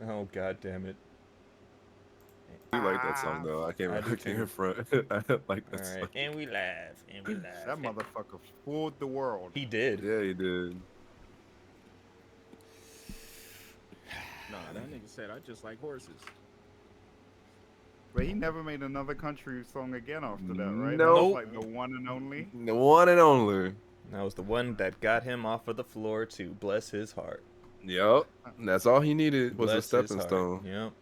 Oh god damn it! I do like that song though. I can't. I do I can't too. front. I like All that right, song. and we laugh, and we That laugh. motherfucker fooled the world. He did. Yeah, he did. Nah, that nigga said I just like horses. But he never made another country song again after that, right? That was Nope. like the one and only. The one and only. That was the one that got him off of the floor too. Bless his heart. Yep. That's all he needed was a Bless his stepping heart. stone. Yep.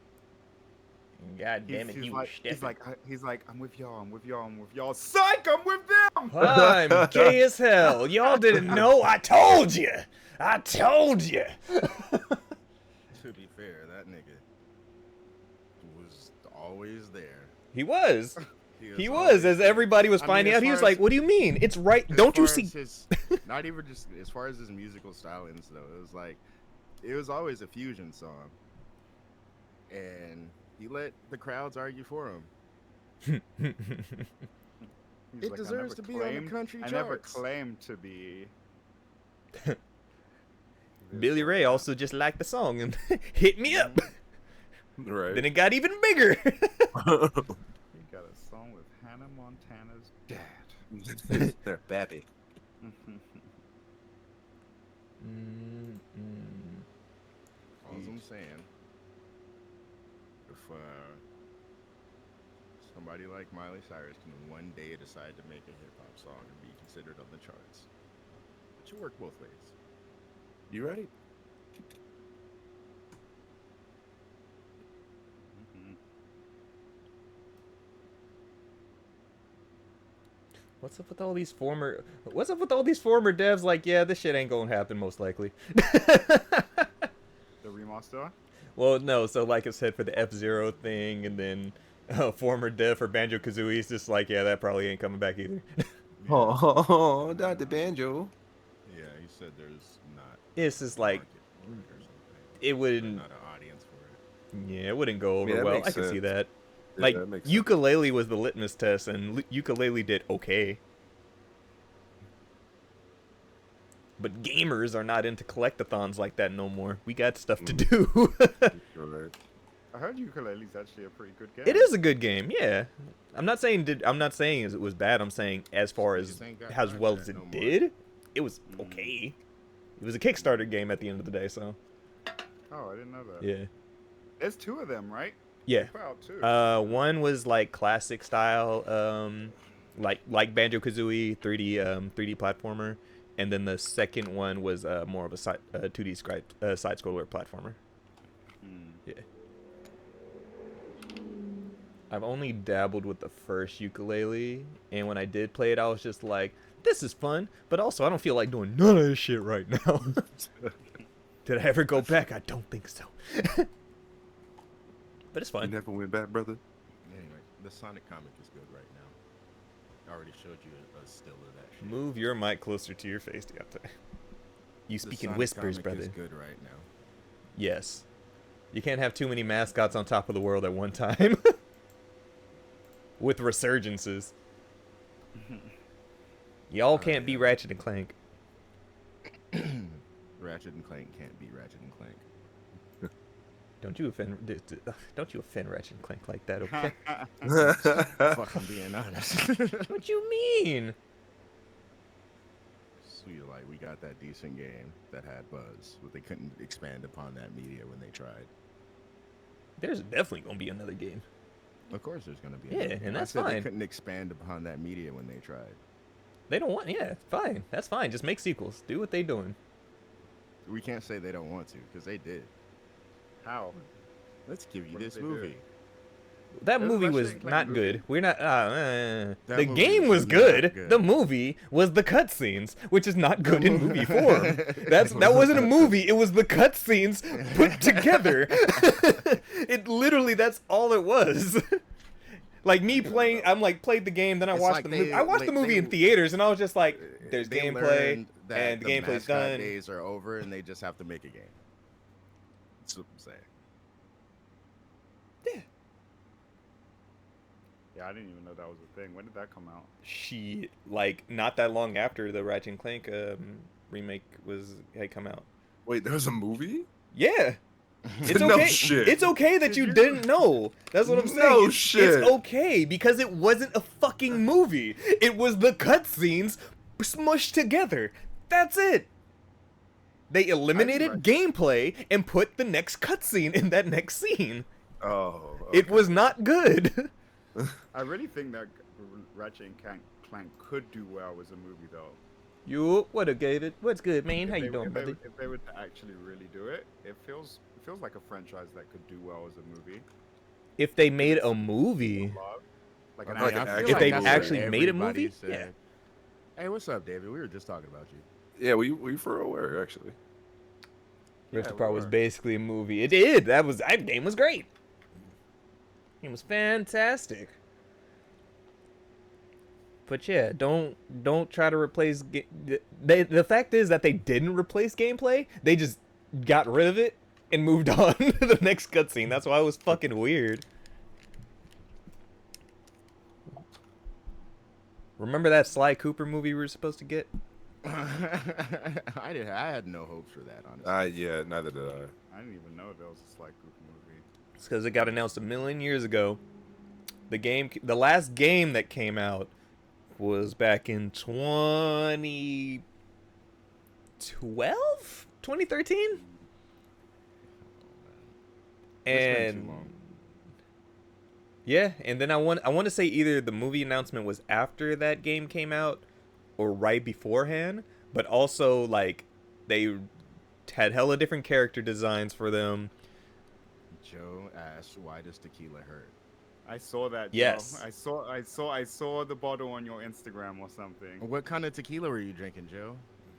God damn it, He's he like, was stepping. he's like, I'm with y'all, I'm with y'all, I'm with y'all. Psych, I'm with them. I'm gay as hell. Y'all didn't know. I told you. I told you. To be fair, that nigga was always there. He was. He was. always As there. everybody was I mean, finding as out, he far was as- like, "What do you mean? It's right. as Don't you far see?" as his, not even just as far as his musical stylings though, it was like it was always a fusion song, and he let the crowds argue for him. He's It like, deserves to be on the country I never charts." claimed to be. Billy Ray also just liked the song and hit me up. Right. Then it got even bigger. He got a song with Hannah Montana's dad. They're baby. All I'm saying, if somebody like Miley Cyrus can one day decide to make a hip hop song and be considered on the charts, it should work both ways. You right? What's up with all these former? What's up with all these former devs? Like, yeah, this shit ain't gonna happen most likely. The remaster? Well, no. So, like I said, for the F-Zero thing, and then former dev for Banjo Kazooie, it's just like, yeah, that probably ain't coming back either. Oh, Dr. Banjo. Yeah, he said there's not. It's just like market for it or something. it There's wouldn't. not an audience for it. Yeah, it wouldn't go over Yeah, that well. makes I can see sense. that. Yeah, Like that makes sense. ukulele was the litmus test, and ukulele did okay. But gamers are not into collectathons like that no more. We got stuff to do. You're right. I heard ukulele's actually a pretty good game. It is a good game, yeah. I'm not saying it was bad. I'm saying as far as Just ain't got as time well for as that it no more. did, it was okay. It was a Kickstarter game at the end of the day, so Oh, I didn't know that. yeah, There's two of them, right? yeah. They put out two. One was like classic style, like Banjo Kazooie 3D platformer, and then the second one was more of a 2D side scroller platformer. Yeah. I've only dabbled with the first ukulele, and when I did play it, I was just like, "This is fun," but also I don't feel like doing none of this shit right now. Did I ever go back? I don't think so. But it's You fun. never went back, brother. Anyway, the Sonic comic is good right now. I already showed you a still of that shit. Move your mic closer to your face, Deontay. You The speak in Sonic whispers, comic brother. is good right now. Yes. You can't have too many mascots on top of the world at one time. With resurgences. Y'all can't be Ratchet and Clank. Ratchet and Clank can't be Ratchet and Clank. Don't you offend Ratchet and Clank like that, okay? Fuck, I'm being honest. What you mean? Sweet, like we got that decent game that had buzz, but they couldn't expand upon that media when they tried. There's definitely gonna be another game. Of course, there's gonna be. Yeah, another and game. that's I said fine. They couldn't expand upon that media when they tried. They don't want, yeah, fine. That's fine. Just make sequels. Do what they doing. We can't say they don't want to because they did. How? Let's give you What did this they do? movie. That There's movie Ratchet was and Clank not movie. good. We're not. That The movie game was was good. not good. The movie was the cutscenes, which is not good in movie form. That wasn't a movie. It was the cutscenes put together. It literally, that's all it was. Like me playing, I'm like played the game, then I It's watched like the movie. they- I watched the like movie they- in theaters, and I was just like, "There's They gameplay, learned that and the gameplay's mascot done." days are over, and they just have to make a game. That's what I'm saying. Yeah, I didn't even know that was a thing. When did that come out? She like not that long after the Ratchet and Clank remake had come out. Wait, there was a movie? Yeah, It's No okay. shit. It's okay that you didn't know. That's what I'm saying. No It's shit. okay because it wasn't a fucking movie. It was the cutscenes smushed together. That's it. They eliminated gameplay and put the next cutscene in that next scene. Oh. It was not good. I really think that Ratchet and Clank could do well as a movie, though. You, what up, David? What's good, man? How you doing, buddy? If they were to actually really do it, it feels like a franchise that could do well as a movie. If they made a movie, Like Like an an action. If if they that's actually what made a movie, Said. Hey, what's up, David? We were just talking about you. Yeah, we for aware actually. Rift Yeah, Apart we was were. basically a movie. It did. That game was great. It was fantastic. But yeah, don't try to replace. The fact is that they didn't replace gameplay. They just got rid of it and moved on to the next cutscene. That's why it was fucking weird. Remember that Sly Cooper movie we were supposed to get? I had no hopes for that, honestly. Yeah, neither did I. I didn't even know there was a Sly Cooper movie. It's because it got announced a million years ago. The last game that came out was back in 2012? 2013? And yeah, and then I want to say either the movie announcement was after that game came out or right beforehand, but also like they had hella different character designs for them. Joe asked, "Why does tequila hurt?" I saw that. Joe. Yes. I saw the bottle on your Instagram or something. What kind of tequila were you drinking, Joe?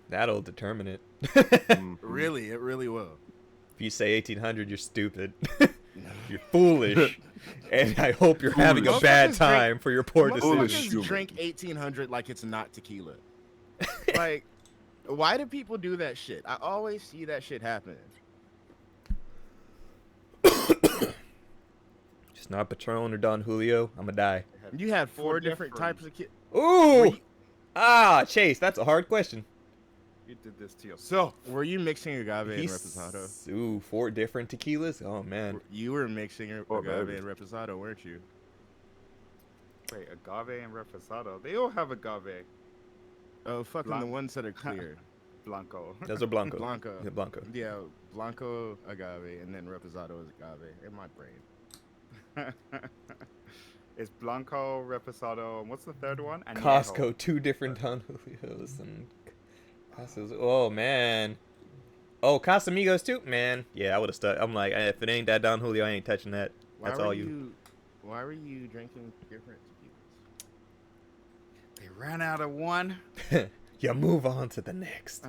That'll determine it. Really, it really will. If you say 1800, you're stupid. You're foolish. And I hope you're having a Foolish. bad Motherfuckers time for your poor Foolish. decision. Motherfuckers drink 1800 like it's not tequila. Like, why do people do that shit? I always see that shit happening. Just not Patron or Don Julio. I'm gonna die. You had four different types of ki- Ooh! Ah, Chase, that's a hard question. You did this to yourself. Were you mixing agave and reposado? Ooh, 4 different tequilas? Oh, man. You were mixing Oh, agave baby. and reposado, weren't you? Wait, agave and reposado. They all have agave. Oh, fucking the ones that are clear. Blanco. Those are Blanco. Blanco. Yeah, Blanco. Yeah, Blanco agave, and then reposado is agave in my brain. It's Blanco, reposado, and what's the third one? Añejo. Costco, 2 different Don Julios and Casas. Oh, man. Oh, Casamigos, too? Man. Yeah, I would have stuck. I'm like, if it ain't that Don Julio, I ain't touching that. That's all you. Why were you drinking different tequilas? They ran out of one. You move on to the next.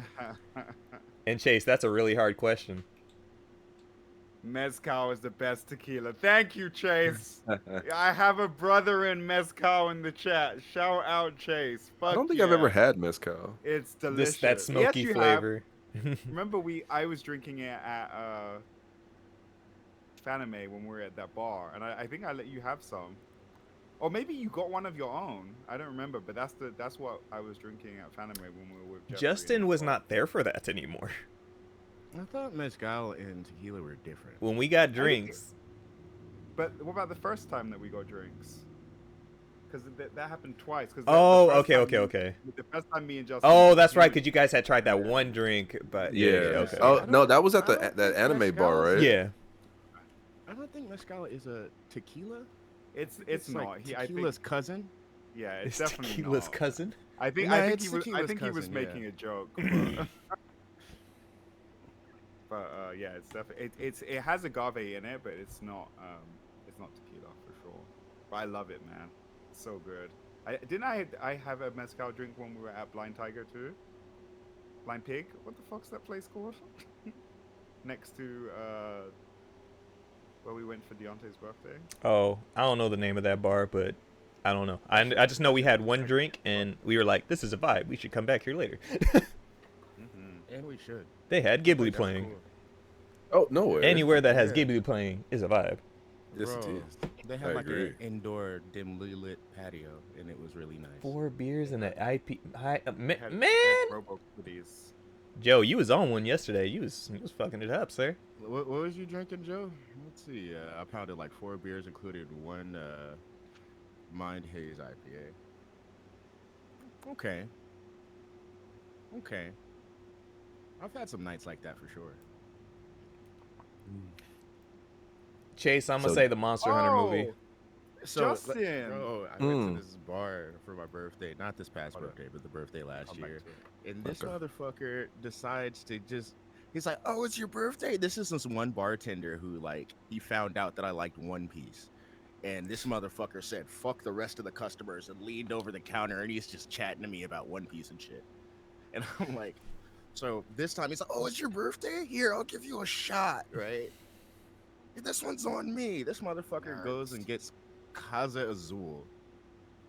And Chase, that's a really hard question. Mezcal is the best tequila. Thank you, Chase. I have a brother in Mezcal in the chat. Shout out, Chase. Fuck I don't think I've ever had mezcal. It's delicious. That smoky Yes, you flavor. have. Remember, I was drinking it at Fanime when we were at that bar, and I think I let you have some. Or maybe you got one of your own. I don't remember, but that's what I was drinking at Fanime when we were with Jeffrey Justin and was that not there for that anymore. I thought mezcal and tequila were different. When we got drinks, bar. But what about the first time that we got drinks? Because that happened twice. Cause oh, the first time okay. The first time me and Justin. Oh, that's right, because you guys had tried that one drink, but yeah, okay. Oh no, that was at that anime mezcal bar, right? Yeah. I don't think mezcal is a tequila. It's like not. tequila's cousin. Yeah, it's It's definitely tequila's not. cousin. I think No, I think it's he was. I tequila's think he was cousin, making yeah. a joke. But yeah, it's definitely it has agave in it, but it's not tequila for sure. But I love it, man. It's so good. I have a mezcal drink when we were at Blind Tiger too. Blind Pig. What the fuck's that place called? Next to where we went for Deontay's birthday. Oh, I don't know the name of that bar, but I don't know. I just know we had one drink and we were like, this is a vibe. We should come back here later. And we should. They had Ghibli That's playing. cool. Oh no way. Anywhere that has Yeah. Ghibli playing is a vibe. Yes, it Bro, is. They I had like agree. an indoor dimly lit patio, and it was really nice. 4 beers and an IP. They had Man! Robo Kitties. Joe, you was on one yesterday. You was fucking it up, sir. What was you drinking, Joe? Let's see. I pounded like 4 beers, included one Mind Haze IPA. Okay. I've had some nights like that for sure. Chase, I'm gonna So- say the Monster Hunter movie. So, Justin! bro, I went to this bar for my birthday. Not this past birthday, but the birthday last year. And this motherfucker decides to just... He's like, oh, it's your birthday? This is this one bartender who, like, he found out that I liked One Piece. And this motherfucker said, fuck the rest of the customers, and leaned over the counter, and he's just chatting to me about One Piece and shit. And I'm like... So this time he's like, oh, it's your birthday? Here, I'll give you a shot, right? This one's on me. This motherfucker goes and gets Kaza Azul.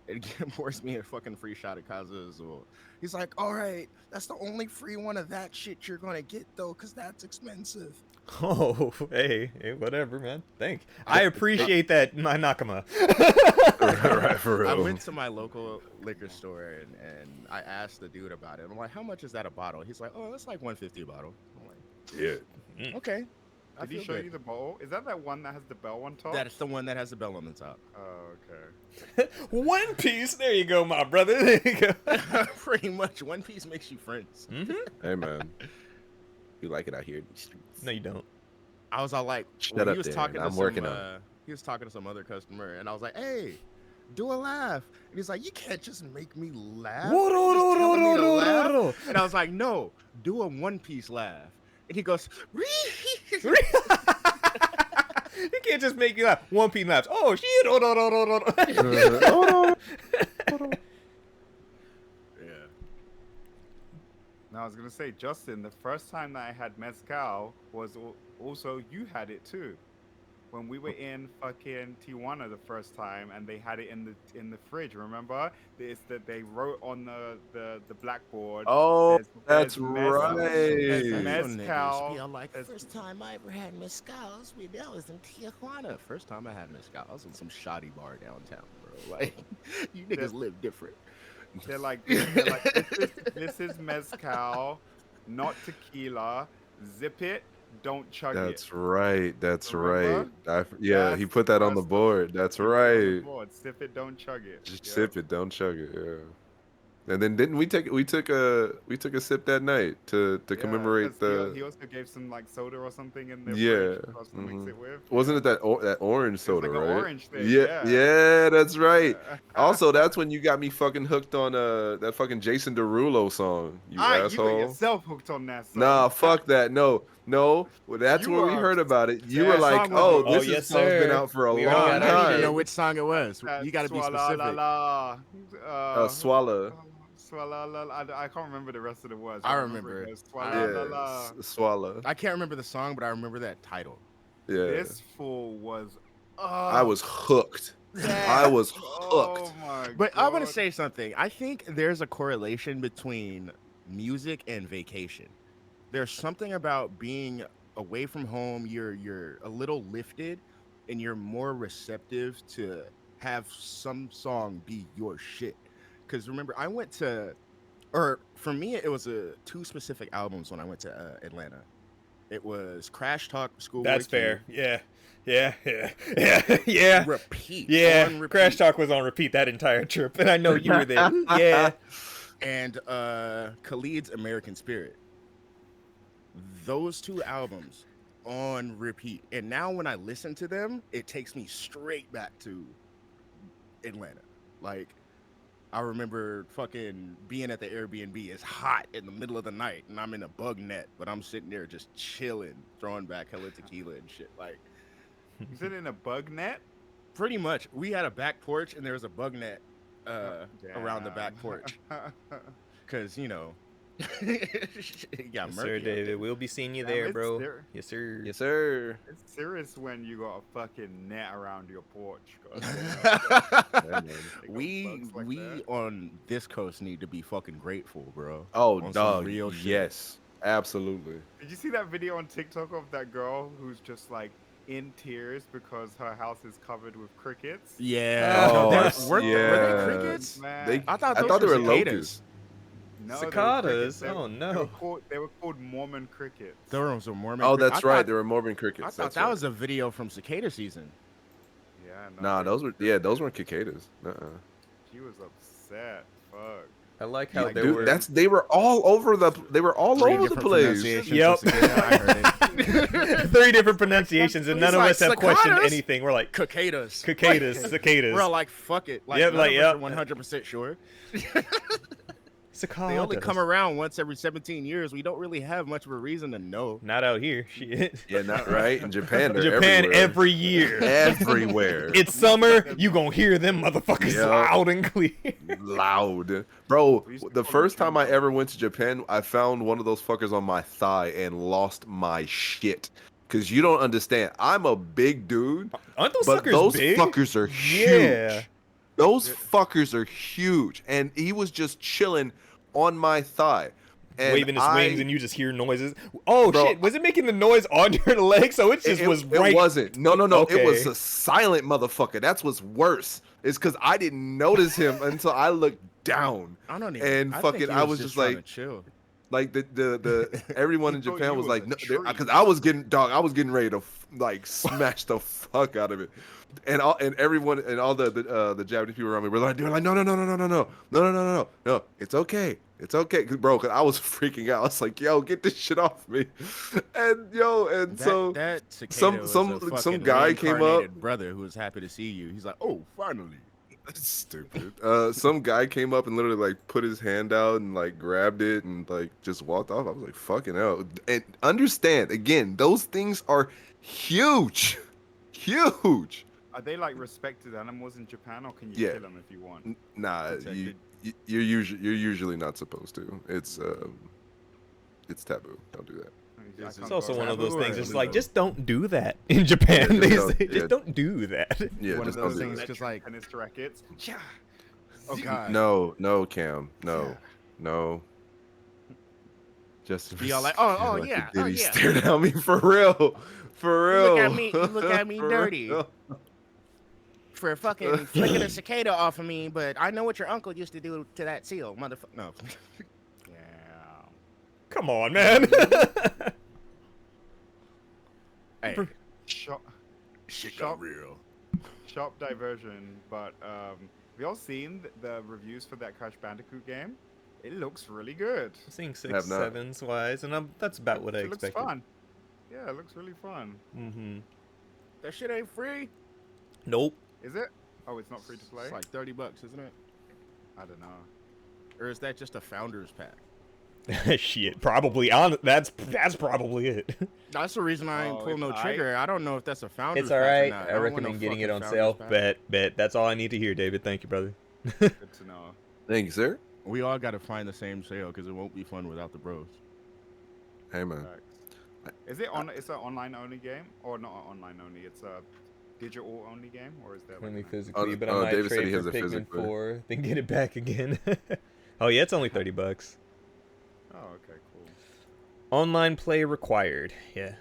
And pours me a fucking free shot of Kaza Azul. He's like, all right, that's the only free one of that shit you're going to get, though, because that's expensive. Oh, hey, whatever, man. Thank. I appreciate that, my Nakama. Right, for real. I went to my local liquor store and I asked the dude about it. I'm like, how much is that a bottle? He's like, oh, that's like $150 a bottle. I'm like, Yeah. okay. I Did he feel show good. you the bottle? Is that one that has the bell on top? That's the one that has the bell on the top. Oh, okay. One Piece. There you go, my brother. There you go. Pretty much. One Piece makes you friends. Mm-hmm. Hey, man. You like it out here in the streets. No, you don't. I was all like, Shut when up he was there, talking man. to I'm some, working on it. he was talking to some other customer, and I was like, hey, do a laugh. And he's like, you can't just make me laugh. You're just telling me to laugh." And I was like, no, do a One Piece laugh. And he goes, You can't just make you laugh. One Piece laughs. Oh shit! Oh, no. yeah. Now I was gonna say, Justin, the first time that I had mezcal was also you had it too, when we were in fucking Tijuana the first time, and they had it in the fridge. Remember? It's that they wrote on the blackboard. Oh, there's that's mezcal- there's right. mezcal. Feel like there's- first time I ever had mezcals, that was in Tijuana. First time I had mezcal, I was in some shoddy bar downtown, bro. Like, you niggas live different. They're like, this is mezcal, not tequila. Zip it, don't chug it. That's right. That's Remember? right. Yeah, he That's put that on the first- board. That's Keep it on the right. board. Sip it, don't chug it. Just Yeah. sip it, don't chug it. Yeah. And then didn't we took a sip that night to Yeah, commemorate 'cause he the also gave some like soda or something in the Yeah, fridge for us to mix mhm. it with. wasn't it that orange soda, like an right? orange thing, Yeah, yeah. yeah, that's right. Yeah. Also, that's when you got me fucking hooked on that fucking Jason Derulo song. You You got asshole. yourself hooked on that. Song. Nah, fuck that. No. Well, that's You where we are heard about it. You that were like, song was- "Oh, Oh, this yes, song's been sir. out for a We long already got I it. don't even know time." which song it was. You got to be specific. Swallow. I can't remember the rest of the words. I All remember it. was Yeah, Swallow. I can't remember the song, but I remember that title. Yeah, This fool was. I was hooked. I was hooked. Oh my But I'm gonna God. say something. I think there's a correlation between music and vacation. There's something about being away from home. You're a little lifted, and you're more receptive to have some song be your shit. Because remember, I went to, or for me, it was two specific albums when I went to Atlanta. It was Crash Talk, Schoolboy That's Q, fair. Yeah. Repeat. Yeah. on repeat. Crash Talk was on repeat that entire trip, and I know you were there. Yeah. And Khalid's American Spirit. Those two albums on repeat. And now when I listen to them, it takes me straight back to Atlanta. Like, I remember fucking being at the Airbnb. It's hot in the middle of the night, and I'm in a bug net, but I'm sitting there just chilling, throwing back hella tequila and shit. Like, You said in a bug net? pretty much, we had a back porch, and there was a bug net around the back Damn. porch. Because, you know, it got Yes, murky sir, out David. there. We'll be seeing you Damn, there, it's bro. ser- Yes, sir. Yes, sir. It's serious when you got a fucking net around your porch. Yeah, man. we bugs like that. on this coast need to be fucking grateful, bro. Oh, On some dog. real shit. Yes, absolutely. Did you see that video on TikTok of that girl who's just like in tears because her house is covered with crickets? Yeah. Oh, were they yeah. crickets? Man. They- I thought I thought thought they they were were cicadas. locusts. No, they were Cicadas? crickets. Oh, no. They were called Mormon crickets. There were some Mormon. Oh, crickets. that's I right. thought- There were Mormon crickets. I thought That's that right. was a video from cicada season. Yeah, no, Nah, they- those weren't cicadas. She was upset. Fuck. I like how Like, they Dude, were. they were all over the Three place. different pronunciations Yep. of cicada, I heard it. 3 different pronunciations, and none He's of like, us have questioned cicadas? anything. We're like, Cicadas. cicadas. We're all like, fuck it. Like, Yep, like, yep. yep. 100% sure. Cicadas. They only come around once every 17 years. We don't really have much of a reason to know. Not out here. Shit. Yeah, not right. In Japan, they're Japan everywhere. every year. Everywhere. It's summer. You gonna hear them motherfuckers Yeah. loud and clear. Loud. Bro, We used to the call first them time I chunks. ever went to Japan, I found one of those fuckers on my thigh and lost my shit. Because you don't understand. I'm a big dude, Aren't those but suckers those big? fuckers are huge. Yeah. Those fuckers are huge. And he was just chilling on my thigh. And Waving his wings, and you just hear noises. Oh Bro, shit! Was it making the noise on your leg? So it just was right. It wasn't. No. It was Okay. a silent motherfucker. That's what's worse. It's because I didn't notice him until I looked down. I don't even. And I fucking, think he I was just trying like, to chill. like the everyone in He thought Japan you was was like, a no, tree. because I was getting ready to like smash the fuck out of it, and everyone and all the Japanese people around me were like, no, it's okay, 'Cause, bro, because I was freaking out. I was like, yo, get this shit off me, and so That cicada some- was some- a some fucking guy came up- reincarnated brother who was happy to see you. He's like, oh, finally. That's stupid. Some guy came up and literally like put his hand out and like grabbed it and like just walked off. I was like, fucking hell. And understand again, those things are huge, huge. Are they like respected animals in Japan, or can you Yeah. kill them if you want? Nah, Protected. you're usually not supposed to. It's taboo. Don't do that. I It's can't also go one of around. those things. Or- It's like, just don't do that in Japan. Yeah, They just say, don't- just yeah. don't do that. Yeah, One just of don't those do things, that. just like, tennis rackets. Yeah. oh god. No, Cam, no. Just Be all like, oh, yeah, oh, He yeah. stared at me for real. You look at me For dirty. real. For fucking flicking a cicada off of me, but I know what your uncle used to do to that seal, motherfucker. No. Yeah. Come on, man. Hey, Shop, shit Shop- got real. sharp diversion, but we all seen the reviews for that Crash Bandicoot game. It looks really good. Seeing Have not. 6, 7s wise, and that's about what I It looks expected. fun. Yeah, it looks really fun. Mm-hmm. That shit ain't free. Nope. Is it? Oh, it's not free to play. It's like $30, isn't it? I don't know. Or is that just a founder's pack? Shit, probably on. That's probably it. That's the reason I ain't Oh, pull no it's trigger. I don't know if that's a founder's It's all pack or right. not. I don't want recommend no getting it fucking on founder's sale. pack. Bet. That's all I need to hear, David. Thank you, brother. Good to know. Thank you, sir. We all got to find the same sale because it won't be fun without the bros. Hey, man. Facts. Is it on? It's an online only game, or not online only? It's a digital only game, or is there like Only an- physically, but I oh, might David said trade he for has a Pikmin physical. 4, then get it back again. Oh yeah, it's only $30. Oh, okay, cool. Online play required. Yeah.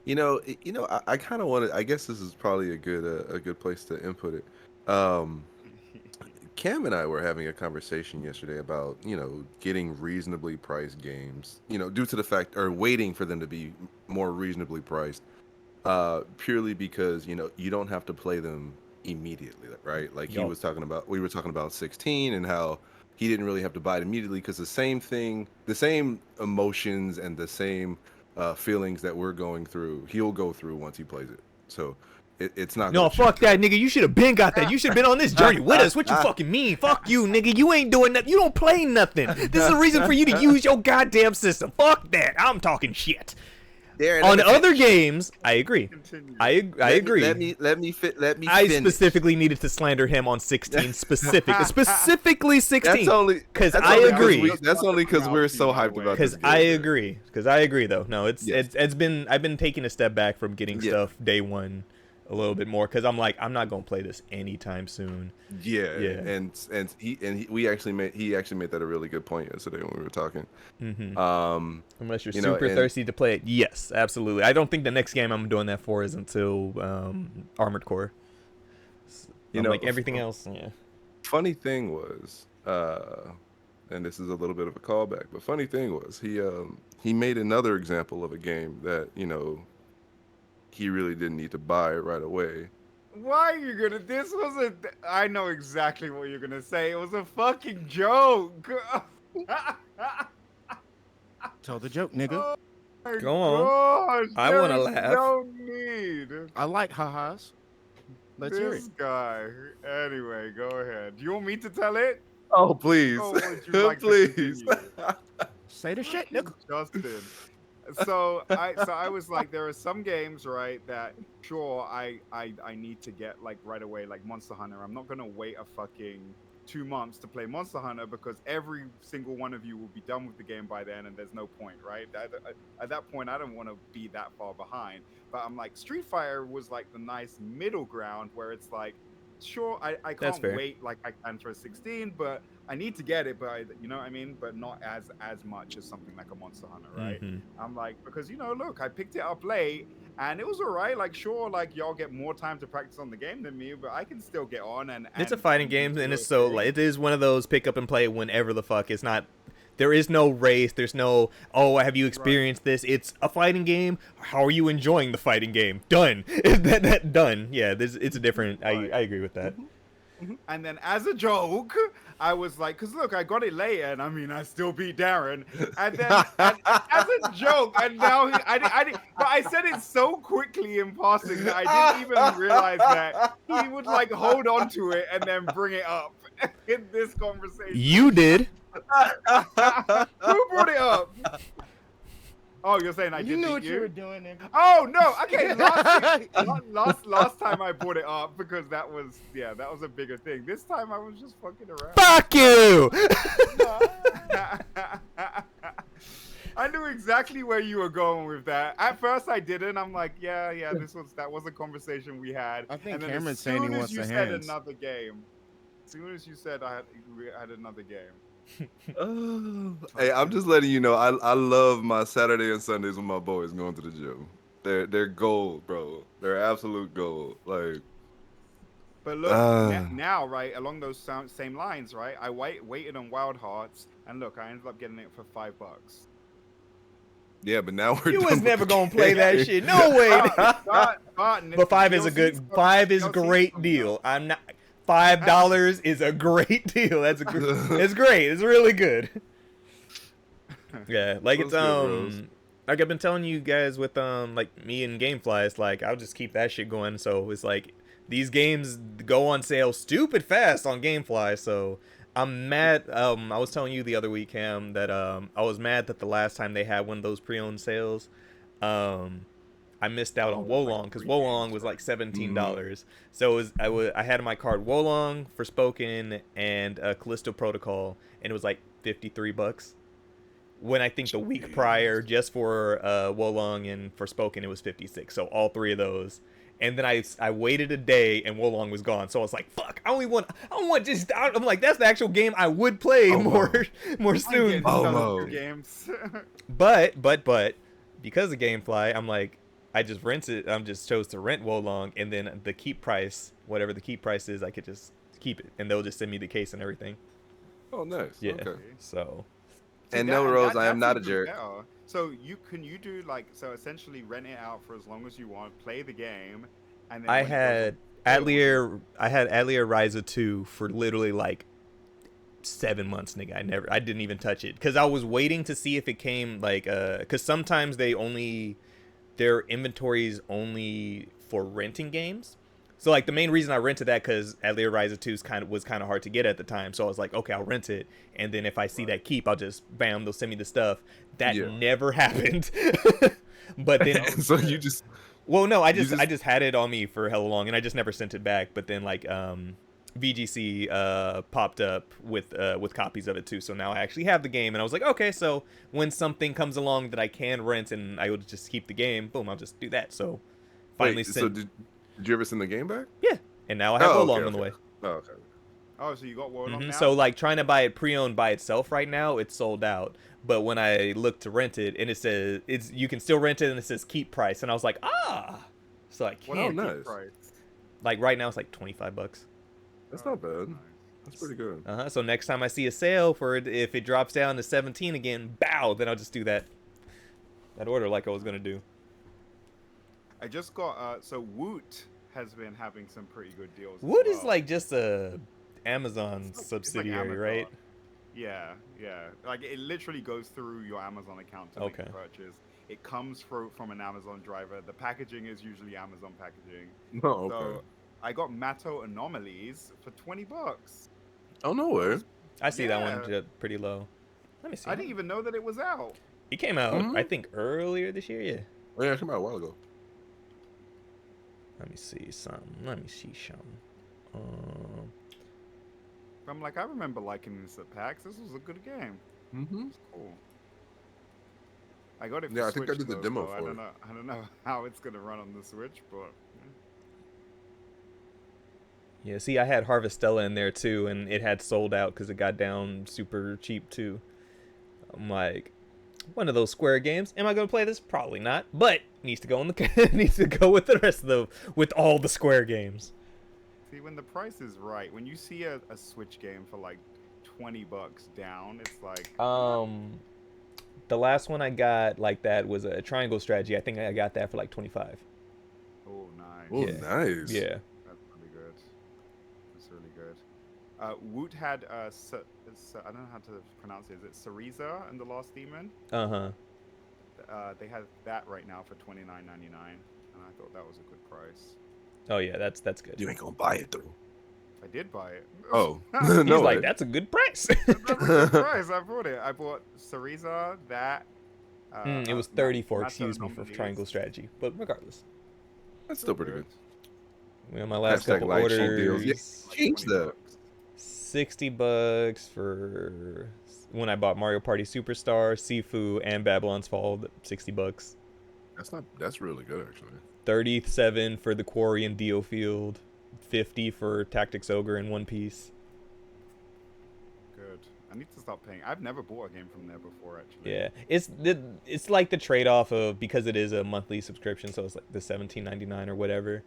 I kind of wanted. I guess this is probably a good place to input it. Cam and I were having a conversation yesterday about getting reasonably priced games. Due to the fact or waiting for them to be more reasonably priced, purely because you don't have to play them immediately, right? Like Yup. we were talking about 16 and how he didn't really have to buy it immediately because the same emotions and the same feelings that we're going through, he'll go through once he plays it. So it's not. No, gonna fuck change. that, nigga. You should have been got that. You should have been on this journey with us. What you fucking mean? Fuck you, nigga. You ain't doing nothing. You don't play nothing. This is a reason for you to use your goddamn system. Fuck that. I'm talking shit. There, On let me other games, I agree. Continue. I agree. Let me I finish. specifically needed to slander him on 16 specifically 16. That's only 'Cause that's I only 'cause agree. That's only because we're so hyped about this Because I game. agree. Because I agree, though. No, Yes. it's been I've been taking a step back from getting Yeah. stuff day one a little bit more because I'm like I'm not gonna play this anytime soon. Yeah, Yeah. and he actually made that a really good point yesterday when we were talking. Hmm. Unless you're You know, super and- thirsty to play it, yes, absolutely. I don't think the next game I'm doing that for is until Armored Core. You I'm know, like everything else, yeah. Funny thing was, and this is a little bit of a callback. But funny thing was, he made another example of a game that he really didn't need to buy right away. Why are you gonna? This was a. I know exactly what you're gonna say. It was a fucking joke. Tell the joke, nigga. Oh my Go on. gosh, I wanna there's laugh. No need. I like ha-has. Let's hear it. This guy. Anyway, go ahead. Do you want me to tell it? Oh please, Or would you like to please. continue? Say the shit, nigga. Justin. So I was like, there are some games, right, that sure I need to get like right away, like Monster Hunter. I'm not gonna wait a fucking 2 months to play Monster Hunter because every single one of you will be done with the game by then, and there's no point, right? At that point, I don't want to be that far behind. But I'm like, Street Fighter was like the nice middle ground where it's like, sure, I can't wait like I can for 16, but I need to get it, but you know what I mean? But not as much as something like a Monster Hunter, right? I'm like, because look, I picked it up late and it was all right. Like, sure, like y'all get more time to practice on the game than me, but I can still get on. And it's a fighting game, and it's so like, it is one of those pick up and play whenever the fuck. It's not. There is no race. There's no, oh, have you experienced this? It's a fighting game. How are you enjoying the fighting game? Done. that done. Yeah, it's a different. I agree with that. And then as a joke, I was like, because look, I got it later, and I mean, I still beat Darren. And then as a joke, and now but I said it so quickly in passing that I didn't even realize that he would like hold on to it and then bring it up in this conversation. You did. Who brought it up? Oh, you're saying I did. You knew beat what you were doing. Oh no! Okay, last time I brought it up because that was a bigger thing. This time I was just fucking around. Fuck you! I knew exactly where you were going with that. At first I didn't. I'm like, yeah, that was a conversation we had. I think and then Cameron's saying he wants the hands. As soon as you said another game, as soon as you said we had another game. Hey, I'm just letting you know, I love my Saturday and Sundays with my boys going to the gym. They're gold, bro. They're absolute gold. Like, but look, now, right, along those same lines, right, I waited on Wild Hearts, and look, I ended up getting it for $5. Yeah, but now we're You was never gonna play that shit. No way. But $5 is a great deal. I'm not. $5 is a great deal. It's great. It's really good. Yeah, like it's like I've been telling you guys with like me and GameFly, it's like I'll just keep that shit going. So it's like these games go on sale stupid fast on GameFly. So I'm mad. I was telling you the other week, Cam, that I was mad that the last time they had one of those pre-owned sales, I missed out on Wolong because Wolong was like $17. So I had in my card Wolong, Forspoken, and Callisto Protocol, and it was like $53. When I think the week prior, just for Wolong and Forspoken, it was $56. So all three of those. And then I waited a day and Wolong was gone. So I was like, fuck, I don't want just, I'm like, that's the actual game I would play more soon. Games. But because of GameFly, I'm like, I just chose to rent Wolong, and then the keep price, whatever the keep price is, I could just keep it, and they'll just send me the case and everything. Oh, nice. Yeah. Okay. So. And no, Rose, I am not a jerk. Better. So you do like, so essentially rent it out for as long as you want, play the game, and then I had Atelier Ryza 2 for literally like 7 months, nigga. I didn't even touch it because I was waiting to see if it came like because sometimes their inventories only for renting games. So like the main reason I rented that because Atelier Ryza 2 was kind of hard to get at the time. So I was like, okay, I'll rent it, and then if I see that keep, I'll just bam, they'll send me the stuff. That never happened. But then so you just no, I just had it on me for hella long, and I just never sent it back. But then like VGC popped up with copies of it too. So now I actually have the game, and I was like, okay, so when something comes along that I can rent and I would just keep the game, boom, I'll just do that. So finally so did you ever send the game back? Yeah, and now I have Wolong on the way. Oh, okay. Oh, so you got Wolong now? So like trying to buy it pre-owned by itself right now, it's sold out. But when I look to rent it, and it says you can still rent it, and it says keep price, and I was like, so I can't. Nice. Price? Like right now, it's like $25. That's not bad. That's pretty good. So next time I see a sale for it, if it drops down to 17 again, bow, then I'll just do that order like I was gonna do. I just got so Woot has been having some pretty good deals. Wood as is well. like just a Amazon It's like subsidiary, Amazon. right? Yeah. Like it literally goes through your Amazon account to make the purchase. It comes from an Amazon driver. The packaging is usually Amazon packaging. Oh, okay. So I got Matto Anomalies for $20. Oh, no way. I see that Yeah. one pretty low. Let me see. I didn't even know that it was out. He came out, I think, earlier this year. Yeah. Oh, yeah, it came out a while ago. Let me see something. Let me see something. I'm like, I remember liking this at PAX. This was a good game. Mm-hmm. It's cool. I got it for Yeah, I think I Switch, did the though, demo so for it. I don't know how it's gonna run on the Switch, but Yeah, see, I had Harvestella in there too, and it had sold out because it got down super cheap too. I'm like, one of those Square games. Am I gonna play this? Probably not. But needs to go in the needs to go with the rest of with all the Square games. see, when the price is right, when you see a Switch game for like $20 down, it's like The last one I got like that was a Triangle Strategy. I think I got that for like 25. oh nice. Oh, Yeah. nice. Yeah. That's really good. That's really good. Woot had I don't know how to pronounce it. Is it Cereza and the Lost Demon? Uh-huh. They have that right now for $29.99, and I thought that was a good price. Oh yeah, that's good. You ain't gonna buy it, though. I did buy it. Oh. He's No like, way. that's a good price. That's a good price. I bought it. I bought Cereza, that. It was 34, Matto excuse me, for Anomalies. Triangle Strategy. But regardless. That's still pretty good. You know, my last Hashtag couple like cheap orders, deals. Yeah. Change that. $60 for when I bought Mario Party Superstar, Sifu, and Babylon's Fall. $60. That's really good, actually. 37 for the Quarry and Dio Field. 50 for Tactics Ogre and One Piece. Good. I need to stop paying. I've never bought a game from there before, actually. Yeah, it's like the trade-off of, because it is a monthly subscription, so it's like the $17.99 or whatever.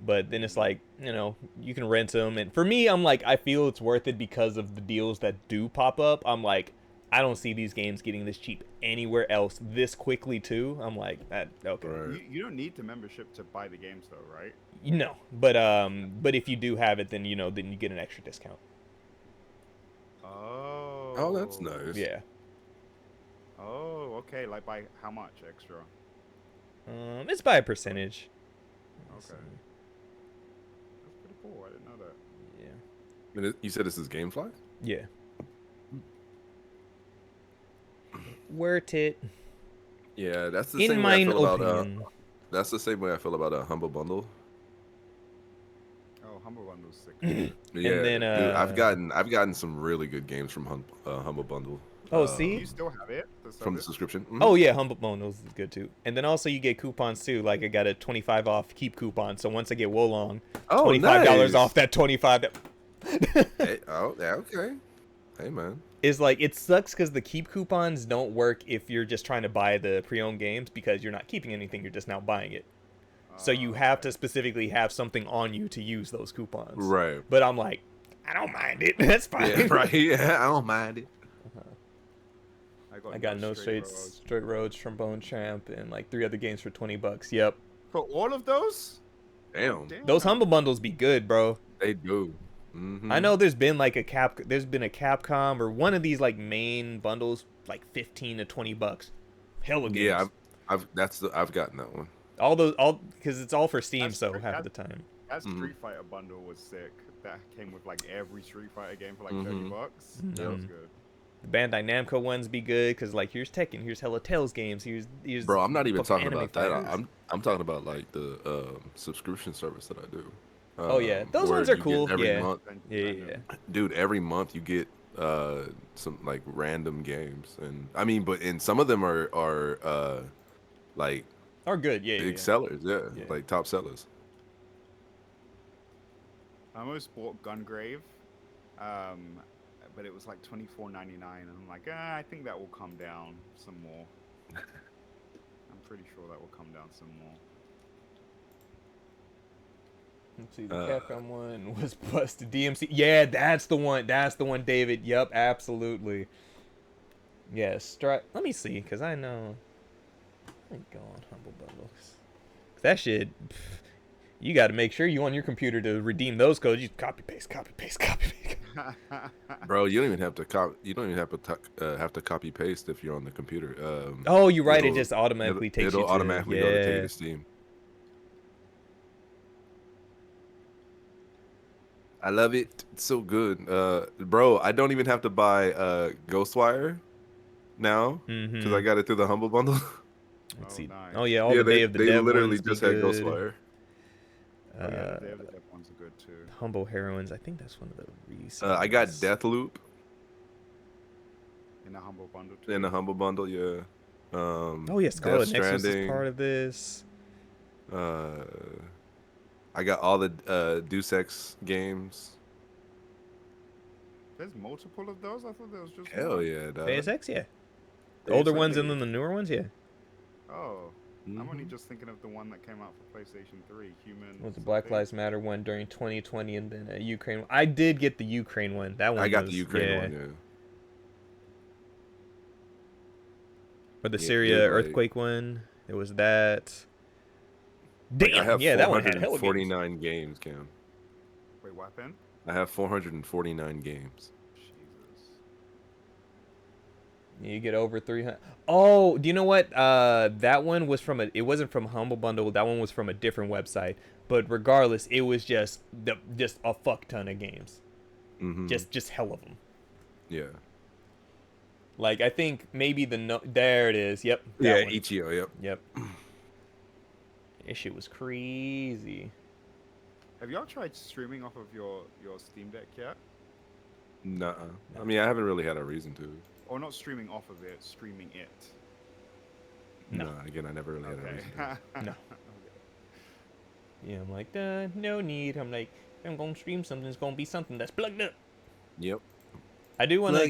But then it's like, you know, you can rent them, and for me, I'm like, I feel it's worth it because of the deals that do pop up. I'm like, I don't see these games getting this cheap anywhere else this quickly too. I'm like, okay. Right. You don't need the membership to buy the games, though, right? No, but if you do have it, then you get an extra discount. Oh. Oh, that's nice. Yeah. Oh, okay. Like by how much extra? It's by a percentage. Okay. That's pretty cool. I didn't know that. Yeah. And you said this is GameFly? Yeah. Worth it. Yeah, that's the In same way I mine feel about. opinion. That's the same way I feel about a Humble Bundle. Oh, Humble Bundle's sick. Yeah, then, dude, I've gotten some really good games from Humble Bundle. Oh, Do see? you still have it? From the subscription. Mhm. Oh yeah, Humble Bundles is good too. And then also you get coupons too. Like I got a 25 off keep coupon. So once I get Wolong, Oh, $25 nice. off that 25. Hey, oh, yeah, okay. Hey, man. Is like, it sucks because the keep coupons don't work if you're just trying to buy the pre-owned games, because you're not keeping anything, you're just now buying it. So you have to specifically have something on you to use those coupons. Right. But I'm like, I don't mind it. That's fine. Yeah, right. Yeah, I don't mind it. I got No Straight Roads, Trombone Champ, and like 3 other games for $20. Yep. For all of those? Damn. Those Humble Bundles be good, bro. They do. Mm-hmm. I know there's been a Capcom or one of these like main bundles, like $15 to $20. Hella games. Yeah, I've gotten that one. Because it's all for Steam, That's so great. half of the time. That Street Fighter bundle was sick. That came with like every Street Fighter game for like $30. That was good. The Bandai Namco ones be good because like here's Tekken, here's hella Tales games, here's Bro, I'm not even fucking talking anime about that. fighters. I'm talking about like the subscription service that I do. Oh yeah, those where ones are you get cool. every Yeah. month. Yeah. Dude, every month you get some like random games, and I mean, and some of them are like Are good. big sellers, yeah, Yeah. like top sellers. I almost bought Gungrave, but it was like $24.99, and I'm like, I think that will come down some more. I'm pretty sure that will come down some more. Let's see, the Capcom one was busted. DMC. Yeah, that's the one. That's the one, David. Yup, absolutely. Yes. Let me see, because I know. Let me go on Humble Bundles. That shit, you got to make sure you on your computer to redeem those codes. You copy paste, copy paste, copy paste. Bro, you don't even have to have to copy paste if you're on the computer. Oh, you're right. It just automatically takes you to. It'll automatically go to take you to Steam. I love it. It's so good. Bro, I don't even have to buy Ghostwire now because I got it through the Humble Bundle. Let's see. Nice. Oh yeah, all the Day of the Dead They literally ones just be had good. Ghostwire. Oh, yeah, the Day of the Dead ones are good too. Humble Heroines. I think that's one of the recent. I got Deathloop In the Humble Bundle too. in the Humble Bundle. Yeah. Oh yeah, Scarlet Death Nexus is Stranding. part of this. I got all the Deus Ex games. There's multiple of those. I thought there was just Hell one. yeah, dog. Deus Ex, yeah. The Deus older Ex, ones and yeah. then the newer ones, yeah. Oh, I'm only Mhm. just thinking of the one that came out for PlayStation 3. Human. Was the Black something. Lives Matter one during 2020 and then a Ukraine one. I did get the Ukraine one. That one I got was, the Ukraine yeah. one. Yeah. Or the Yeah, Syria dude, like- earthquake one. It was that. Like, Damn, I have yeah, that one had hella games. 449 games, Cam. Wait, what happened? I have 449 games. Jesus. You get over 300. Oh, do you know what? That one was from it wasn't from Humble Bundle. That one was from a different website. But regardless, it was just a fuck ton of games. Mm-hmm. Just hell of them. Yeah. Like I think maybe there it is. Yep. that Yeah, one. Ichio. Yep. Yep. This shit was crazy. Have y'all tried streaming off of your Steam Deck yet? Nuh-uh. I mean, I haven't really had a reason to. Or not streaming off of it, streaming it. No. No. Again, I never really had a Okay. reason to. No. Yeah, I'm like, no need. I'm like, if I'm gonna stream something, it's gonna be something that's plugged up. Yep. I do want to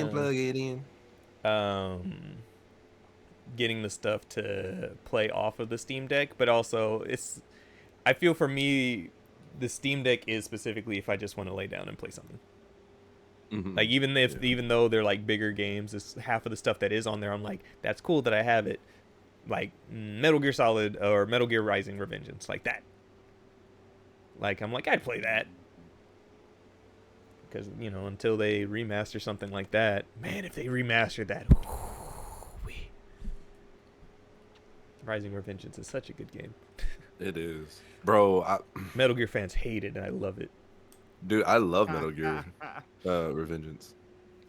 Plug it in. Getting the stuff to play off of the Steam Deck, but also I feel for me, the Steam Deck is specifically if I just want to lay down and play something. Mm-hmm. Like even though they're like bigger games, it's half of the stuff that is on there. I'm like, that's cool that I have it. Like Metal Gear Solid or Metal Gear Rising Revengeance, like that. Like I'm like, I'd play that. Because, until they remaster something like that. Man, if they remastered that. Rising Revengeance is such a good game. It is. Bro, Metal Gear fans hate it, and I love it. dude, I love Metal Gear Revengeance.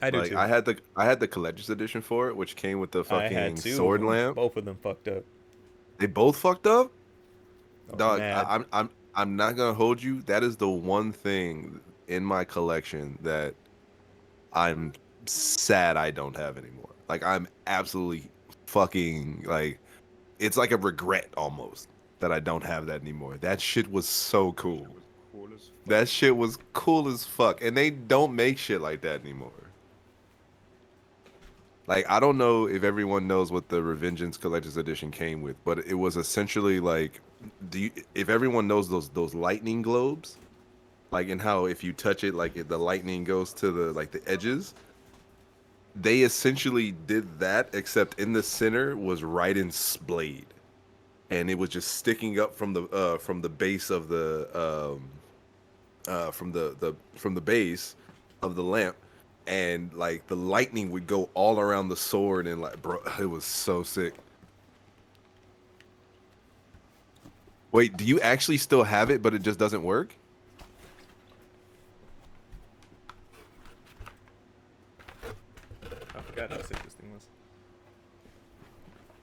I do Like, too. I had the collector's edition for it, which came with the I had fucking two sword of them. lamp. Both of them fucked up. They both fucked up? Oh, Dog, mad. I'm not gonna hold you. That is the one thing in my collection that I'm sad I don't have anymore. Like I'm absolutely fucking like it's like a regret almost that I don't have that anymore. That shit was so cool. It was cool as fuck. That shit was cool as fuck. And they don't make shit like that anymore. Like, I don't know if everyone knows what the Revengeance Collector's Edition came with, but it was essentially like, if everyone knows those lightning globes, like, and how if you touch it, like the lightning goes to the edges. They essentially did that, except in the center was Raiden's blade, and it was just sticking up from the base of the from the base of the lamp. And like the lightning would go all around the sword, and like, bro, it was so sick. Wait, do you actually still have it, but it just doesn't work? I forgot how sick this thing was.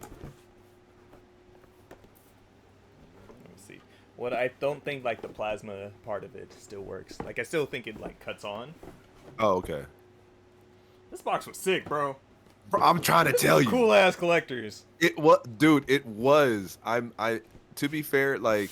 Let me see. What I don't think like the plasma part of it still works. Like I still think it like cuts on. Oh, okay. This box was sick, bro. Bro, I'm trying to tell you. Cool ass collectors. It what, dude? It was. To be fair, like,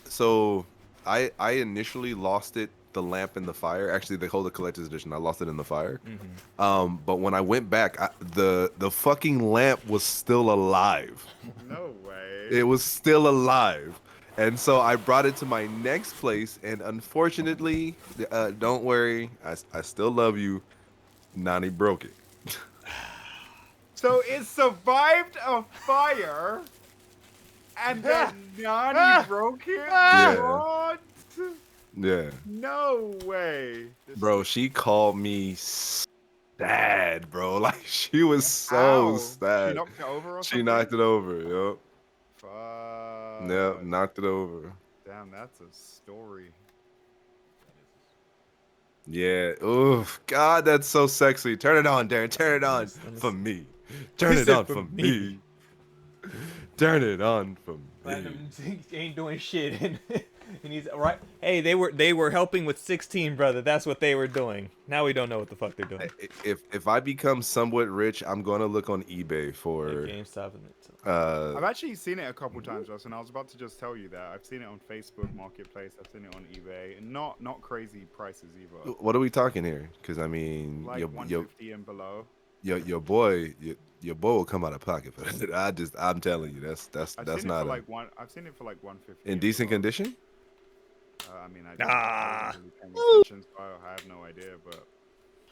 so I initially lost it, the lamp in the fire. Actually, they hold the collector's edition. I lost it in the fire. Mm-hmm. But when I went back, the fucking lamp was still alive. No way. It was still alive. And so I brought it to my next place, and unfortunately, don't worry, I still love you. Nani broke it. So it survived a fire, and then Nani broke it. Yeah. What? Yeah, No way. bro, she called me sad, bro. Like she was so Ow. She sad. knocked it over or She something? knocked it over. Yep. Fuck. Yep. Knocked it over. Damn, that's a story. Yeah. Oof. God, that's so sexy. Turn it on, Darren. Turn it on for me. Turn it said on for for me. me. Turn it on for me. Platinum ain't doing shit, and he's right. Hey, they were helping with 16, brother. That's what they were doing. Now we don't know what the fuck they're doing. If I become somewhat rich, I'm gonna look on eBay for GameStop and I've actually seen it a couple times, Russ, and I was about to just tell you that. I've seen it on Facebook Marketplace. I've seen it on eBay. And not crazy prices either. what are we talking here? Because I mean, Like 150 and below. your boy will come out of pocket for that. I'm telling you, that's I've that's seen not it for like I've seen it for like 150. in and decent below. condition. I mean, I Ah. wasn't really paying attention, so I have no idea, but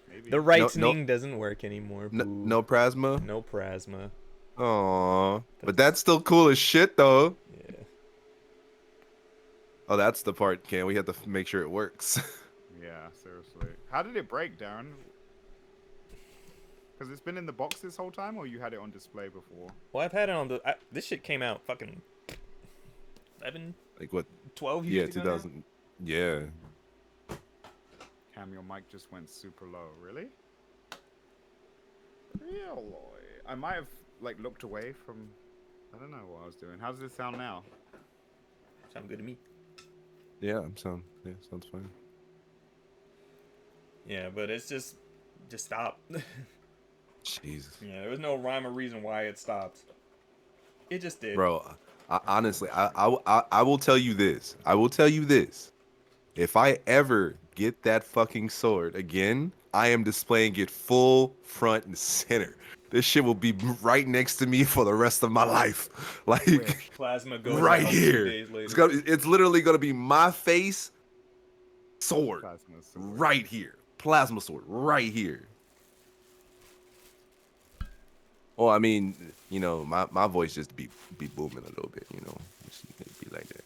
maybe. The rightening doesn't work anymore. No plasma. No plasma. Aw, but that's still cool as shit though. Yeah. Oh, that's the part, Can we have to make sure it works. Yeah, seriously. How did it break, Darren? Because it's been in the box this whole time, or you had it on display before? Well, I've had it on the. This shit came out fucking 11, Like what? 12 Yeah, years ago. 2000. Yeah. Cam, your mic just went super low. Really? Really? I might have like looked away from. I don't know what I was doing. How does it sound now? Sound good to me. Yeah, sounds fine. Yeah, but it's just stop. Jesus. Yeah, there was no rhyme or reason why it stopped. It just did. Bro, honestly, I will tell you this. I will tell you this. If I ever get that fucking sword again, I am displaying it full front and center. This shit will be right next to me for the rest of my life. Like Plasma goes right out 2 here. days later. It's literally gonna be my face sword Plasma sword. right here. Plasma sword right here. Well, I mean, you know, my voice just be booming a little bit, you know. Just be like that.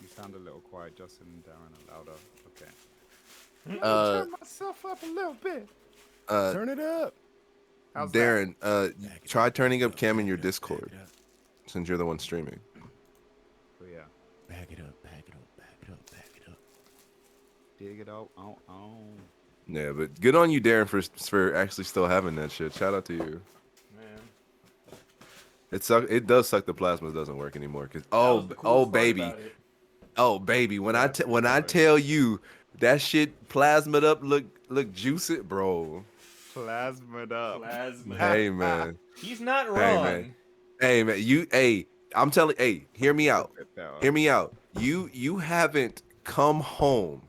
You sound a little quiet, Justin and Darren, and louder. Okay. Uh, Turn myself up a little bit. Turn it up. How's Darren, Back it try up, turning back up it Cam in back your it up, Discord, back it up, since you're the one streaming. that? Oh, yeah. back it up, back it up, back it up, back it up. Dig it out. Oh. Yeah, but good on you, Darren, for actually still having that shit. Shout out to you. Man. It does suck the plasma doesn't work anymore. Cause That was the coolest part baby, about it. oh baby, when Yeah, when I tell you that shit plasma'd up, look juicy, bro. Plasma'd up. Plasma. Hey man, He's not Hey, wrong. man. I'm telling, hear me out. Hear me out. You haven't come home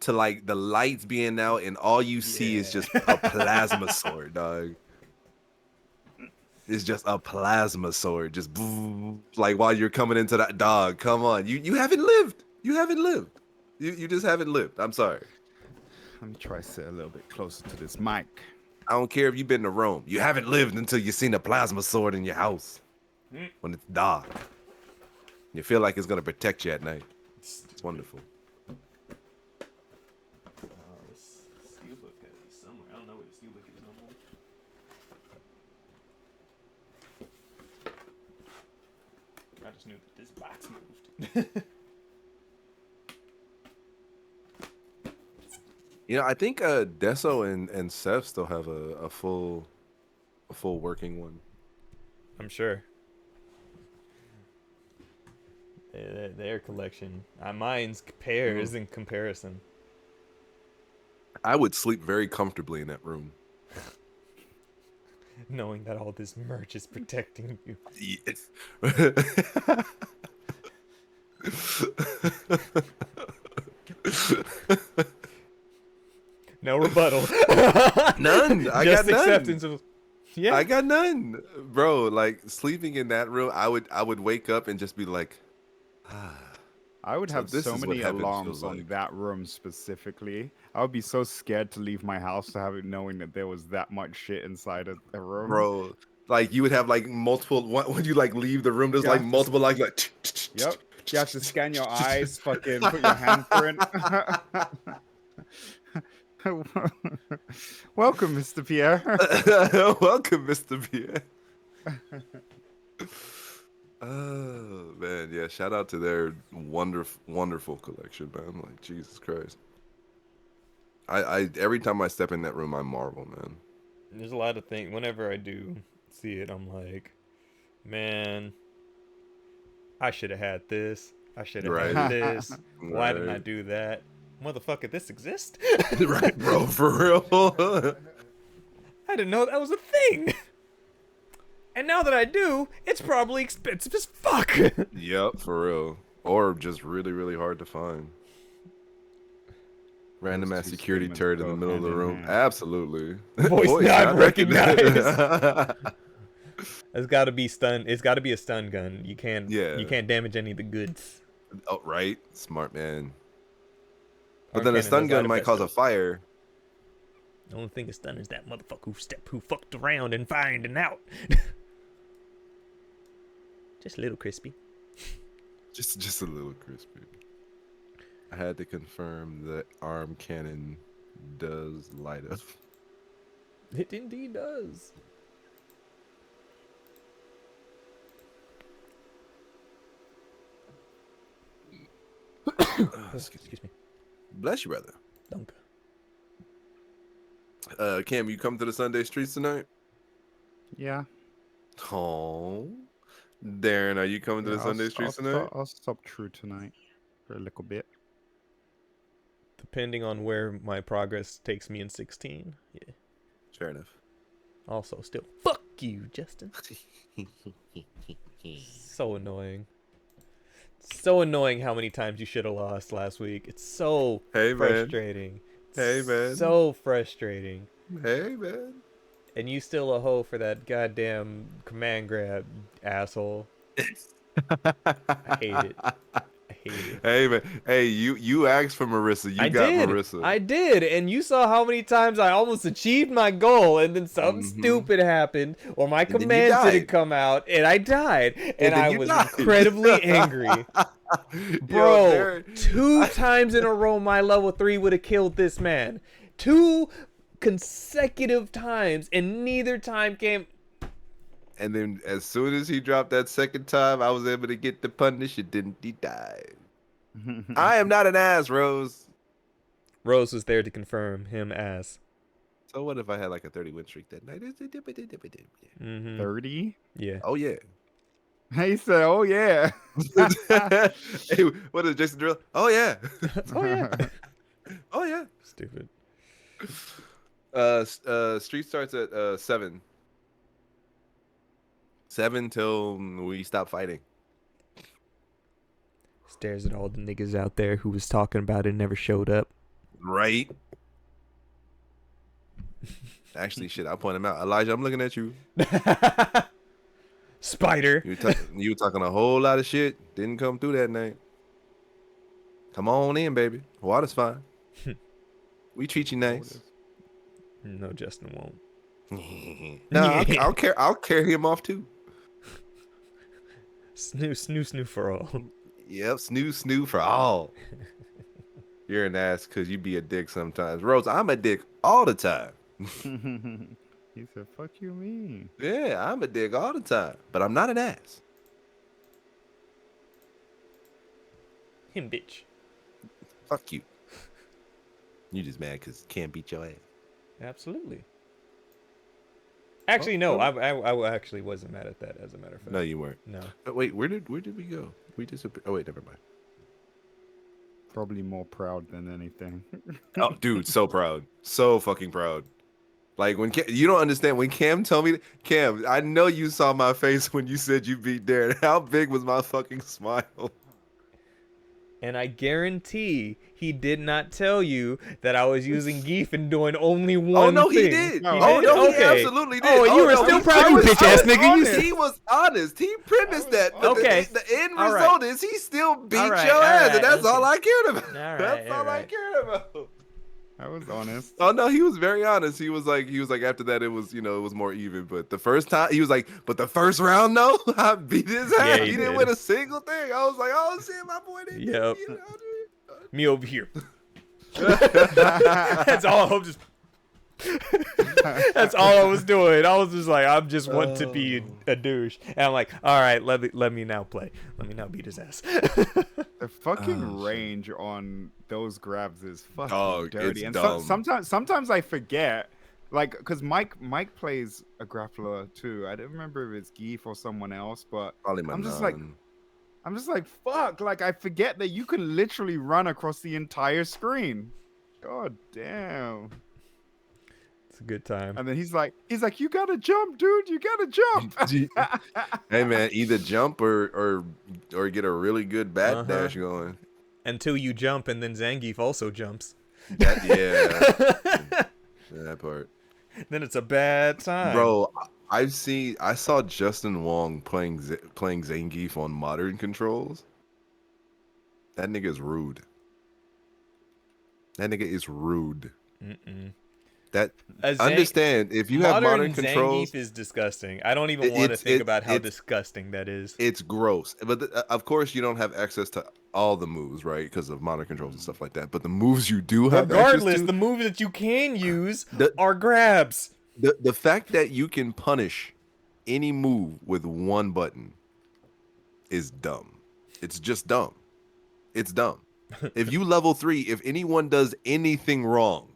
to like the lights being out and all you see is just a plasma sword, dog. It's just a plasma sword, just boom, like while you're coming into that, dog. Come on, you haven't lived. You haven't lived. You just haven't lived. I'm sorry. Let me try to sit a little bit closer to this mic. I don't care if you've been to Rome. You haven't lived until you've seen a plasma sword in your house when it's dark. You feel like it's gonna protect you at night. It's wonderful. This steelbook gotta be somewhere. I don't know where the steelbook is no more. I just knew that this box moved. You know, I think Deso and Seth still have a full working one. I'm sure. Their collection. Mine's pairs in comparison. I would sleep very comfortably in that room. Knowing that all this merch is protecting you. No rebuttal. None. I Just got none. acceptance of. Yeah. I got none, bro. Like sleeping in that room, I would wake up and just be like, ah. I would So have this so is what many heaven alarms feels on like. that room specifically. I would be so scared to leave my house to have it knowing that there was that much shit inside of the room. Bro. Like you would have like multiple. When you like leave the room, there's You like have to multiple like. Yep. You have to scan your eyes, fucking put your handprint. Welcome, Mr. Pierre. Welcome, Mr. Pierre. Oh man, yeah. Shout out to their wonderful collection, man. Like Jesus Christ. I every time I step in that room, I marvel, man. There's a lot of things. Whenever I do see it, I'm like, man, I should have had this. I should have Right. had this. Why didn't I Right. do that? Motherfucker, this exists? Right, bro, for real. I didn't know that was a thing. And now that I do, it's probably expensive as fuck. Yep, for real. Or just really hard to find. Random Those ass two security statements turret in the go middle of the hand in room. hand. Absolutely. Voice not recognized. It's got to be stun. It's got to be a stun gun. You can't. Yeah. You can't damage any of the goods. Oh, right. Smart man. But Arm then a cannon stun does gun light might cause a effects, fire. though. The only thing is stun is that motherfucker who fucked around and finding out. Just a little crispy. Just a little crispy. I had to confirm that arm cannon does light up. It indeed does. Excuse me. Bless you, brother. Dunka. Cam, you come to the Sunday streets tonight? Yeah. Oh. Darren, are you coming to the Sunday streets tonight? I'll stop true tonight for a little bit. Depending on where my progress takes me in 16. Yeah. Fair enough. Also, still, fuck you, Justin. So annoying. So annoying how many times you should have lost last week. It's so Hey, man. frustrating. Hey, man. So frustrating. Hey, man. And you still a hoe for that goddamn command grab, asshole. I hate it. I hate it. Hey, man. Hey, you asked for Marissa. You I got did. Marissa. I did. And you saw how many times I almost achieved my goal and then something stupid happened or my then you command didn't died. come out and I died. And then I you was died. incredibly angry. Yo, Bro, Darren. 2 times in a row my level 3 would have killed this man. 2 consecutive times and neither time came. And then as soon as he dropped that second time, I was able to get the punish. It didn't. He died. I am not an ass, Rose. Rose was there to confirm him as. So what if I had like a 30 win streak that night? Mm-hmm. 30? Yeah. Oh yeah. He said, "Oh yeah." Hey, what is Jason Drill? Oh yeah. Oh yeah. Oh yeah. Stupid. Street starts at 7. 7 till we stop fighting. Stares at all the niggas out there who was talking about it and never showed up. Right. Actually, shit, I'll point him out. Elijah, I'm looking at you. Spider. You were talking a whole lot of shit. Didn't come through that night. Come on in, baby. Water's fine. We treat you nice. No, Justin won't. No, I'll carry him off too. Snoo for all. Yep, snoo for all. You're an ass because you be a dick sometimes. Rose, I'm a dick all the time. He said, "Fuck you, me." Yeah, I'm a dick all the time, but I'm not an ass. Him bitch. Fuck you. You just mad because Cam beat your ass. Absolutely. Actually, no. I actually wasn't mad at that. As a matter of fact. No, you weren't. No. But wait, where did we go? We disappeared. Oh wait, never mind. Probably more proud than anything. Oh, dude, so proud, so fucking proud. Like when you don't understand when Cam told me, Cam, I know you saw my face when you said you beat Darren. How big was my fucking smile? And I guarantee he did not tell you that I was using GIF and doing only one Oh no, thing. he did. No. Oh no, he Okay. absolutely did. Oh, you were no, still he- proud, I you was- bitch I ass was nigga. You honest. He was honest. He premised that. But Okay. the end All right. result is he still beat All right, your all ass, right, and that's okay. all I cared about. All right, That's all all I right. cared about. I was honest. Oh no, he was very honest. He was like after that it was it was more even. But the first time he was like, but the first round though, I beat his ass. Yeah, he he didn't did. win a single thing. I was like, oh shit, my boy didn't. Yep. You know, Me over here. That's all. I'm just. That's all I was doing. I was just like, I'm just want to be a douche, and I'm like, all right, let me now play. Let me now beat his ass. The fucking Oh, shit. range on those grabs is fucking Dog, dirty. it's And dumb. sometimes I forget, like, because Mike plays a grappler too. I don't remember if it's Geef or someone else, but Probably I'm just like, fuck, like I forget that you can literally run across the entire screen. God damn. It's a good time. And then he's like, you gotta jump, dude. You gotta jump. hey man, either jump or get a really good bat Uh-huh. dash going. Until you jump, and then Zangief also jumps. That, yeah, that part. Then it's a bad time. Bro, I saw Justin Wong playing Zangief on modern controls. That nigga is rude. That nigga is rude. Mm-mm. That A understand if you have modern Zangief controls, is disgusting. I don't even want to think about how disgusting that is. it's gross. But of course, you don't have access to all the moves, right? Because of modern controls and stuff like that. But the moves you do have Regardless, access to, the moves that you can use The- are grabs. the fact that you can punish any move with one button is dumb. It's just dumb. It's dumb. If you level 3, if anyone does anything wrong,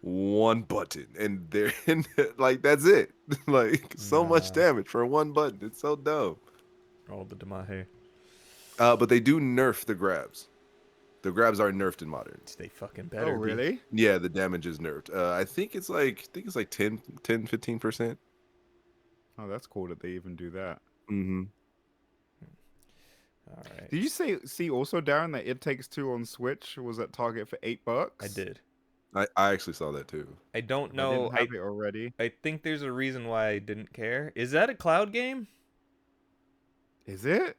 one button and they're in like that's it. Like so much Nah. damage for one button. It's so dumb. All the Damahe. But they do nerf the grabs. The grabs are nerfed in modern. They fucking Oh, better be. really? Yeah, the damage is nerfed. I think it's like 10-15%. Oh, that's cool that they even do that. Mm-hmm. All right. Did you see also, Darren, that It Takes Two on Switch was at Target for $8? I did. I actually saw that too. I don't I know. didn't have it already. I think there's a reason why I didn't care. Is that a cloud game? Is it?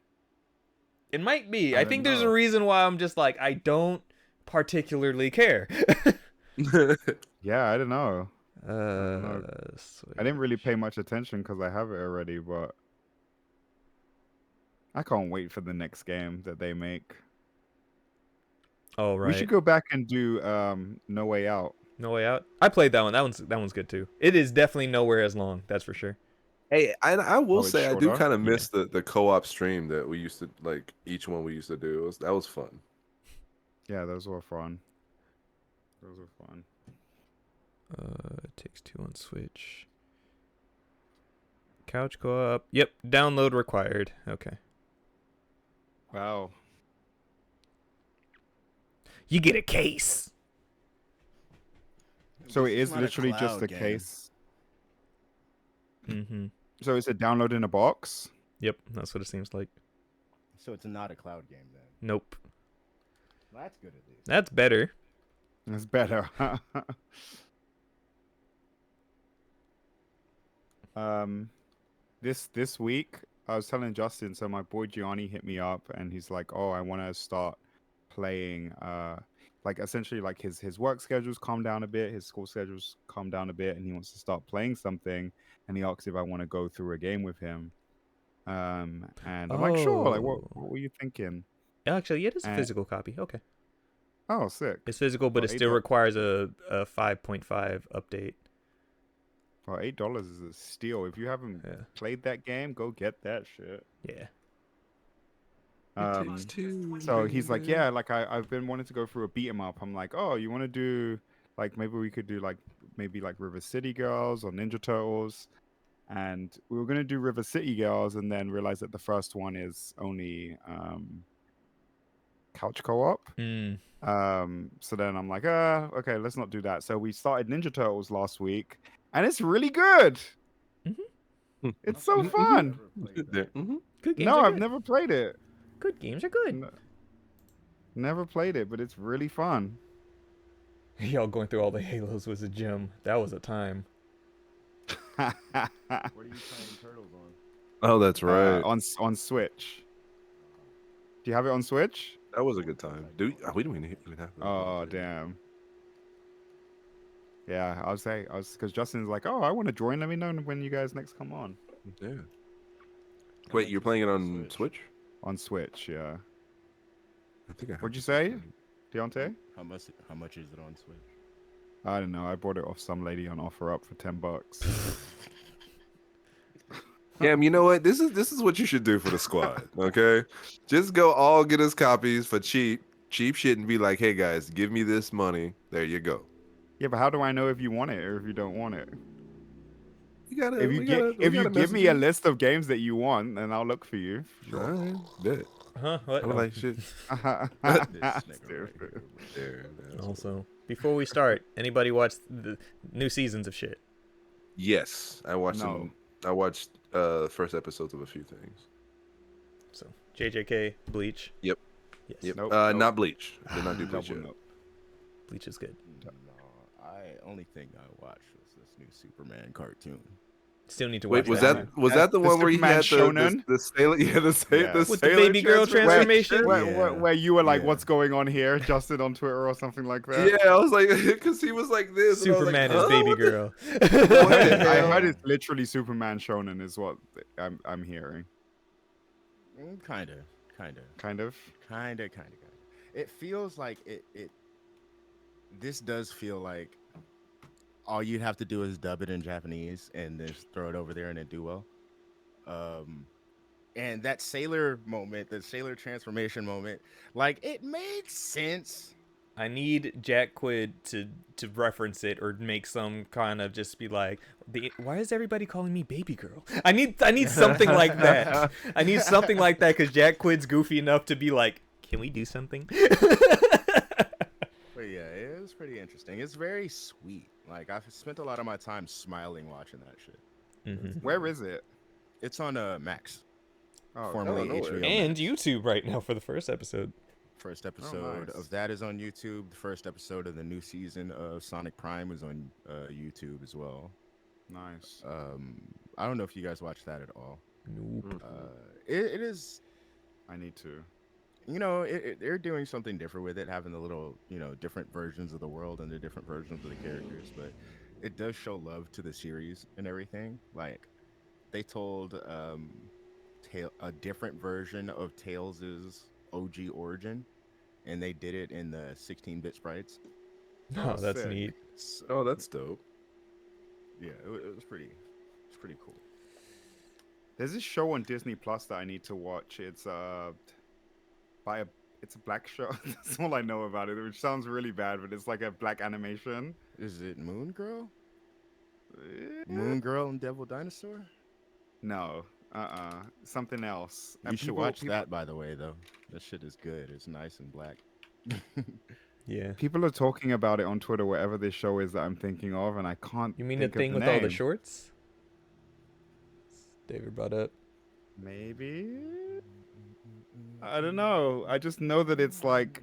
It might be. I I don't think there's a know. reason why I'm just like, I don't particularly care. Yeah, I don't know. uh, I didn't really pay much attention because I have it already, but I can't wait for the next game that they make. Oh right. We should go back and do No Way Out. No Way Out. I played that one. That one's good too. It is definitely nowhere as long. That's for sure. Hey, I will Oh, it's say I do shorter? kind of miss the co-op stream that we used to like. Each one we used to do. That was fun. Yeah, those were fun. Those were fun. It Takes Two on Switch. Couch co-op. Yep. Download required. Okay. Wow. You get a case. So it This is not a literally just cloud a game. case. Mm-hmm. So it's a download in a box. Yep. That's what it seems like. So it's not a cloud game then. Nope. Well, that's good at least. That's better. It's better. This week I was telling Justin. So my boy Gianni hit me up and he's like, "Oh, I want to start playing." Like essentially, like his work schedule's calmed down a bit, his school schedule's calmed down a bit, and he wants to start playing something. And he asks if I want to go through a game with him. And I'm like, sure. Like, what were you thinking? Actually, it is a And- physical copy. Okay. Oh, sick. It's physical, but Well, it still $8 requires a 5.5 update. Well, $8 is a steal. If you haven't Yeah. played that game, go get that shit. Yeah. So he's like, yeah, like I've been wanting to go through a beat 'em up. I'm like, oh, you want to do like maybe we could do like River City Girls or Ninja Turtles, and we were gonna do River City Girls, and then realized that the first one is only couch co-op. Mm. So then I'm like, okay, let's not do that. So we started Ninja Turtles last week, and it's really good. It's so fun. Good games No, are I've good. never played it. Good games are good. No. Never played it, but it's really fun. Y'all going through all the Halos was a gem. That was a time. What are you playing Turtles on? Oh, that's right. On Switch. Do you have it on Switch? That was a good time. We don't even have that. Oh damn. Yeah, I was because Justin's like, oh, I want to join. Let me know when you guys next come on. Yeah. How Wait, much you're is playing it it on Switch? On Switch, yeah. I think I have What'd you to say, Switch. Deontay? How much is it on Switch? I don't know. I bought it off some lady on offer up for $10. Cam, you know what? This is what you should do for the squad. Okay, just go all get us copies for cheap shit, and be like, hey guys, give me this money. There you go. Yeah, but how do I know if you want it or if you don't want it? We gotta If you give message me a you. list of games that you want, then I'll look for you. All right, bet. Huh? What? I'm Oh. like shit. This nigga right Stupid. here. There, that's Also, before we start, anybody watch the new seasons of shit? yes, I watched No. some. I watched first episodes of a few things. So JJK, Bleach. Yep. Yes. Yep. Nope, Not Bleach. Did not do Bleach Double yet. nope. Bleach is good. No, only thing I watched was this new Superman cartoon. Still need to Wait, watch was that. that the The one where he Superman had shonen? the sailor? Yeah, the Yeah. With the sailor baby girl transformation? Where you were like, Yeah. what's going on here, Justin, on Twitter or something like that? Yeah, I was like, because he was like this. and I was like, Superman is huh? baby What the- girl. I the hell? heard it's literally Superman shonen is what I'm hearing. Kinda. Kind of. It feels like it. This does feel like all you'd have to do is dub it in Japanese and then just throw it over there and it do well. And that sailor moment, the sailor transformation moment, like it made sense. I need Jack Quid to reference it or make some kind of just be like, why is everybody calling me baby girl? I need something like that. I need something like that because Jack Quid's goofy enough to be like, can we do something? But yeah, it was pretty interesting. It's very sweet. Like I've spent a lot of my time smiling watching that shit. Where is it? It's on Max, Oh, formerly no way. HBO And Max. YouTube right now for the first episode. First episode nice. of that is on YouTube. The first episode of the new season of Sonic Prime is on YouTube as well. nice. I don't know if you guys watch that at all. Nope. It is, I need to. you know, they're doing something different with it, having the little, you know, different versions of the world and the different versions of the characters, but it does show love to the series and everything. Like, they told a different version of Tails' OG origin, and they did it in the 16-bit sprites. Oh, that's sick. neat. Oh, that's dope. Yeah, it was pretty cool. There's this show on Disney Plus that I need to watch. It's it's a black show. That's all I know about it, which sounds really bad, but it's like a black animation. Is it Moon Girl? Eh, Moon Girl and Devil Dinosaur? No. Something else. You And should people- watch people- that, by the way, though. That shit is good. It's nice and black. Yeah. People are talking about it on Twitter, whatever this show is that I'm thinking of, and I can't. You mean the think of thing with all the name. shorts? David brought up. Maybe. I don't know. I just know that it's like.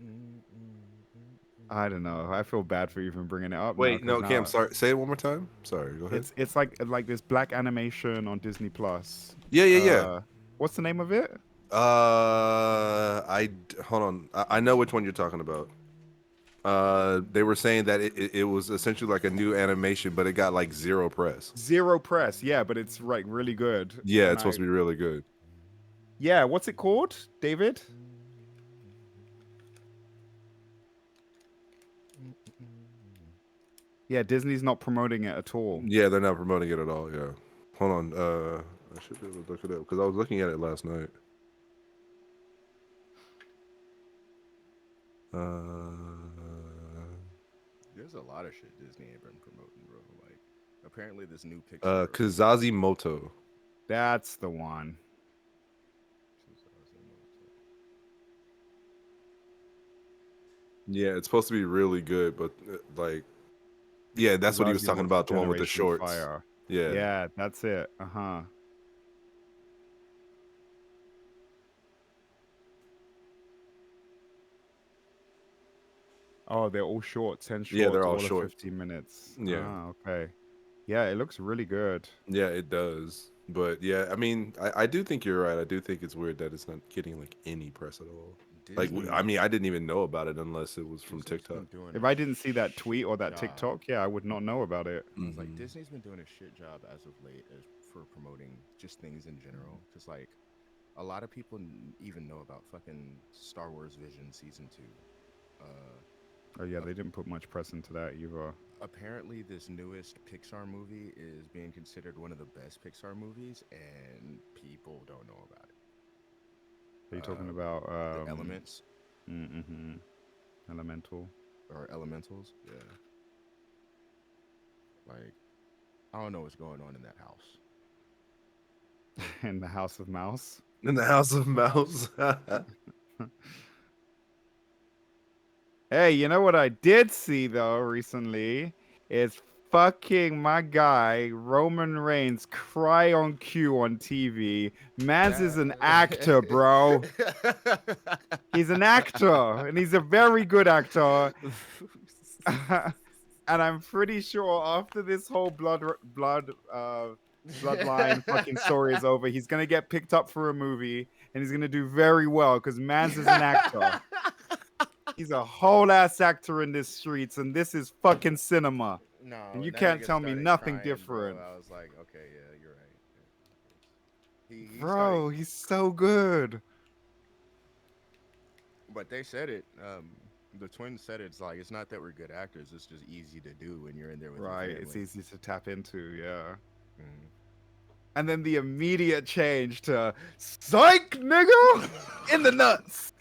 I don't know. I feel bad for even bringing it up. now, Wait, 'cause no, now Cam, sorry. Say it one more time. Sorry, go ahead. It's like this black animation on Disney Plus. Yeah. What's the name of it? Hold on. I know which one you're talking about. They were saying that it was essentially like a new animation, but it got like zero press. Zero Press. Yeah, but it's like really good. Yeah, And it's supposed to be really good. Yeah, what's it called, David? Yeah, Disney's not promoting it at all. Yeah, they're not promoting it at all. Yeah. Hold on. I should be able to look it up because I was looking at it last night. There's a lot of shit Disney ain't been promoting, bro. Like, apparently this new Pixar. Kazazi Moto. That's the one. Yeah, it's supposed to be really good, but like, yeah, that's what he was talking about. The one with the Generation shorts. Fire. Yeah. Yeah, that's it. Uh-huh. Oh, they're all short, 10 shorts, Yeah, they're all of short. 15 minutes. Yeah. Ah, okay. Yeah, it looks really good. Yeah, it does. But yeah, I mean, I do think you're right. I do think it's weird that it's not getting like any press at all. Like, I mean, I didn't even know about it unless it was from Disney's been TikTok. doing If a I didn't see that tweet or that job. TikTok, yeah, I would not know about it. I was like, Mhm. Disney's been doing a shit job as of late for promoting just things in general. Because like, a lot of people even know about fucking Star Wars Vision season 2. Oh yeah, they didn't put much press into that either. Apparently, this newest Pixar movie is being considered one of the best Pixar movies, and people don't know about it. Are you talking about The Elements Elemental? or Elementals? Yeah. Like, I don't know what's going on in that house. In the House of Mouse? In the House of Mouse. Hey, you know what I did see though recently is fucking my guy Roman Reigns cry on cue on TV. Mans is an actor, bro. He's an actor, and he's a very good actor. And I'm pretty sure after this whole bloodline fucking story is over, he's gonna get picked up for a movie, and he's gonna do very well because Mans is an actor. He's a whole ass actor in this streets, and this is fucking cinema. No, And you that can't nigga tell me started nothing crying, different. Bro. I was like, okay, yeah, you're right. He Bro, he's so good. But they said it. The twins said it's like it's not that we're good actors. It's just easy to do when you're in there with Right, your it's family. easy to tap into, yeah. Mhm. And then the immediate change to psych, nigga, in the nuts.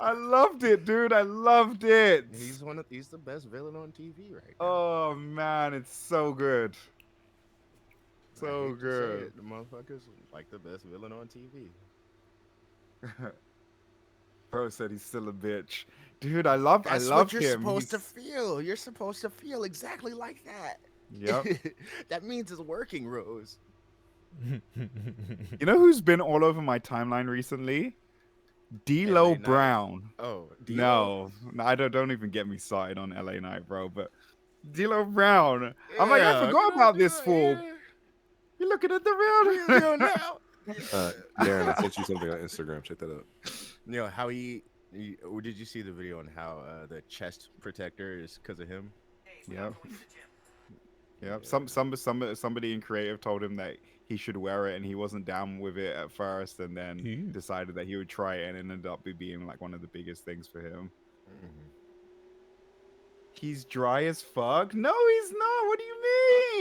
I loved it, dude. I loved it. He's the best villain on TV right now. Oh man, it's so good. I So hate to say good. it, the motherfucker's like the best villain on TV. Bro said he's still a bitch. Dude, I love That's him. what you're supposed to He's- feel. You're supposed to feel exactly like that. Yep. That means it's working, Rose. You know who's been all over my timeline recently? LA D'Lo Knight. Brown. Oh, No, I don't even get me started on LA Knight, bro. But D'Lo Brown. I'm like, I forgot about this fool. You're looking at the real now. Darren, I sent you something on Instagram. Check that out. You know how did you see the video on how the chest protector is because of him? Yep. Yep. Somebody in creative told him that he should wear it, and he wasn't down with it at first, and then decided that he would try it, and it ended up being like one of the biggest things for him. Mm-hmm. He's dry as fuck. No, he's not. What do you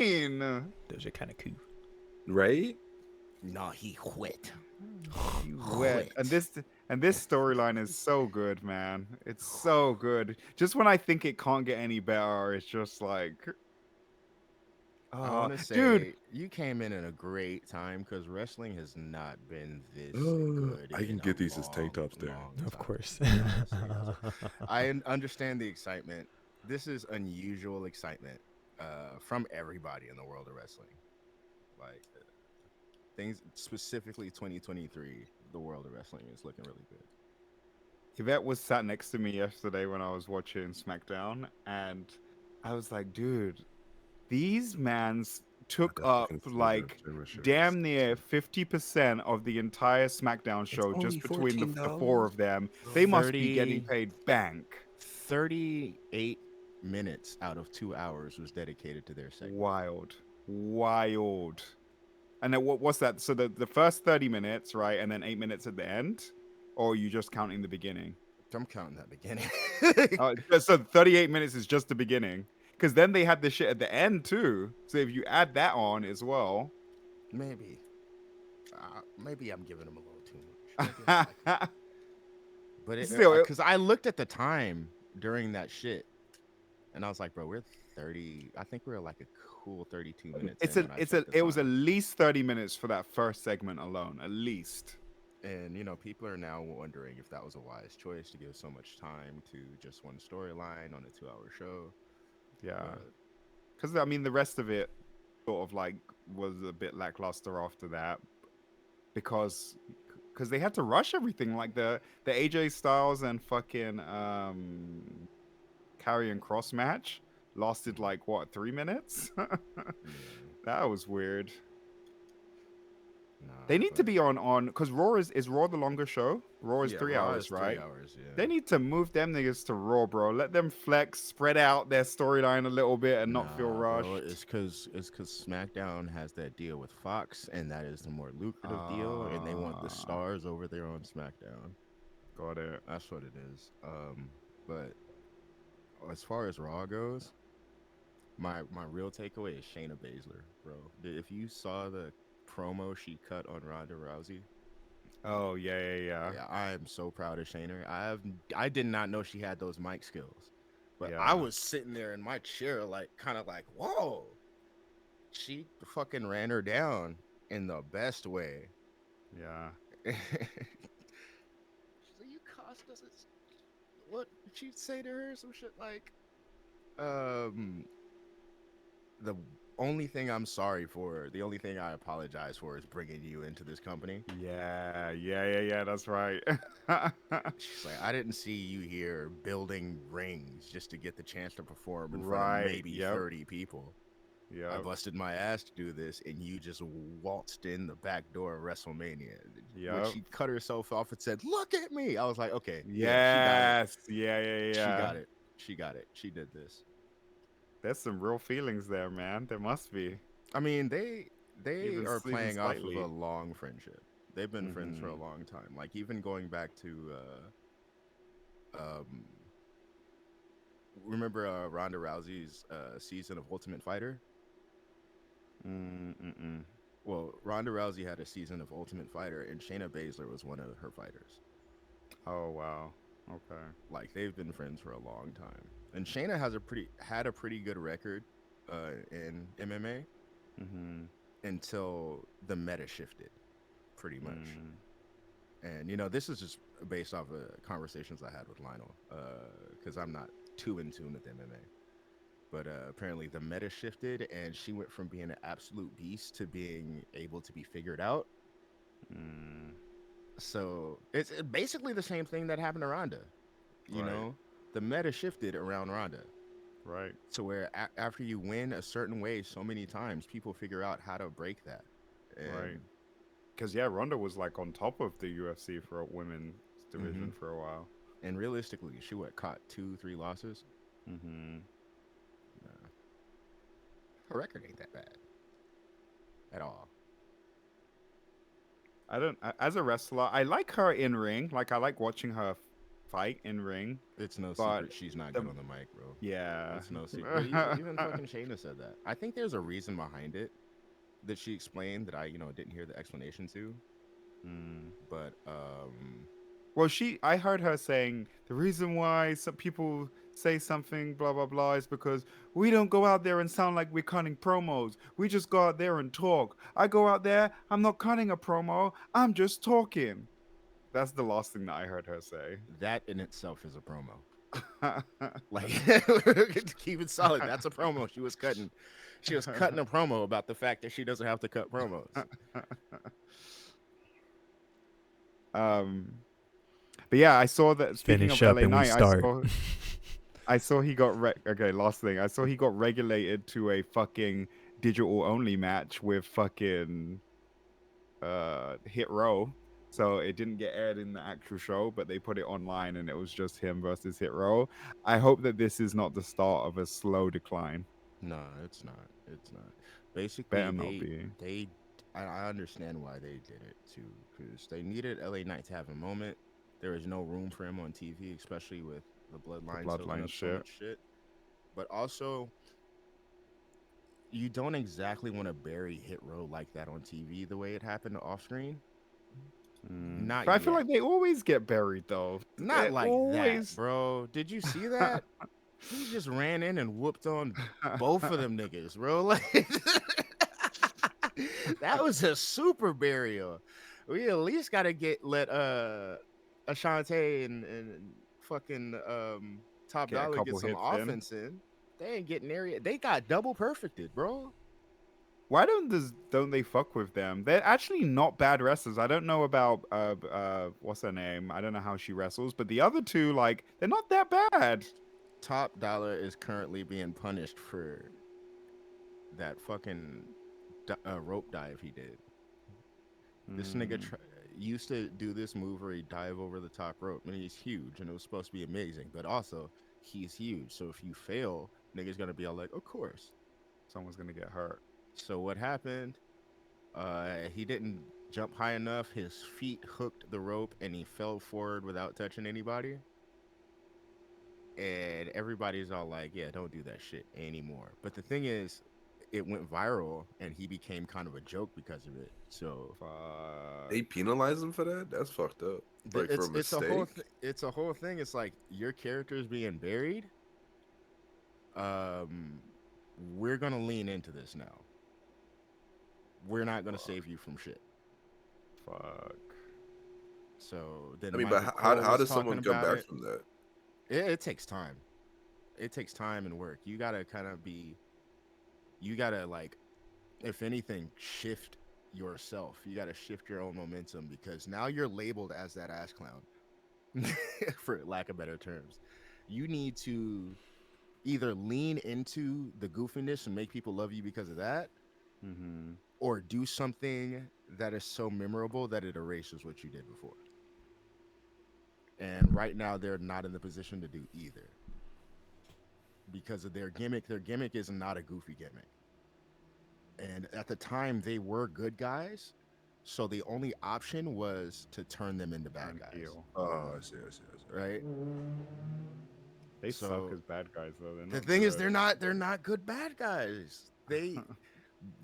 mean? Those are kind of cool. Right? No, he quit. Wet. And this storyline is so good, man. It's so good. Just when I think it can't get any better, it's just like, I want to say, dude. you came in at a great time because wrestling has not been this good. I can in get a these as tank long, tops, Darren. long Of time. course. I understand the excitement. This is unusual excitement from everybody in the world of wrestling. Like things specifically 2023, the world of wrestling is looking really good. Yvette was sat next to me yesterday when I was watching SmackDown, and I was like, dude, these mans took up like damn near 50% of the entire SmackDown show just between the four of them. They must be getting paid bank. 38 minutes out of 2 hours was dedicated to their segment. Wild. And then what's that? So the first 30 minutes, right? And then 8 minutes at the end? Or are you just counting the beginning? I'm counting that beginning. So 38 minutes is just the beginning. Because then they had the shit at the end too. So if you add that on as well. Maybe I'm giving them a little too much. But Still, because I looked at the time during that shit, and I was like, bro, we're 30. I think we're like a cool 32 minutes. It was at least 30 minutes for that first segment alone, at least. And you know, people are now wondering if that was a wise choice to give so much time to just one storyline on a 2-hour show. Yeah, because I mean, the rest of it sort of like was a bit lackluster after that, because because they had to rush everything. Like the AJ Styles and fucking Karrion Cross match lasted like what 3 minutes. Yeah, That was weird. nah, They need to but be on because Raw is Raw the longer show. Raw is yeah, 3 hours, Raw is right? 3 hours. Yeah, They need to move them niggas to Raw, bro. Let them flex, spread out their storyline a little bit, and not feel nah, rushed. bro. It's cause SmackDown has that deal with Fox, and that is the more lucrative deal, and they want the Ah, stars over there on SmackDown. got it. That's what it is. But as far as Raw goes, my real takeaway is Shayna Baszler, bro. If you saw the promo she cut on Ronda Rousey, Oh yeah. yeah, I am so proud of Shayna. I did not know she had those mic skills, but I Yeah. was sitting there in my chair, like kind of like, whoa. She fucking ran her down in the best way. Yeah. She's like, "You cost us." What did she say to her? Some shit like, um, the only thing I'm sorry for, the only thing I apologize for is bringing you into this company. Yeah. That's right. She's like, I didn't see you here building rings just to get the chance to perform in front of Right. maybe Yep. 30 people. I Yep. busted my ass to do this, and you just waltzed in the back door of WrestleMania. When Yep. she cut herself off and said, "Look at me," I was like, "Okay, yeah, she got it. Yes. Yeah. She got it. She got it. She did this." There's some real feelings there, man. There must be. I mean, they Even are even playing off of slightly. a long friendship. They've been friends for a Mm-hmm. long time. Like even going back to um remember Ronda Rousey's season of Ultimate Fighter? Mm-mm. Well, Ronda Rousey had a season of Ultimate Fighter, and Shayna Baszler was one of her fighters. Oh wow. Okay. Like they've been friends for a long time, and Shayna has had a pretty good record in MMA Mm-hmm. until the meta shifted, pretty much. Mm. And this is just based off of conversations I had with Lionel, because I'm not too in tune with MMA. But apparently the meta shifted, and she went from being an absolute beast to being able to be figured out. Mm. So it's basically the same thing that happened to Ronda. Right. The meta shifted around Ronda Right. to where after you win a certain way so many times, people figure out how to break that. Right. And Because yeah, Ronda was like on top of the UFC for a women's division for a while. and realistically, she caught 2-3 losses. Mm-hmm. Nah, her record ain't that bad at all. I don't. As a wrestler, I like her in ring. Like I like watching her fight in ring. It's no But secret she's not the good on the mic, bro. yeah. It's no secret. But even fucking Shayna said that. I think there's a reason behind it that she explained that I didn't hear the explanation to. Mm. But Well, I heard her saying the reason why some people say something blah blah blah is because we don't go out there and sound like we're cutting promos. We just go out there and talk. I go out there, I'm not cutting a promo. I'm just talking. That's the last thing that I heard her say. that in itself is a promo. Like to keep it solid, that's a promo she was cutting. She was cutting a promo about the fact that she doesn't have to cut promos. But yeah, I saw that. Speaking Finish of up LA and we Knight, start. I saw he got okay. Last thing, I saw he got regulated to a fucking digital only match with fucking Hit Row. So it didn't get aired in the actual show, but they put it online, and it was just him versus Hit Row. I hope that this is not the start of a slow decline. No, it's not. It's not. Basically, Better not be. I understand why they did it too, because they needed LA Knight to have a moment. There is no room for him on TV, especially with the Bloodline soaking Bloodline up so shit. much shit. But also, you don't exactly want to bury Hit Row like that on TV the way it happened off screen. Not But I feel yet. like they always get buried though. Not They like always. that, bro. Did you see that? He just ran in and whooped on both of them niggas, bro. Like that was a super burial. We at least gotta let Ashante and fucking Top Get a Dollar get couple some hits in. offense in. They ain't getting there yet. They got double perfected, bro. Why don't they fuck with them? They're actually not bad wrestlers. I don't know about what's her name? I don't know how she wrestles, but the other two, like, they're not that bad. Top Dollar is currently being punished for that fucking rope dive he did. This nigga used to do this move where he dive over the top rope, and he's huge, and it was supposed to be amazing, but also he's huge. So if you fail, nigga's gonna be all like, "Of course." Someone's gonna get hurt. So what happened? He didn't jump high enough. His feet hooked the rope, and he fell forward without touching anybody. And everybody's all like, "Yeah, don't do that shit anymore." But the thing is, it went viral, and he became kind of a joke because of it. So They penalize him for that? That's fucked up. Like, for a mistake? It's a whole thing. It's like your character's being buried. We're gonna lean into this now. We're not gonna save you from shit. Fuck. So then, I mean, Michael but how Cole does was someone talking come about back it. from that? It takes time. It takes time and work. You gotta kind of you gotta, like, if anything, shift yourself. You gotta shift your own momentum, because now you're labeled as that ass clown, for lack of better terms. You need to either lean into the goofiness and make people love you because of that, or do something that is so memorable that it erases what you did before. And right now, they're not in the position to do either because of their gimmick. Their gimmick is not a goofy gimmick. And at the time, they were good guys. So the only option was to turn them into bad guys. Oh, I see. Right? They suck as bad guys, though. The thing is, they're not good bad guys.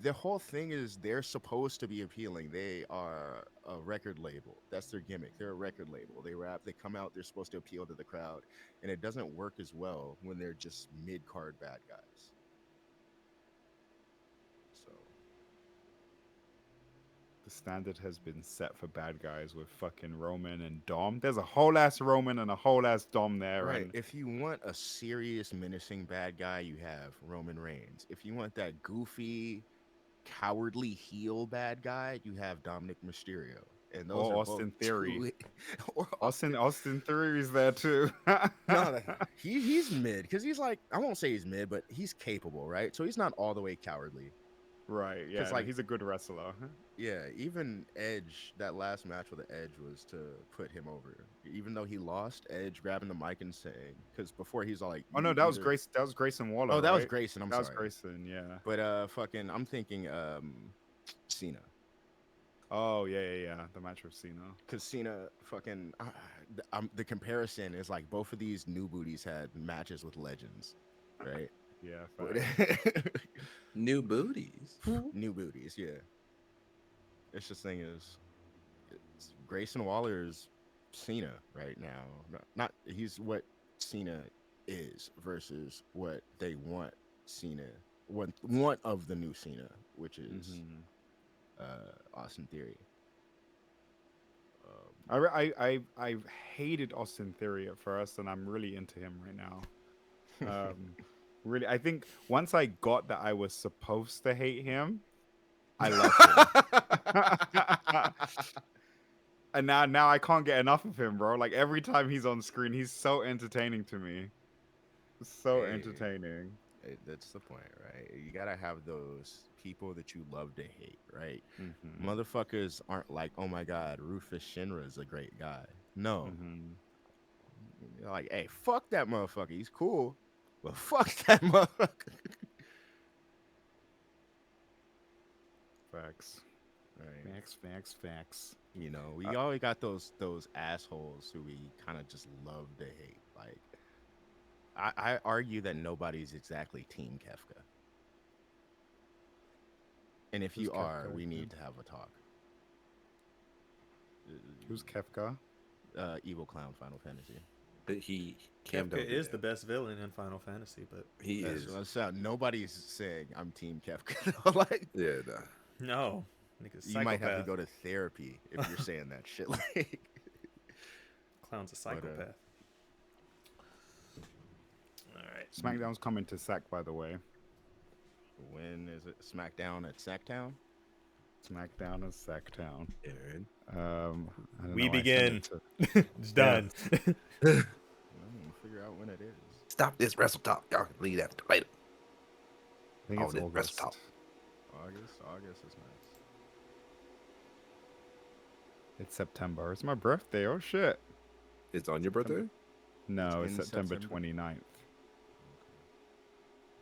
The whole thing is they're supposed to be appealing. They are a record label. That's their gimmick. They're a record label. They rap, they come out, they're supposed to appeal to the crowd. And it doesn't work as well when they're just mid-card bad guys. So the standard has been set for bad guys with fucking Roman and Dom. There's a whole ass Roman and a whole ass Dom there. right. And If you want a serious menacing bad guy, you have Roman Reigns. If you want that goofy, cowardly heel bad guy, you have Dominic Mysterio. And those are Austin both Theory. or Austin Theory's there too. No, he's mid, because he's like, I won't say he's mid, but he's capable, right? So he's not all the way cowardly. Right, yeah. Like, he's a good wrestler. Yeah, even Edge, that last match with Edge was to put him over. Even though he lost, Edge grabbing the mic and saying, because before he's all like, oh no, that was Grace. That was Grayson Waller. Oh, that was right? Grayson. I'm that sorry. That was Grayson. Yeah. But fucking, I'm thinking Cena. Oh yeah. The match with Cena. Because Cena, fucking, the comparison is like both of these new booties had matches with legends, right? Yeah. New booties. New booties, yeah. It's just thing is, Grayson Waller's Cena right now. Not he's what Cena is versus what they want Cena. One of the new Cena, which is Austin Theory. I hated Austin Theory at first, and I'm really into him right now. Really, I think once I got that I was supposed to hate him, I love him. And now I can't get enough of him, bro. Like, every time he's on screen, he's so entertaining to me. So entertaining. That's the point, right? You gotta have those people that you love to hate, right? Motherfuckers aren't like, oh my god, Rufus Shinra is a great guy. No. You're like, hey, fuck that motherfucker. He's cool, but fuck that motherfucker. Facts. Right. Facts. You know, we always got those assholes who we kind of just love to hate. Like, I argue that nobody's exactly Team Kefka. And if you are, we need to have a talk. Who's Kefka? Evil Clown, Final Fantasy. But he Kefka is the best villain in Final Fantasy, but he is. Nobody's saying I'm Team Kefka. Like, yeah, nah. No. You might have to go to therapy if you're saying that shit. Like, Clown's a psychopath. All right. SmackDown's coming to SAC, by the way. When is it? SmackDown at Sacktown? SmackDown and Sacktown. Aaron. I don't We know, I sent begin. it to- It's done. I'm gonna figure out when it is. Stop this wrestle talk. Y'all can leave that for later. I think Oh, it's this August. wrestle talk. August is nice. It's September. It's my birthday. Oh shit. It's on your birthday? No, it's in September September? 29th.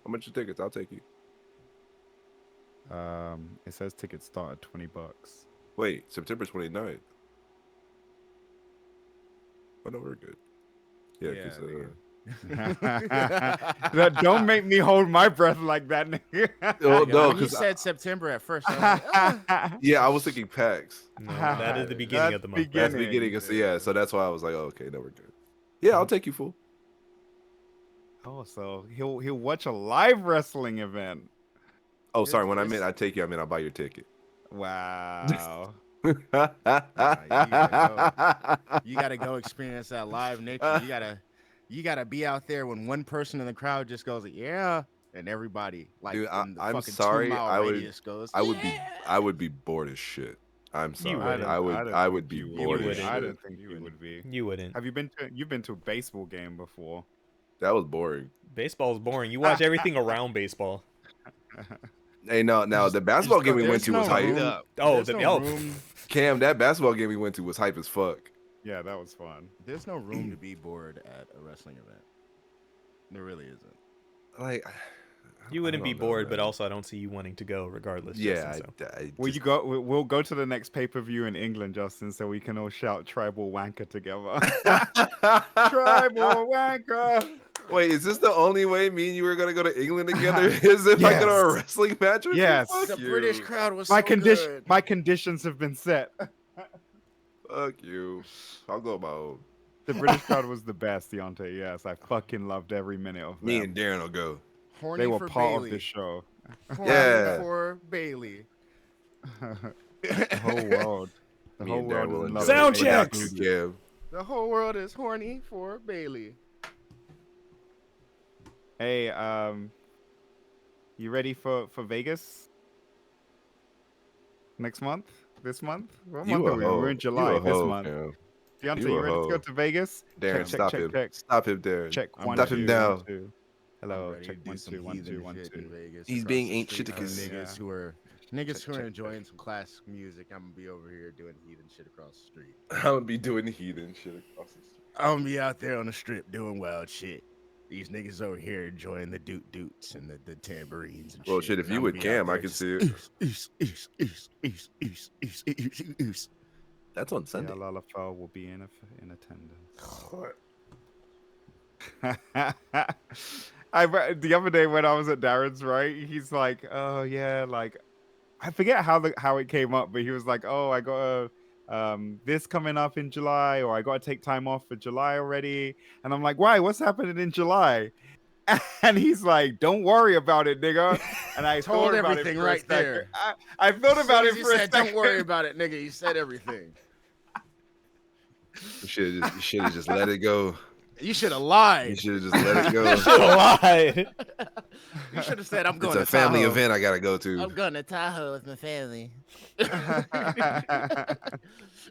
How much your tickets? I'll take you. It says tickets start at $20. Wait, September 29th. Oh, no, we're good. Yeah, because Don't make me hold my breath like that, nigga. oh, no, When you because said September at first, I was like, ah. yeah, I was thinking PAX. No, that is the beginning of the month. That's the beginning. So yeah, so that's why I was like, oh, okay, no, we're good. Yeah, I'll take you, fool. Oh, so he'll watch a live wrestling event. Oh, sorry. When I It's- meant I take you, I meant I'll buy your ticket. Wow. You gotta go experience that live nature. You gotta be out there when one person in the crowd just goes, yeah, and everybody like Dude, in the I'm fucking sorry, 2 mile I would- radius goes. I would "Yeah." I would be bored as shit. I'm sorry. wouldn't. I would be You bored as wouldn't. I shit. don't think you would be. You wouldn't. You've been to a baseball game before? That was boring. Baseball's boring. You watch everything around baseball. Hey, no, now the basketball game we went to was hype. Oh, There's the no oh, room. Cam, that basketball game we went to was hype as fuck. Yeah, that was fun. There's no room to be bored at a wrestling event. There really isn't. Like, you wouldn't I be don't know, bored, but man. also I don't see you wanting to go regardless. Yeah, Justin, so. Well, you go. We'll go to the next pay-per-view in England, Justin, so we can all shout "Tribal Wanker" together. Tribal Wanker. Wait, is this the only way me and you were gonna go to England together? Is if I go to a Yes. wrestling match? With you? Yes. Fuck The you. British crowd was My so condition. good. My conditions have been set. Fuck you. I'll go on my own. The British crowd was the best, Deontay. Yes, I fucking loved every minute of Me them. and Darren will go. Horny They were for part Bailey. of the show. Horny Yeah. for Bailey. The whole world. The Me whole and world Darren will is in enjoy love it. Sound with Without checks! you, Kev. The whole world is horny for Bailey. Hey, you ready for Vegas? Next month? This month? What You month a are we in? We're hoe. in July. You a This hoe, month. Cam. Deontay, You you a ready to go hoe. to Vegas? Darren, check, stop check, him. check. Stop him, Darren. Check I'm one, Stop two, him one, down. two. I'm Hello, ready check to do 1 some 2 1 heathen 2 1 shit in 2. Vegas He's across being the ain't street shit from because- niggas Yeah. who are Check. enjoying some classic music. I'm gonna be over here doing heathen shit across the street. I'm gonna be doing heathen shit across the street. I'm gonna be out there on the strip doing wild shit. These niggas over here enjoying the doots and the tambourines and Well, shit. shit, if and you I'm would gonna be out Cam, I there could just see it. That's on Sunday. Yeah, Lalafell will be in attendance. The other day when I was at Darren's, right? He's like, "Oh yeah, like I forget how it came up, but he was like, "Oh, I got this coming up in July, or I got to take time off for July already." And I'm like, "Why? What's happening in July?" And he's like, "Don't worry about it, nigga." And I Told thought about it everything for a right second. there. I thought about it He for a said, second. "Don't worry about it, nigga." You said everything. You should have just let it go. You should have You lied. should have just let it go. lied. You should have said, "I'm going It's to a family Tahoe. event I gotta go to. I'm going to Tahoe with my family."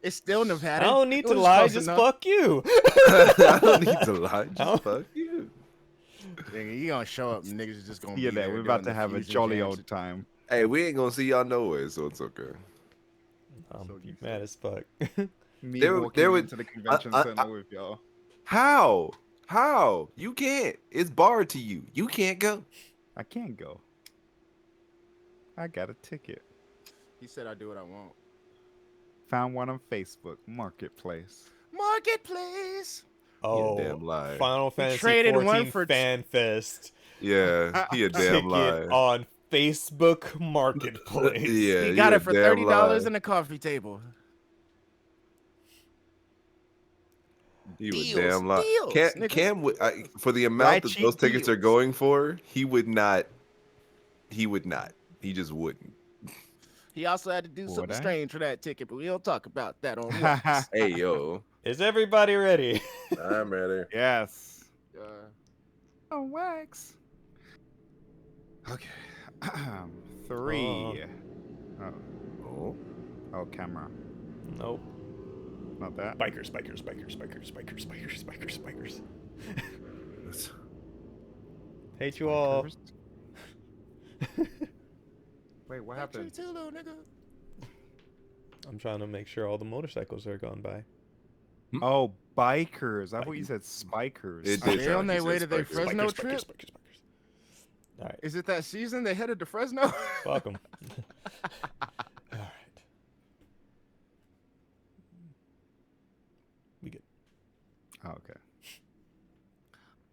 It's still Nevada. I don't need It to was lie. close Just enough. fuck you. I don't need to lie. Oh. Just fuck you. Nigga, you gonna show up and niggas is just gonna Yeah, be there we're doing about the to have a fusion jolly jams. old time. Hey, we ain't gonna see y'all no way, so it's okay. I'm So you mad as fuck. Me There- walking there would- into the convention center with y'all. How? How? You can't. It's barred to you. You can't go. I can't go. I got a ticket. He said, "I do what I want." Found one on Facebook Marketplace. Marketplace. Oh, damn lie. Final Fantasy traded 14 one for- Fan Fest Yeah, he a damn ticket lie. on Facebook Marketplace. Yeah, He got you it for a damn $30 lie. in a coffee table. You a Deals, damn lie. deals, Cam, niggas. Cam would, for the Buy amount that cheap those tickets are deals. going for, he would not. He would not. He just wouldn't. He also had to do Would something I? strange for that ticket, but we don't talk about that on wax. Hey yo, Is everybody ready? I'm ready. Yes. Uh, On wax. Okay. Three. Oh, Oh. oh, camera. Nope. Not that. Spikers, spikers, spikers, spikers, spikers, spikers, spikers, spikers. That's- Hate you all. Wait, what happened? Too low, nigga. I'm trying to make sure all the motorcycles are gone by. Oh, bikers. I thought you said spikers. It Are did they sound on like their you way said to their spikers. Fresno Spikers, trip? spikers, spikers, spikers. All right. Is it that season they headed to Fresno? Fuck 'em. All right. We good. Oh, okay.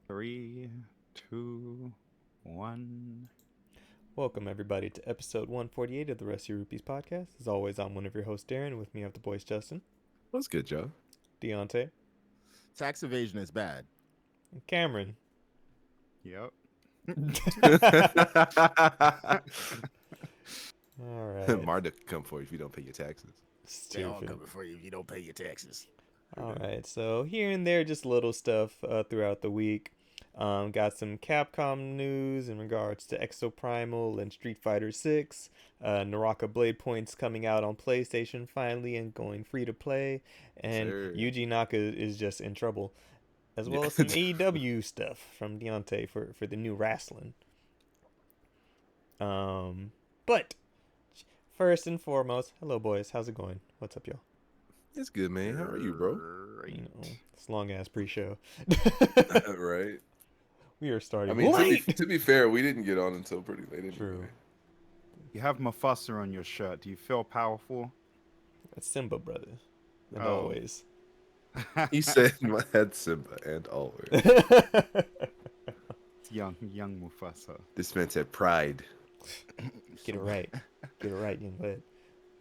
3, 2, 1. Welcome, everybody, to episode 148 of the Rusty Rupees podcast. As always, I'm one of your hosts, Darren. With me, I have the boys, Justin, That's good, Joe. Deontay, Tax evasion is bad. and Cameron. Yep. All right. Marta can come for you if you don't pay your taxes. They all Stupid. coming for you if you don't pay your taxes. All right, so here and there, just little stuff throughout the week. Got some Capcom news in regards to Exoprimal and Street Fighter 6. Naraka Blade Points coming out on PlayStation finally and going free to play. And Sir. Yuji Naka is just in trouble. As well as some AEW stuff from Deontay for the new wrestling. But first and foremost, hello boys, how's it going? What's up, y'all? It's good, man. How are you, bro? You know, this long ass pre-show. Right. We are starting I mean, late. to be fair, we didn't get on until pretty late anyway. True. You have Mufasa on your shirt. Do you feel powerful? That's Simba, brother. And Oh. always. He said my head Simba and always. It's young Mufasa. This man said pride. Get it right. Get it right, young lad.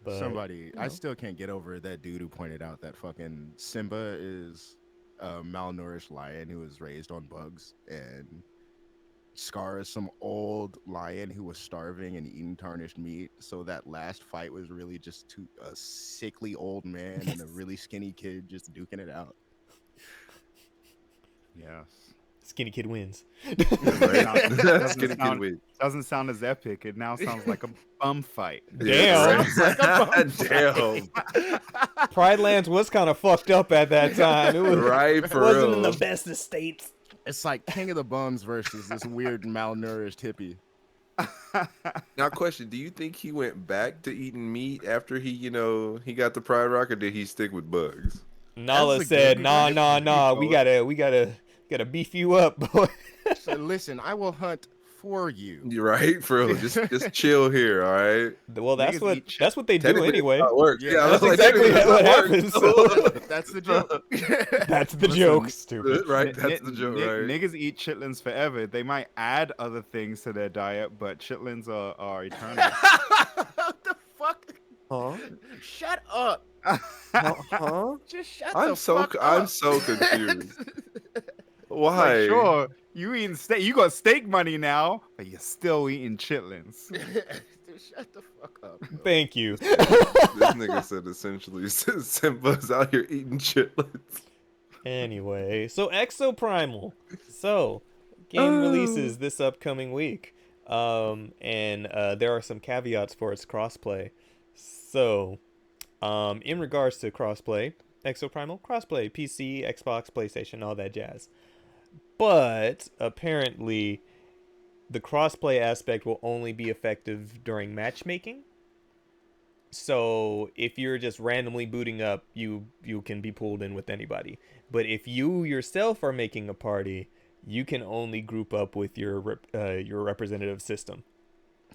But, Somebody, I know. still can't get over that dude who pointed out that fucking Simba is a malnourished lion who was raised on bugs, and Scar is some old lion who was starving and eating tarnished meat. So that last fight was really just a sickly old man and a really skinny kid just duking it out. Yes. Skinny kid wins. Right? Skinny kid sound- win. Doesn't sound as epic. It now sounds like a bum fight. Damn. Damn. Pride Lands was kind of fucked up at that time. It was, Right, for wasn't real. in the best of states. It's like King of the Bums versus this weird malnourished hippie. Now, question: do you think he went back to eating meat after he got the Pride Rock, or did he stick with bugs? Nala That's a said, good "Nah, one. nah, nah. We gotta beef you up, boy." So listen, I will hunt for you. You right, for real. Just chill here, all right. Well, that's Niggas what they do Technically, anyway. that's how it works. Yeah, Yeah, That's like, exactly technically, what that's happens. how it works. That's the joke. That's the Listen, joke, stupid. Right, that's the joke, right? Niggas eat chitlins forever. They might add other things to their diet, but chitlins are eternal. What the fuck? Huh? Shut up. Huh? Just shut I'm the so fuck up. I'm so confused. Why? Like, sure, you eating steak. You got steak money now, but you're still eating chitlins. Just shut the fuck up. bro. Thank you. This nigga said essentially Simba's out here eating chitlins. Anyway, so Exoprimal. So, game releases this upcoming week. And there are some caveats for its crossplay. So, in regards to crossplay, Exoprimal, crossplay, PC, Xbox, PlayStation, all that jazz. But, apparently, the crossplay aspect will only be effective during matchmaking. So, if you're just randomly booting up, you can be pulled in with anybody. But if you yourself are making a party, you can only group up with your representative system.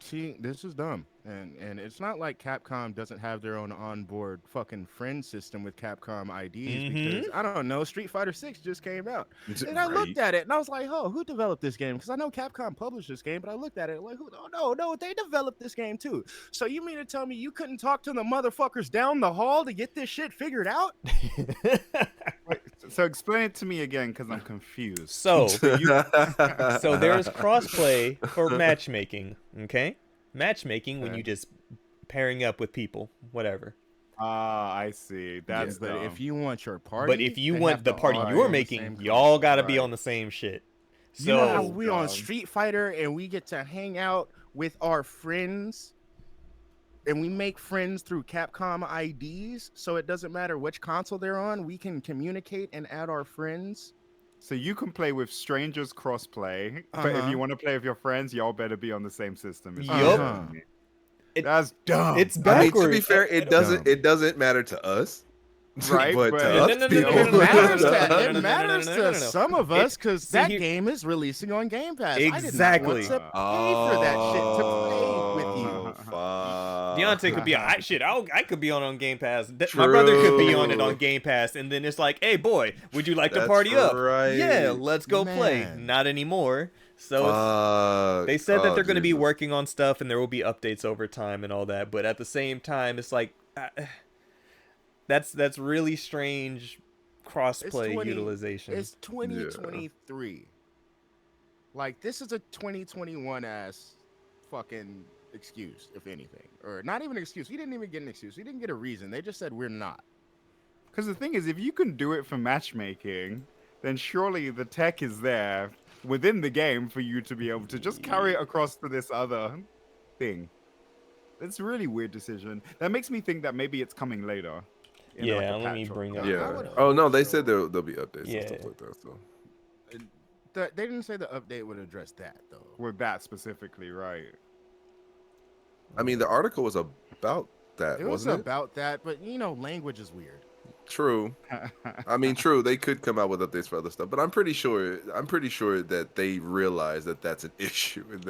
See, this is dumb. And it's not like Capcom doesn't have their own onboard fucking friend system with Capcom IDs because, I don't know, Street Fighter 6 just came out. And I looked at it and I was like, oh, who developed this game? Because I know Capcom published this game, but I looked at it like, no, they developed this game too. So you mean to tell me you couldn't talk to the motherfuckers down the hall to get this shit figured out? Wait, so explain it to me again, because I'm confused. So there's crossplay for matchmaking, okay? Matchmaking when Okay. you just pairing up with people, whatever. Ah, I see. That's But dumb. if you want your party, But if you they want have the to party all be you're on the making, same y'all console. gotta be Right. on the same shit. You know how So we on dumb. Street Fighter and we get to hang out with our friends, and we make friends through Capcom IDs, so it doesn't matter which console they're on, we can communicate and add our friends. So you can play with strangers crossplay, but if Uh-huh. you want to play with your friends, y'all better be on the same system. is what Yup. you're telling me. That's dumb. It's I mean, backwards. to be fair, it doesn't matter to us, Right, But but- to No, us no, no, no, people, no, It no, no, matters no, to, no, it matters to some of us because See, that here- game is releasing on Game Pass. I Exactly. did not want to pay for that shit to play with you. Oh, fuck. Deontay could be on shit. I could be on Game Pass. My brother could be on it on Game Pass, and then it's like, hey boy, would you like to That's party up? right. Yeah, let's go play. Man. Not anymore. So Fuck. they said that they're going to be Jesus. working on stuff, and there will be updates over time and all that. But at the same time, it's like that's really strange crossplay utilization. It's 2023. Like, this is a 2021 ass fucking excuse, if anything. Or not even an excuse. We didn't even get an excuse. We didn't get a reason. They just said we're not. Because the thing is, if you can do it for matchmaking, then surely the tech is there within the game for you to be able to just carry it across to this other thing. That's a really weird decision. That makes me think that maybe it's coming later. in, like, Yeah, a let me patch or bring up. something. I Yeah. would Oh no, hope they so. said there'll be updates Yeah. and stuff like that. So They didn't say the update would address that, though. With that specifically, right? I mean, the article was about that, It was wasn't it? about that, but, you know, language is weird. True. I mean, true. They could come out with updates for other stuff, but I'm pretty sure that they realize that that's an issue, and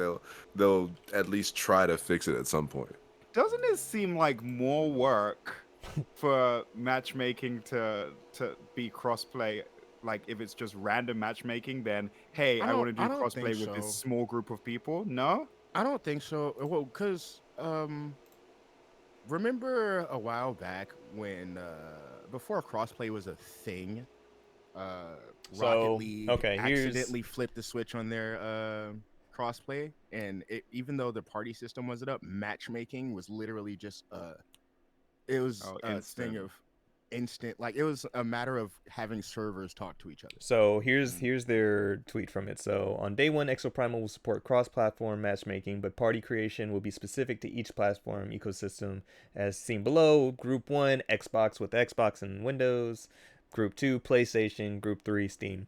they'll at least try to fix it at some point. Doesn't it seem like more work for matchmaking to be crossplay? Like if it's just random matchmaking, then hey, I want to do I don't crossplay think with this so. small group of people. No, I don't think so. Well, because remember a while back when before crossplay was a thing, So, Rocket League okay, here's- accidentally flipped the switch on their crossplay, and even though the party system wasn't up, matchmaking was literally just it was a instant. thing of instant, like it was a matter of having servers talk to each other. So here's their tweet from it. So on day one, Exoprimal will support cross-platform matchmaking, but party creation will be specific to each platform ecosystem, as seen below. Group 1, Xbox with Xbox and Windows. Group 2, PlayStation. Group 3, Steam.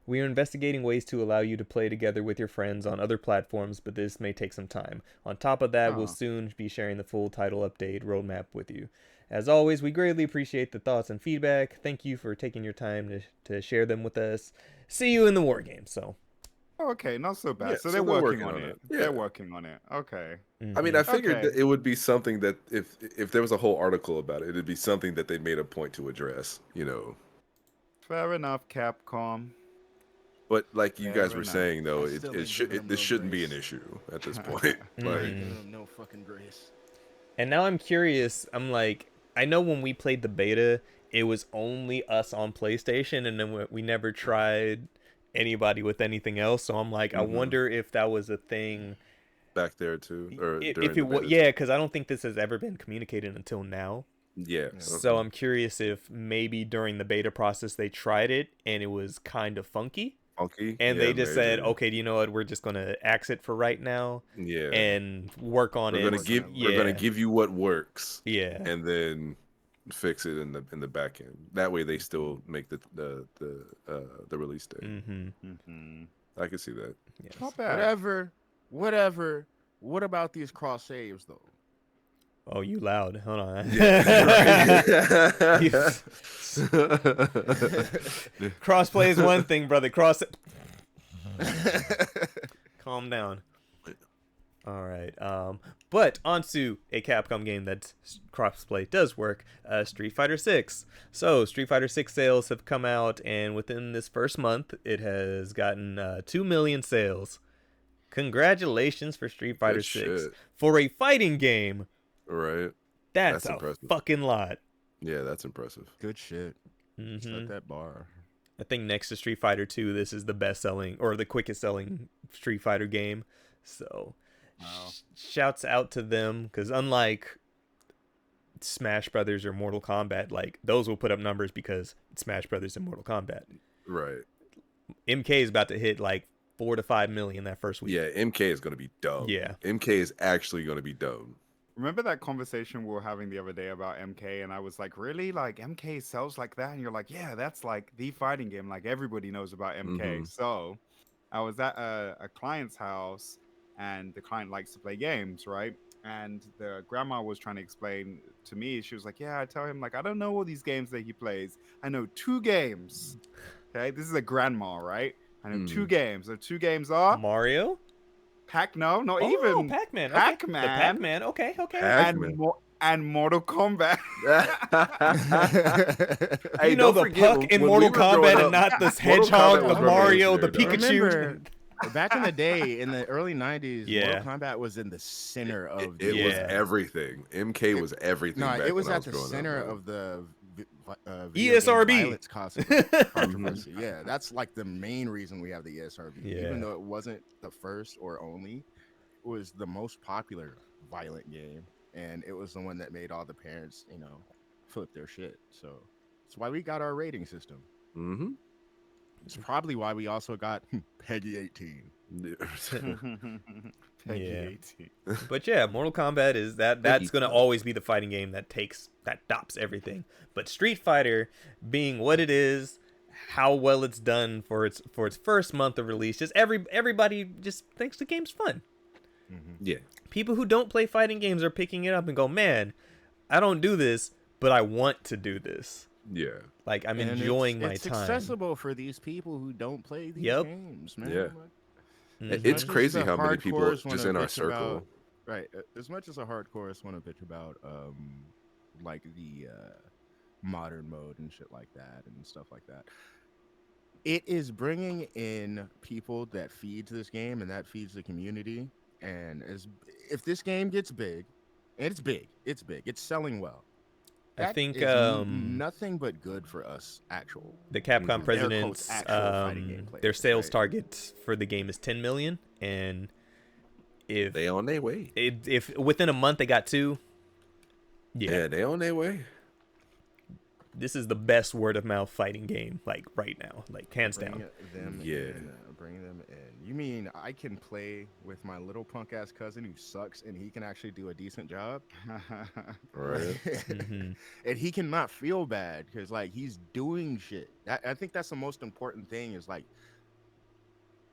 We are investigating ways to allow you to play together with your friends on other platforms, but this may take some time. On top of that, we'll soon be sharing the full title update roadmap with you. As always, we greatly appreciate the thoughts and feedback. Thank you for taking your time to share them with us. See you in the war game. So, oh, okay, not so bad. Yeah, so they're working on it. Yeah. They're working on it. Okay. I mean, I figured Okay. that it would be something that if there was a whole article about it, it'd be something that they made a point to address, you know. Fair enough, Capcom. But like you Fair guys were enough. saying, though, I still ain't giving them this no shouldn't be an grace. issue at this point. Like, No fucking grace. And now I'm curious. I'm like, I know when we played the beta, it was only us on PlayStation, and then we never tried anybody with anything else. So I'm like, I wonder if that was a thing. back there too, or If during it the was, beta. yeah, because I don't think this has ever been communicated until now. Yeah. So I'm curious if maybe during the beta process they tried it and it was kind of funky, Funky. and Yeah, they just said, maybe. "Okay, you know what? We're just gonna axe it for right now Yeah. and work on we're it." we're gonna give you what works, Yeah. and then fix it in the back end. That way, they still make the release date. Mm-hmm. I can see that. Yes. Not bad. Whatever. What about these cross saves though? Oh, you loud. Hold on. Yeah. Crossplay is one thing, brother. Calm down. All right. But onto a Capcom game that crossplay does work. Street Fighter 6. So Street Fighter 6 sales have come out, and within this first month, it has gotten 2 million sales. Congratulations for Street Fighter 6 shit. for a fighting game. Right. That's That's a impressive. fucking lot. Yeah, that's impressive. Good shit. Mhm. Set that bar. I think next to Street Fighter 2, this is the best selling or the quickest selling Street Fighter game. So, Wow. shouts out to them, because unlike Smash Brothers or Mortal Kombat, like those will put up numbers because it's Smash Brothers and Mortal Kombat. Right. MK is about to hit like 4 to 5 million that first week. Yeah, MK is gonna be dope. Yeah. MK is actually gonna be dope. Remember that conversation we were having the other day about MK, and I was like, really? Like, MK sells like that? And you're like, yeah, that's like the fighting game. Like, everybody knows about MK. Mhm. So I was at a client's house, and the client likes to play games, right? And the grandma was trying to explain to me, she was like, yeah, I tell him, like, I don't know all these games that he plays. I know 2 games. Okay, this is a grandma, right? I know 2 games. The 2 games are Mario? No, not Oh, even Pac-Man. Pac-Man. Okay. The Pac-Man. Okay. Pac-Man. And Mortal Kombat. Hey, You know don't the forget, Puck in when Mortal we were growing Kombat and up, not this Mortal hedgehog, Kombat the was Mario, the revolutionary, Pikachu. Remember, back in the day, in the early 90s, Yeah. Mortal Kombat was in the center of It Yeah. was everything. MK was everything. No, back it was when I at the growing up, center bro. of the video game ESRB. violence controversy. Yeah, that's like the main reason we have the ESRB. Yeah. Even though it wasn't the first or only, it was the most popular violent game, and it was the one that made all the parents, flip their shit. So that's why we got our rating system. Mm-hmm. It's probably why we also got Peggy 18. Peggy Yeah. 18. But yeah, Mortal Kombat is that's gonna always be the fighting game that tops everything. But Street Fighter being what it is, how well it's done for its first month of release, just everybody just thinks the game's fun. Yeah. People who don't play fighting games are picking it up and go, man, I don't do this, but I want to do this. Yeah. Like I'm And enjoying my it's time. accessible for these people who don't play these Yep. games, man. Yeah. Like, Mhm. It's as much as crazy the how many people hardcores just wanna in our bitch circle. about- right. As much as a hardcore want to bitch about, like the modern mode and shit like that and stuff like that, it is bringing in people that feeds this game and that feeds the community. And if this game gets big, and it's big, it's selling well. I That think is nothing but good for us. the Capcom Mhm. presidents, actual fighting game their players, sales right? target for the game is 10 million, and if They on their way. if within a month they got 2, Yeah, they on their way. this is the best word of mouth fighting game like right now, like hands down. Bring them in. You mean I can play with my little punk ass cousin who sucks and he can actually do a decent job? Right. Mhm. And he cannot feel bad because like he's doing shit. I think that's the most important thing is like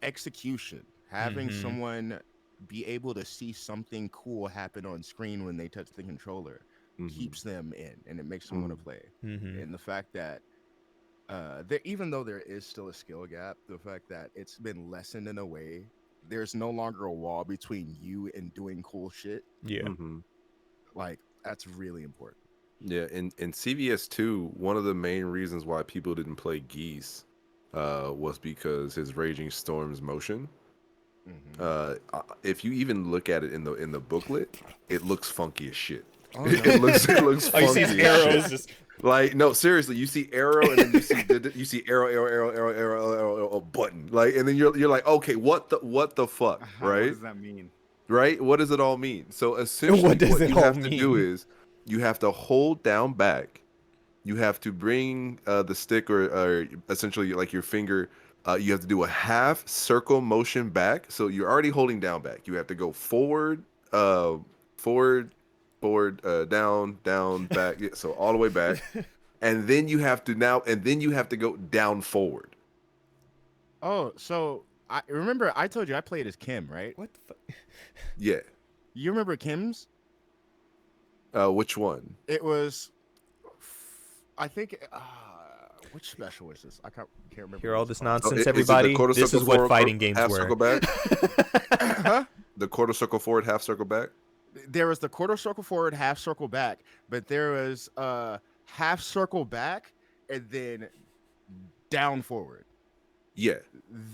execution. Having Mhm. someone be able to see something cool happen on screen when they touch the controller Mhm. keeps them in and it makes them want to play. Mhm. And the fact that even though there is still a skill gap, the fact that it's been lessened in a way, there's no longer a wall between you and doing cool shit. Yeah. Mhm. Like that's really important. Yeah, in CVS2, one of the main reasons why people didn't play Geese was because his Raging Storm's motion. If you even look at it in the booklet, it looks funky as shit. Oh, It looks Oh, you funky see as his shit. arrows just Like no, seriously, you see arrow and then you see arrow button. Like and then you're like, okay, what the fuck, What right? does that mean? Right? What does it all mean? So essentially, What does it you all have to do mean? is you have to hold down back. You have to bring the stick or essentially like your finger. You have to do a half circle motion back. So you're already holding down back. You have to go forward, down, back. Yeah, so all the way back, and then you have to go down forward. Oh, so I remember I told you I played as Kim, right? what the fuck? Yeah. You remember Kim's? Which one? It was, I think. Which special was this? I can't remember. Hear what all it's this called. nonsense, Is it the everybody. quarter This circle is what forward, fighting games half were. circle back. Huh? The quarter circle forward, half circle back. There was the quarter circle forward, half circle back, but there was half circle back and then down forward. Yeah,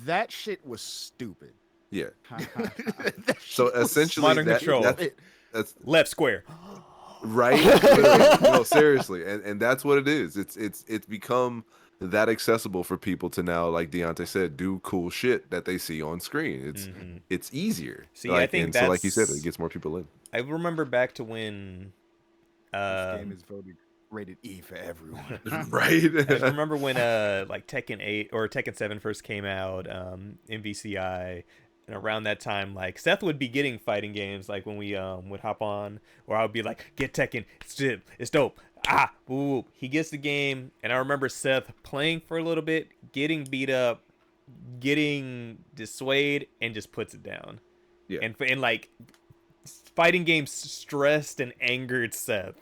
That shit was stupid. yeah. That So shit was essentially, Modern control. that's Left square. right. Literally. No, seriously, and that's what it is. It's become that accessible for people to now, like Deontay said, do cool shit that they see on screen. It's easier. See, I think and so like you said, that's- it gets more people in. I remember back to when This game is voted rated E for everyone. Right? I just remember when like Tekken 8 or Tekken 7 first came out, MVCI, and around that time, like Seth would be getting fighting games, like when we would hop on, or I would be like, get Tekken, it's dope. Ah, ooh, he gets the game, and I remember Seth playing for a little bit, getting beat up, getting dissuaded, and just puts it down. Yeah. And like fighting games stressed and angered Seth.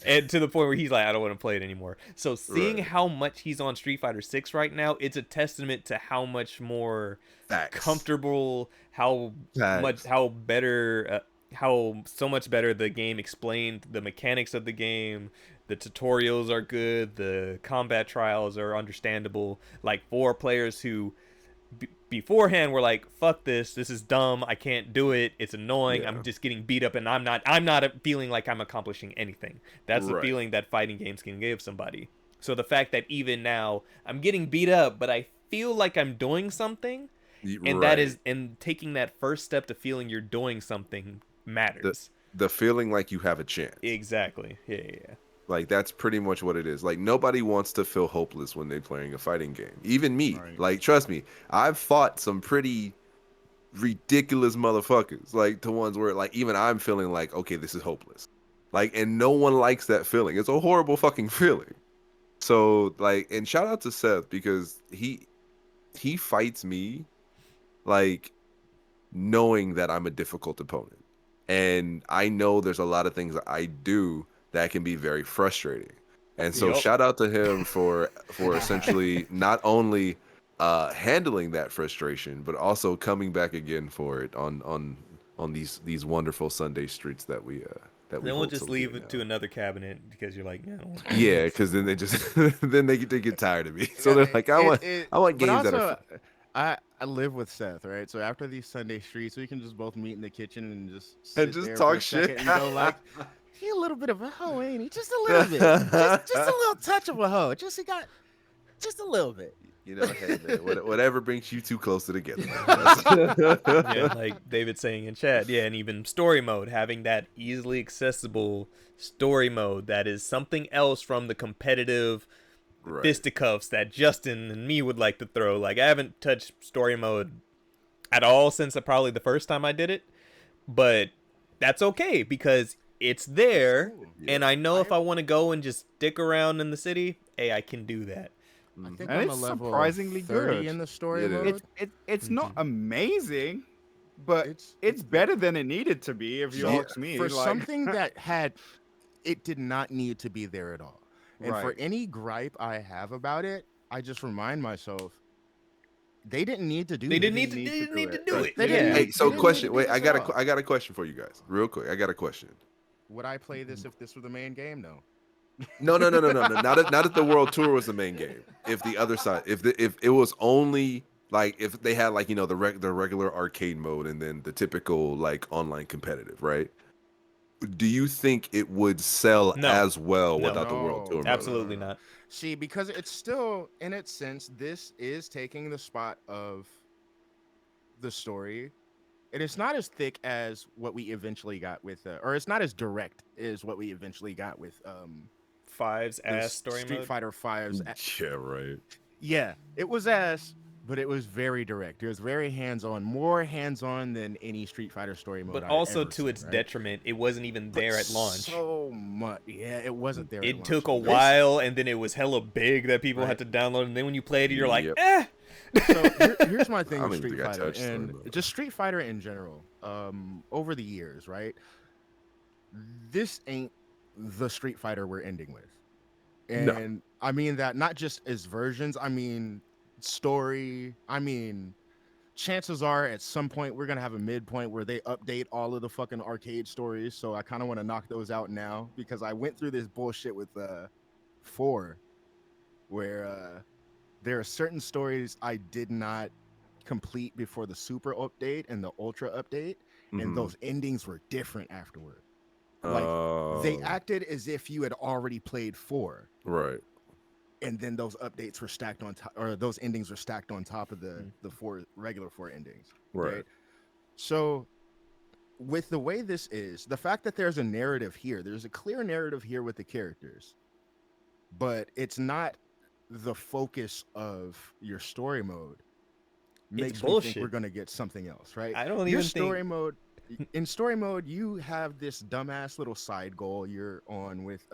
And to the point where he's like, I don't want to play it anymore. So seeing Right. how much he's on Street Fighter 6 right now, it's a testament to how much more Facts. comfortable, how Facts. how so much better the game explained the mechanics of the game. The tutorials are good. The combat trials are understandable. Like for players who beforehand were like, fuck this is dumb, I can't do it, it's annoying, Yeah. I'm just getting beat up and I'm not feeling like I'm accomplishing anything. That's the Right. feeling that fighting games can give somebody. So the fact that even now I'm getting beat up but I feel like I'm doing something, and that is, and taking that first step to feeling you're doing something matters. The feeling like you have a chance. Exactly. Yeah. Like that's pretty much what it is. Like nobody wants to feel hopeless when they're playing a fighting game. Even me. Right. Like trust me, I've fought some pretty ridiculous motherfuckers. Like the ones where like even I'm feeling like, okay, this is hopeless. Like, and no one likes that feeling. It's a horrible fucking feeling. So like, and shout out to Seth because he fights me like knowing that I'm a difficult opponent. And I know there's a lot of things that I do that can be very frustrating. And so Yup. shout out to him for essentially not only handling that frustration, but also coming back again for it on these wonderful Sunday streets that we Then we'll just leave it to another cabinet because you're like, Yeah, because then they just then they get tired of me. So they're like, I want but games that also, are I live with Seth, right? So after these Sunday streets, we can just both meet in the kitchen and just And sit just there talk for a second shit. and go like, he a little bit of a hoe, ain't he? Just a little bit, just a little touch of a hoe. He got just a little bit. You know, hey man, whatever brings you two closer together. yeah, like David's saying in chat, yeah, and even story mode, having that easily accessible story mode that is something else from the competitive Right. fisticuffs that Justin and me would like to throw. Like, I haven't touched story mode at all since probably the first time I did it, but that's okay because it's there, and I know if I want to go and just stick around in the city, hey, I can do that. I think And I'm a it's level surprisingly 30 good. in the story It is. mode. It's not amazing, but It's it's better than it needed to be. If you Yeah. ask me, for like, something that it did not need to be there at all. And for Right. any gripe I have about it, I just remind myself they didn't need to do They this. didn't need to do Right. it. They didn't Yeah. Hey, need- so they didn't question. need to Wait, do I this got at all. I got a question for you guys, real quick. I got a question. Would I play this if this were the main game? No. No. Not if the World Tour was the main game. If the other side, if it was only like if they had like the regular arcade mode and then the typical like online competitive, right? Do you think it would sell No. as well No. without the World Tour mode? Absolutely not. See, because it's still, in its sense, this is taking the spot of the story. And it's not as thick as what we eventually got with, or it's not as direct as what we eventually got with Five's the ass story Street mode. Fighter 5's. Yeah, right. Yeah, it was ass, but it was very direct. It was very hands-on, more hands-on than any Street Fighter story mode. But I've also ever to seen, its right? detriment, it wasn't even there at launch. So much, yeah, it wasn't there. at It launch. took a This- while, and then it was hella big that people had Right. to download. And then when you played it, you're like, Yep. eh. So here's my thing I with don't even Street think I Fighter touched story and mode. just Street Fighter in general. Over the years, right? This ain't the Street Fighter we're ending with, No. and I mean that not just as versions. I mean story. I mean, chances are at some point we're gonna have a midpoint where they update all of the fucking arcade stories. So I kind of want to knock those out now because I went through this bullshit with 4, where there are certain stories I did not complete before the Super update and the Ultra update, and Mhm. those endings were different afterward. They Oh, acted as if you had already played 4, right. and then those updates were stacked on top, or those endings were stacked on top of the 4 regular 4 endings. Right. So, with the way this is, the fact that there's a narrative here, there's a clear narrative here with the characters. but it's not the focus of your story mode. Makes me think bullshit. we're gonna get something else, right? I don't Your even story think. mode. In story mode, you have this dumbass little side goal you're on with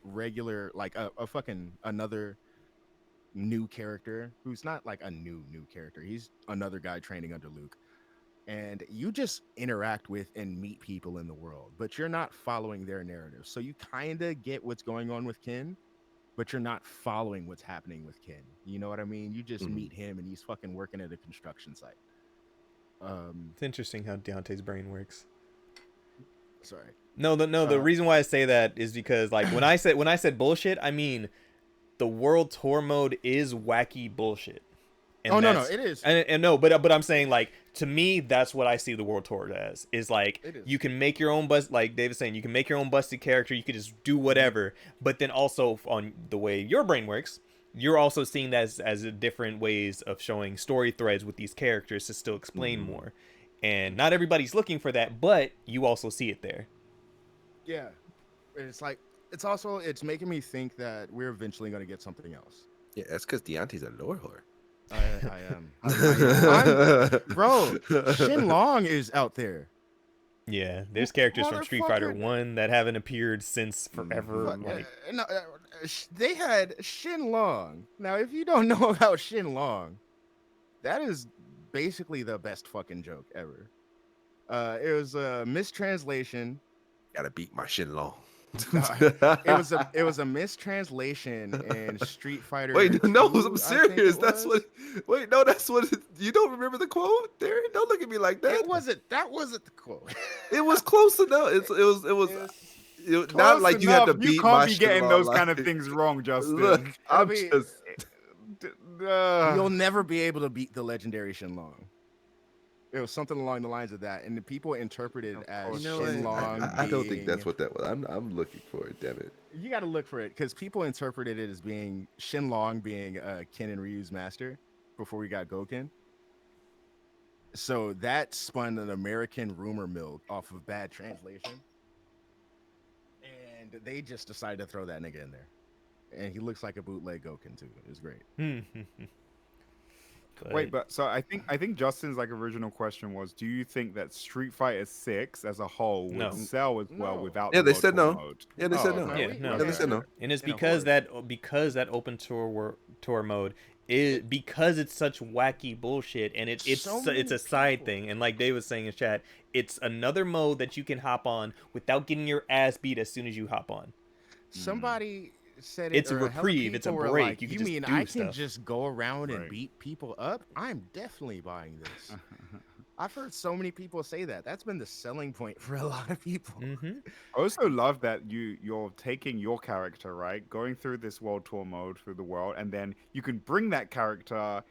regular like a fucking another new character who's not like a new character. He's another guy training under Luke. And you just interact with and meet people in the world, but you're not following their narrative. So you kind of get what's going on with Ken, but you're not following what's happening with Ken. You know what I mean? You just meet him and he's fucking working at a construction site. It's interesting how Deontay's brain works. Sorry. No. The reason why I say that is because like when I said bullshit, I mean the world tour mode is wacky bullshit. And no, it is. And no, but I'm saying like to me that's what I see the world tour as is like you can make your own like David's saying you can make your own busted character, you can just do whatever, but then also on the way your brain works, you're also seeing that as different ways of showing story threads with these characters to still explain more. And not everybody's looking for that, but you also see it there. Yeah. It's like it's making me think that we're eventually going to get something else. Yeah, that's because Deontay's a lore whore. I am. Bro, Shin Long is out there. Yeah, there's characters from Street Fighter Motherfucker. 1 that haven't appeared since forever. Like, No, they had Shin Long. Now, if you don't know about Shin Long, that is basically the best fucking joke ever. It was a mistranslation. Gotta beat my Shin Long. It was a mistranslation in Street Fighter. Wait, no, 2, I'm serious. That's what. Wait, no, that's what. You don't remember the quote? There, don't look at me like that. That wasn't the quote. It was close enough. It was not like you had to beat You my can't be getting Shin those Long, kind of like- things wrong, Justin. Look, I I'm mean, just. You'll never be able to beat the legendary Shin Long. It was something along the lines of that, and the people interpreted it as You know Shin what? Long. I don't think being- that's what that was. I'm looking for it. Damn it. You got to look for it because people interpreted it as being Shin Long being Ken and Ryu's master before we got Goken. So that spun an American rumor mill off of bad translation, and they just decided to throw that nigga in there. And he looks like a bootleg Goken too. It was great. Wait, but so I think Justin's like original question was, do you think that Street Fighter 6 as a whole would No. sell as well No. without Yeah, the they World said Tour no. mode? Yeah, they said no. okay. Yeah, We- no. Yeah, they said no. and it's In a because horde. that open tour mode is because it's such wacky bullshit, and it's So it's a many side people. thing, and like Dave was saying in chat, it's another mode that you can hop on without getting your ass beat as soon as you hop on. Somebody said it. It's a or hella reprieve, it's a people were break, like, you can you just mean do I can stuff." just go around and Right. beat people up? I'm definitely buying this. I've heard so many people say that. That's been the selling point for a lot of people. Mm-hmm. I also love that you're taking your character, right, going through this world tour mode through the world, and then you can bring that character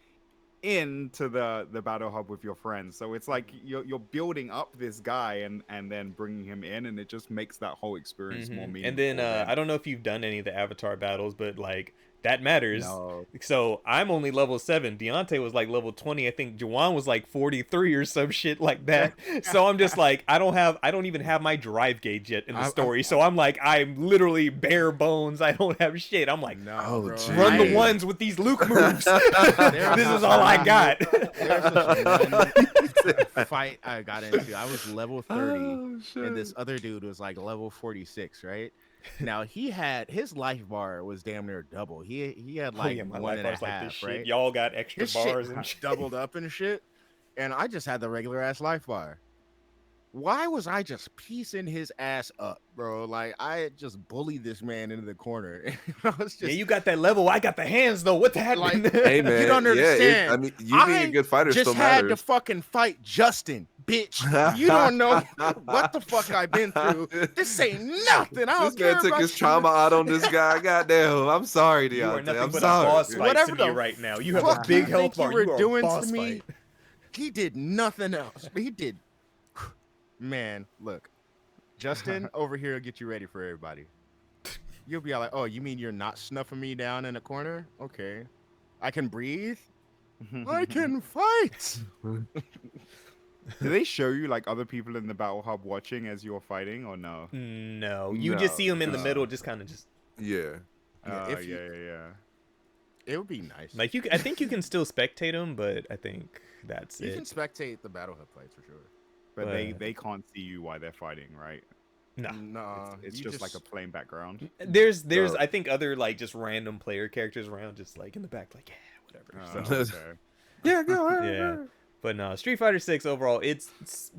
into the battle hub with your friends. So it's like you're building up this guy and then bringing him in, and it just makes that whole experience more meaningful. And then I don't know if you've done any of the Avatar battles, but like that matters. No. So I'm only level 7. Deontay was like level 20. I think Juwan was like 43 or some shit like that. So I'm just like, I don't even have my drive gauge yet in the story. So I'm like, I'm literally bare bones. I don't have shit. I'm like, No, Oh, bro. geez. run the I- ones with these Luke moves. This is all I got. There's this one fight I got into. I was level 30, Oh, shit. and this other dude was like level 46, right? Now his life bar was damn near double. He had Oh, like yeah, my one life and a bar's like half, this shit. right? Y'all got extra His bars shit and shit. doubled up and shit, and I just had the regular ass life bar. Why was I just piecing his ass up, bro? Like I just bullied this man into the corner. I was just Yeah, you got that level. I got the hands though. What the heck? Like- Hey man, You don't yeah, understand. I mean, you being a good fighter just still had matters. to fucking fight Justin, bitch. You don't know what the fuck I've been through. This ain't nothing. I don't This care man took about his you. trauma out on this guy. Goddamn, I'm sorry, You are Deontay. nothing I'm but sorry. a boss fight Whatever to me the right now. You have a fuck big you health think bar. you were You are a doing boss to me? fight. He did nothing else. He did. Man, look, Justin over here will get you ready for everybody. You'll be all like, "Oh, you mean you're not snuffing me down in a corner? Okay, I can breathe. I can fight." Do they show you like other people in the battle hub watching as you're fighting, or no? No, you just see him in the No. middle, just kind of just. Yeah. if you, yeah. it would be nice. Like I think you can still spectate them, but I think that's you it. can spectate the Battle Hub fights for sure. But they can't see you while they're fighting, right? No. Nah, It's you just like a plain background. There's I think other like just random player characters around, just like in the back, like whatever. So, Okay. Yeah, go. yeah. But no, Street Fighter 6 overall, it's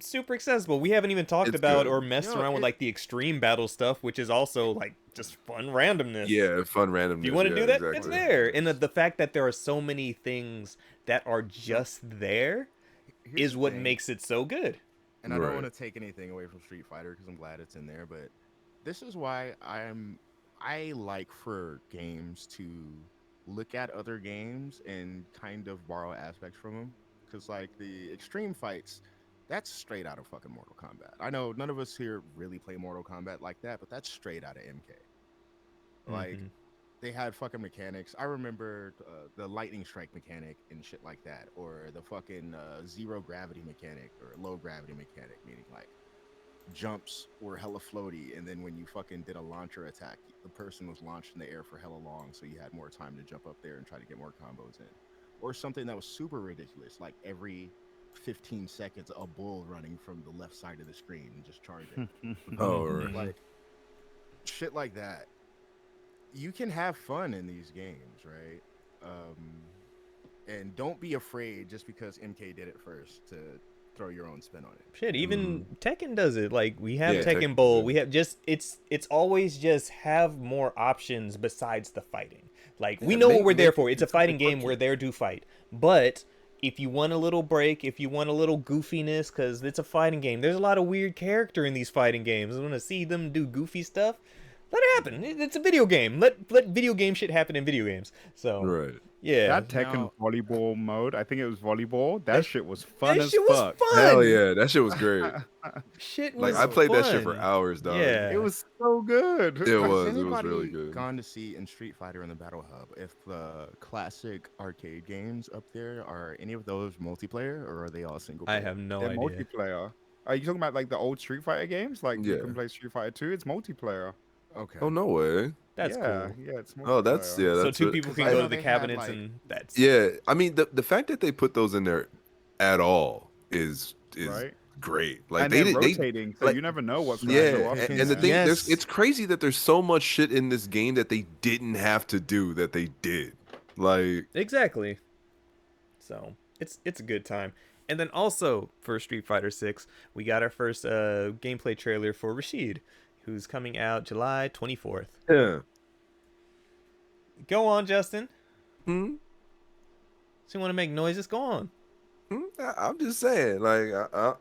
super accessible. We haven't even talked about good. or messed around with like the extreme battle stuff, which is also like just fun randomness. Yeah, fun randomness. If you want to do that, exactly. it's there. And the fact that there are so many things that are just there Here's is the what thing, makes it so good. and I don't Right. want to take anything away from Street Fighter because I'm glad it's in there, but this is why I like for games to look at other games and kind of borrow aspects from them. Because like the extreme fights, that's straight out of fucking Mortal Kombat. I know none of us here really play Mortal Kombat like that, but that's straight out of MK. Like Mhm. they had fucking mechanics. I remember the lightning strike mechanic and shit like that, or the fucking zero gravity mechanic or low gravity mechanic, meaning like jumps were hella floaty, and then when you fucking did a launcher attack, the person was launched in the air for hella long, so you had more time to jump up there and try to get more combos in. Or something that was super ridiculous, like every 15 seconds, a bull running from the left side of the screen and just charging. Oh, right. Like shit like that. You can have fun in these games, right? And don't be afraid just because MK did it first to throw your own spin on it. Shit, even Tekken does it. Like we have Yeah, Tekken Tekken Bowl. does. We have just it's always just have more options besides the fighting. Like we Yeah, know what make- we're there make for. it It's a fighting game. fun. We're there to fight. But if you want a little break, if you want a little goofiness, because it's a fighting game, there's a lot of weird character in these fighting games. I want to see them do goofy stuff. Let it happen. It's a video game. Let video game shit happen in video games. So Right. yeah, That Tekken volleyball mode, I think it was volleyball. That shit was fun that as shit was fuck. fun. Hell yeah, that shit was great. Shit was Like I played that shit for fun. hours, dog. Yeah. It was so good. It Has was anybody really good. gone to see in Street Fighter in the Battle Hub if the classic arcade games up there are any of those multiplayer or are they all single player? I have no They're idea. multiplayer. Are you talking about like the old Street Fighter games? Like you Yeah. can play Street Fighter 2. It's multiplayer. Okay. Oh no way. That's yeah, cool. Yeah, it's multiplayer. Oh, that's yeah. So That's two what- people 'cause can I go know to the they had, cabinets like- and that's Yeah, I mean the fact that they put those in there at all is right. great. Like And they they're did. They, rotating, so like- you never know what's going yeah, to go off. and the thing, Yes. it's crazy that there's so much shit in this game that they didn't have to do that they did. Like exactly. So it's a good time. And then also for Street Fighter 6, we got our first gameplay trailer for Rashid, who's coming out July 24th. yeah. Go on, Justin. Hmm? So you want to make noises? Go on. I'm just saying, like I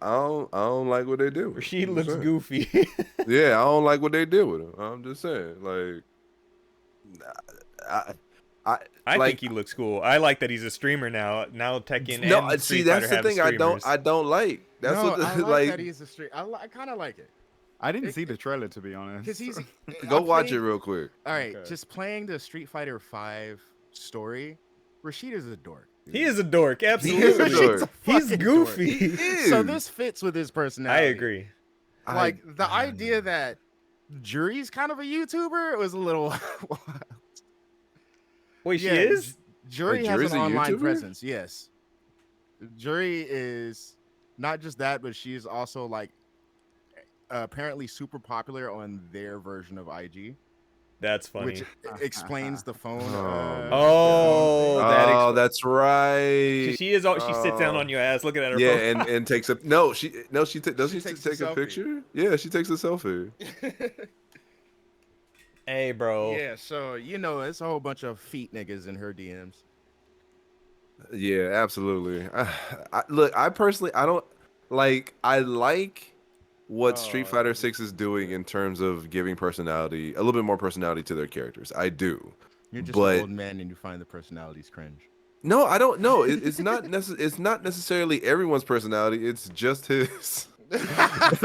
don't like what they do. Rashid I'm looks just saying. goofy. Yeah, I don't like what they did with him. I'm just saying, like I like, think he looks cool. I like that he's a streamer now. Now Tekken no, and see Street that's Fighter the have thing streamers. I don't like. That's no, what I like, like that he's a street. I kind of like it I didn't see the trailer, to be honest. because he's go I watch played- it real quick. All right, Okay. just playing the Street Fighter 5 story. Rashid is a dork. He is a dork, He is a absolutely. dork. He's Fucking goofy. He is. So this fits with his I personality. agree. Like the idea that Jury's kind of a YouTuber was a little. Wait, Yeah, she is? Jury Wait, has Jury's an a online YouTuber? presence. Yes, Jury is not just that, but she's also like apparently super popular on their version of IG, That's funny. which explains the phone. Oh, that Oh, expl- that's right. she is. She sits down on your ass, looking at her Yeah, phone. and takes a does she She takes a take a selfie. picture? Yeah, she takes a selfie. Hey, bro. Yeah, so it's a whole bunch of feet niggas in her DMs. Yeah, absolutely. Look, I personally I don't like. I like what Street Oh, Fighter 6 is doing in terms of giving personality, a little bit more personality to their characters. I do. You're just But- an old man and you find the personalities cringe. No, I don't know. It's not it's not necessarily everyone's personality. It's just his. I just.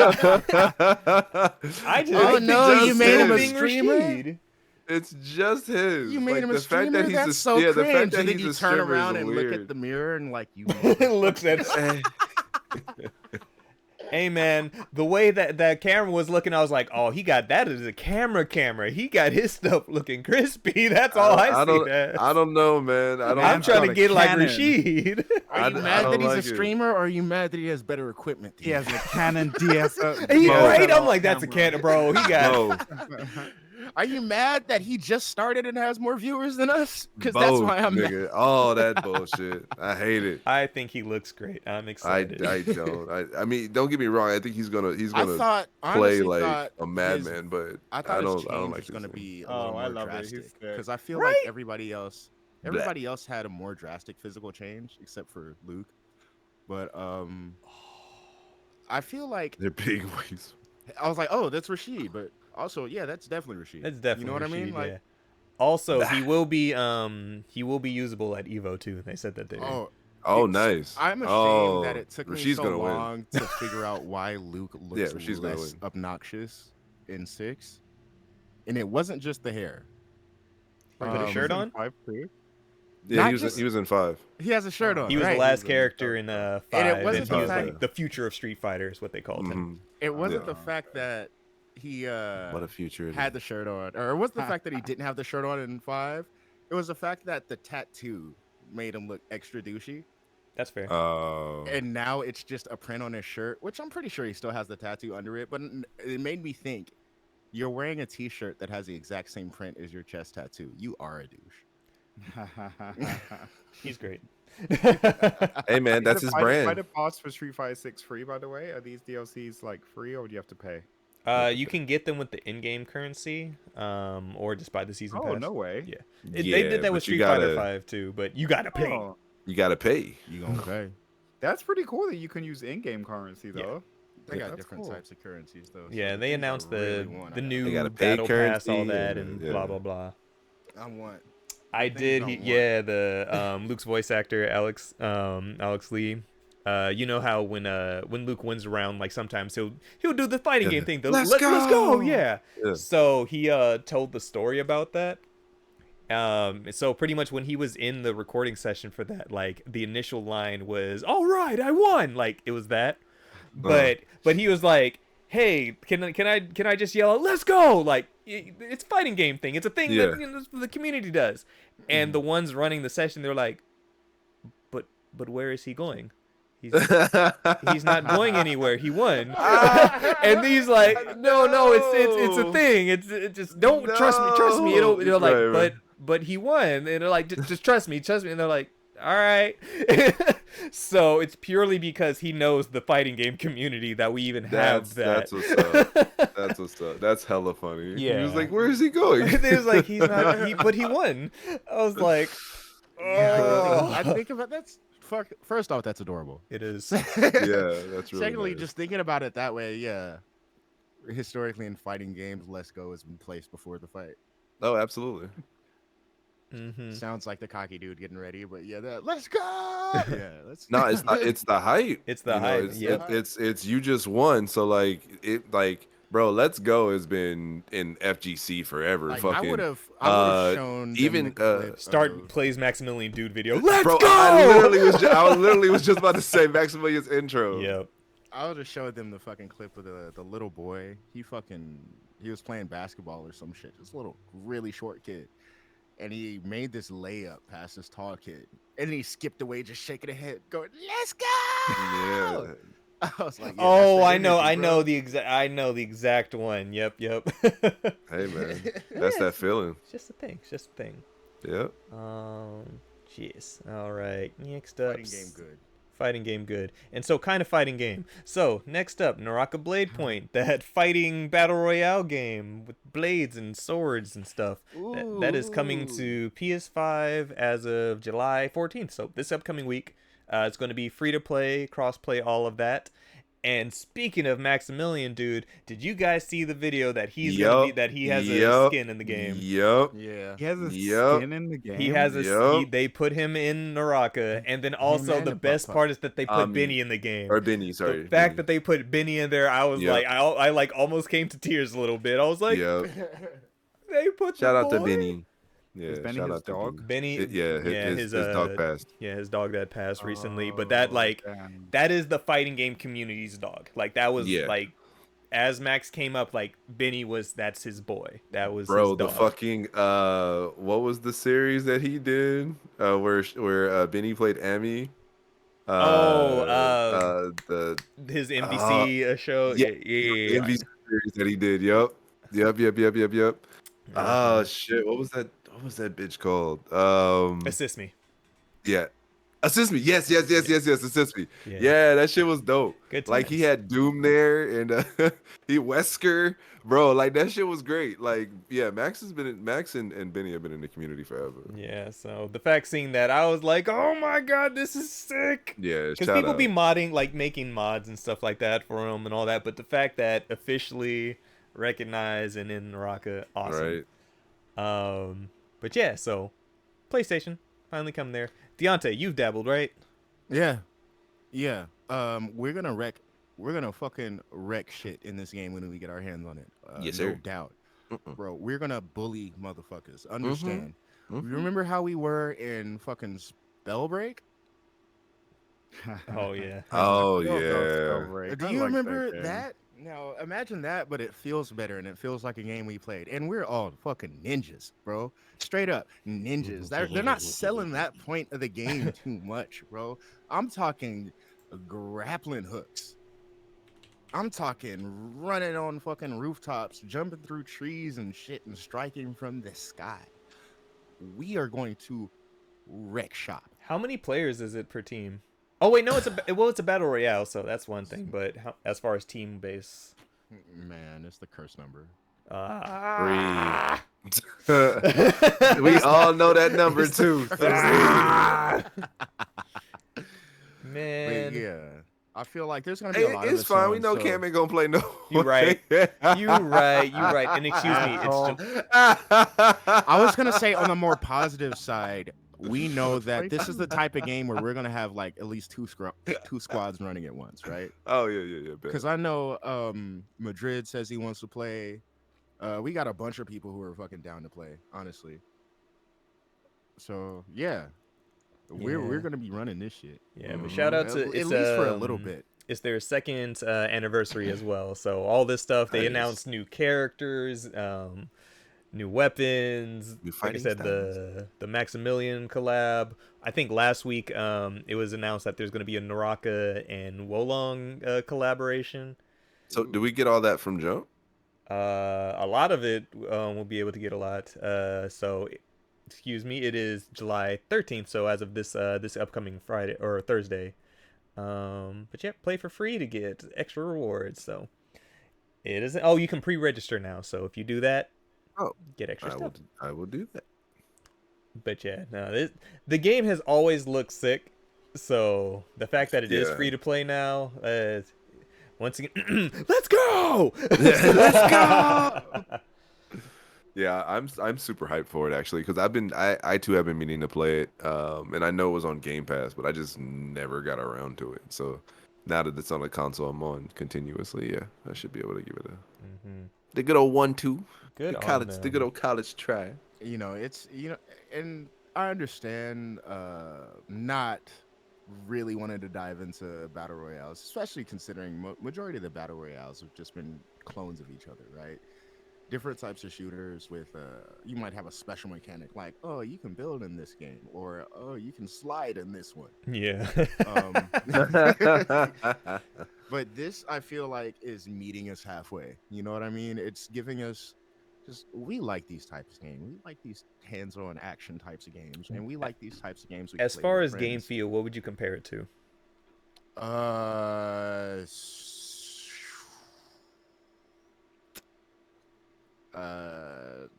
Oh, I think no, just you made him a being streamer? Rashid. It's just his. You made Like, him a the fact streamer? that he's That's a, so yeah, cringe. the fact that And then he's you a turn streamer around is and weird. look at the mirror and like you. Looks at. Hey man, the way that camera was looking, I was like, oh, he got that as a camera. He got his stuff looking crispy. That's all I see. I don't know, man. I'm trying to get like Rashid. Are you mad that he's a streamer, or are you mad that he has better equipment? He has a Canon DSLR. He's right. I'm like, that's a Canon, bro. He got. Are you mad that he just started and has more viewers than us? Because that's why I'm mad. Oh, that bullshit. I hate it. I think he looks great. I'm excited. I don't. I mean, don't get me wrong. I think he's gonna play like a madman, but I don't like. It's gonna be a little more drastic because I feel like everybody else had a more drastic physical change except for Luke. But I feel like they're big ways. I was like, oh, that's Rashid, but also, yeah, that's definitely Rashid. That's definitely you know what Rashid, I mean? Like, yeah. Also, he will be usable at Evo too. They said that they did. Oh, nice. I'm ashamed that it took me so long win. to figure out why Luke looks less obnoxious in 6. And it wasn't just the hair. Put a shirt on? 5 too? Yeah, he was in 5. He has a shirt on. He was the last character in 5. And it wasn't he was like the future of Street Fighter is what they called him. It wasn't the fact that he what a future had the shirt on, or it wasn't the fact that he didn't have the shirt on in 5. It was the fact that the tattoo made him look extra douchey. That's fair. And now it's just a print on his shirt, which I'm pretty sure he still has the tattoo under it. But it made me think, you're wearing a T-shirt that has the exact same print as your chest tattoo. You are a douche. He's great. Hey man, that's his brand. Fighter Pass for Street Fighter 6 free, by the way? Are these DLCs like free, or do you have to pay? You can get them with the in-game currency, or just buy the season pass. Oh, no way. Yeah. They did that with Street Fighter 5 too, but you gotta pay. Oh. You gotta pay. You gonna pay. That's pretty cool that you can use in-game currency though. Yeah. They got different types of currencies though. Yeah, so they announced the new pay battle pass, all that, and blah blah blah. I want. I did. The Luke's voice actor Alex Lee. You know how when Luke wins around, like sometimes he'll do the fighting game thing. Let's go. Yeah. So he told the story about that. So pretty much when he was in the recording session for that, like the initial line was, "All right, I won." Like it was that, but he was like, "Hey, can I just yell out, 'Let's go'?" Like it's a fighting game thing. It's a thing that the community does. And the ones running the session, they're like, "But where is he going? He's not going anywhere. He won." And he's like, no, it's a thing. It's just don't trust me. It'll like, but he won. And they're like, just trust me. And they're like, all right. So it's purely because he knows the fighting game community that we even have that. That's what's up. That's what's up. That's hella funny. Yeah. He was like, where is he going? He was like, he's not. But he won. I was like, oh. I think about that's. First off, that's adorable. It is. Yeah, that's really Secondly, nice. just thinking about it that way, yeah. Historically, in fighting games, "Let's go" has been placed before the fight. Oh, absolutely. Mm-hmm. Sounds like the cocky dude getting ready, but yeah, let's go. Yeah, No, it's not. It's the hype. It's the hype. It's you just won. So bro, "Let's go" has been in FGC forever. Like, fucking. I would have shown even plays Maximilian Dude video. Let's bro, go. I literally was just about to say Maximilian's intro. Yep. I would have showed them the fucking clip of the little boy. He was playing basketball or some shit. This little really short kid. And he made this layup past this tall kid. And then he skipped away, just shaking his head, going, "Let's go!" Yeah. I was like, "Oh, I know the exact one. Yep." Hey man, that's that feeling. It's just a thing. Yep. Jeez. All right. Next up. Fighting game good. And so kind of fighting game. So next up, Naraka Blade Point, that fighting battle royale game with blades and swords and stuff. That is coming to PS5 as of July 14th. So this upcoming week, it's going to be free to play, cross play, all of that. And speaking of Maximilian Dude, did you guys see the video that he has a skin in the game? Yep. Yeah. He has a skin in the game. He has they put him in Naraka, and then also the best part is that they put Benny in the game. Or Benny, sorry. The fact that they put Benny in there, I was like, I like almost came to tears a little bit. I was like, they put shout out to Benny. Yeah, Is Benny shout his out to dog? Benny. Benny, His dog passed. yeah, his dog that passed recently. But that like Damn. that is the fighting game community's dog. Like that was Yeah. like as Max came up, like Benny that's his boy. That was his Bro, dog. the fucking what was the series that he did? Where Benny played Emmy? The His NBC show. yeah, Yeah. NBC series that he did. Yep. Oh Mhm. shit, what was that? What was that bitch called? Assist me. Yeah. Assist me. Yes. Assist me. Yeah. Yeah, that shit was dope. Good Like he times. had Doom there and he Wesker, bro. Like that shit was great. Like yeah, Max and Benny have been in the community forever. Yeah, so the fact seeing that, I was like, oh my god, this is sick. Yeah, Because shout people out. be modding, like making mods and stuff like that for him and all that, but the fact that officially recognized and in Naraka, awesome. Right. But yeah, so PlayStation finally come there. Deontay, you've dabbled, right? Yeah. We're gonna fucking wreck shit in this game when we get our hands on it. Yes, no sir. doubt. Mm-mm. Bro, we're gonna bully motherfuckers. Understand. Mhm. You remember how we were in fucking Spellbreak? Oh yeah. Oh I love those yeah. Spellbreak. Do I you like remember game. that? Now imagine that, but it feels better and it feels like a game we played. And we're all fucking ninjas, bro. Straight up ninjas. They're not selling that point of the game too much, bro. I'm talking grappling hooks. I'm talking running on fucking rooftops, jumping through trees and shit and striking from the sky. We are going to wreck shop. How many players is it per team? Oh wait, no, it's a battle royale, so that's one thing. But as far as team base, Man, it's the curse number. We all know that number too. Man, But yeah, I feel like there's gonna be a lot of It's this fine. We on, know so- Cam ain't gonna play no. You right. You right. And excuse me, it's just, I was gonna say on the more positive side, we know that this is the type of game where we're gonna have like at least two squads running at once, right? Oh yeah. Bet. Because I know Madrid says he wants to play. We got a bunch of people who are fucking down to play, honestly. So yeah, we're gonna be running this shit. yeah. But shout out to at least for a little bit. It's their second anniversary as well. So all this stuff, they Nice. announced new characters, new weapons. New Like I fighting said, styles. the Maximilian collab. I think last week it was announced that there's going to be a Naraka and Wolong collaboration. So do we get all that from Jump? A lot of it we'll be able to get a lot. So excuse me, it is July 13th. So as of this upcoming Friday or Thursday. But yeah, play for free to get extra rewards. So it isn't. Oh, you can pre-register now. So if you do that, get extra stuff. I will do that. But yeah, no, the game has always looked sick. So the fact that it is Yeah. free to play now, once again, let's go, let's go. Yeah, I'm super hyped for it actually because I too have been meaning to play it, and I know it was on Game Pass, but I just never got around to it. So now that it's on the console I'm on continuously, yeah, I should be able to give it the good old 1-2, Good the on college, them. the good old college try. It's and I understand not really wanting to dive into battle royales, especially considering majority of the battle royales have just been clones of each other, right? Different types of shooters with you might have a special mechanic like, oh, you can build in this game, or oh, you can slide in this one. Yeah. But this I feel like is meeting us halfway. You know what I mean? It's giving us we like these types of games. We like these hands-on action types of games, and we like these types of games. We can As play far with as game friends. feel, what would you compare it to?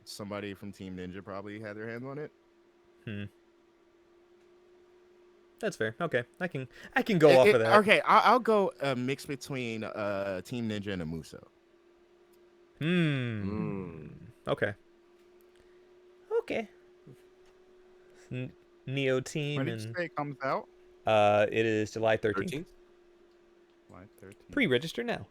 Somebody from Team Ninja probably had their hands on it. That's fair. Okay, I can go off of that. Okay, I'll go a mix between Team Ninja and a Muso. Okay. Okay. Neo Team When did you and say it comes out? it is July 13th. July 13th. Pre-register now.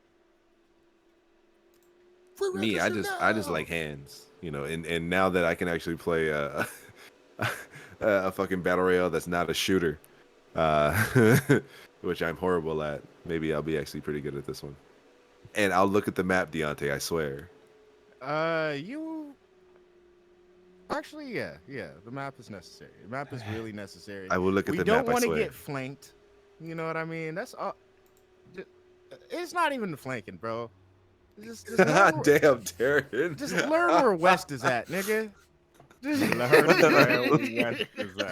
Me, I just like hands, you know, and now that I can actually play a fucking battle royale that's not a shooter, uh, which I'm horrible at. Maybe I'll be actually pretty good at this one. And I'll look at the map, Deontay. I swear. You actually, yeah. The map is necessary. The map is really necessary. I will look at We the don't map. I want to swear. get flanked. You know what I mean? That's all. It's not even the flanking, bro. Just learn, Damn, Darren. just learn where West is at, nigga.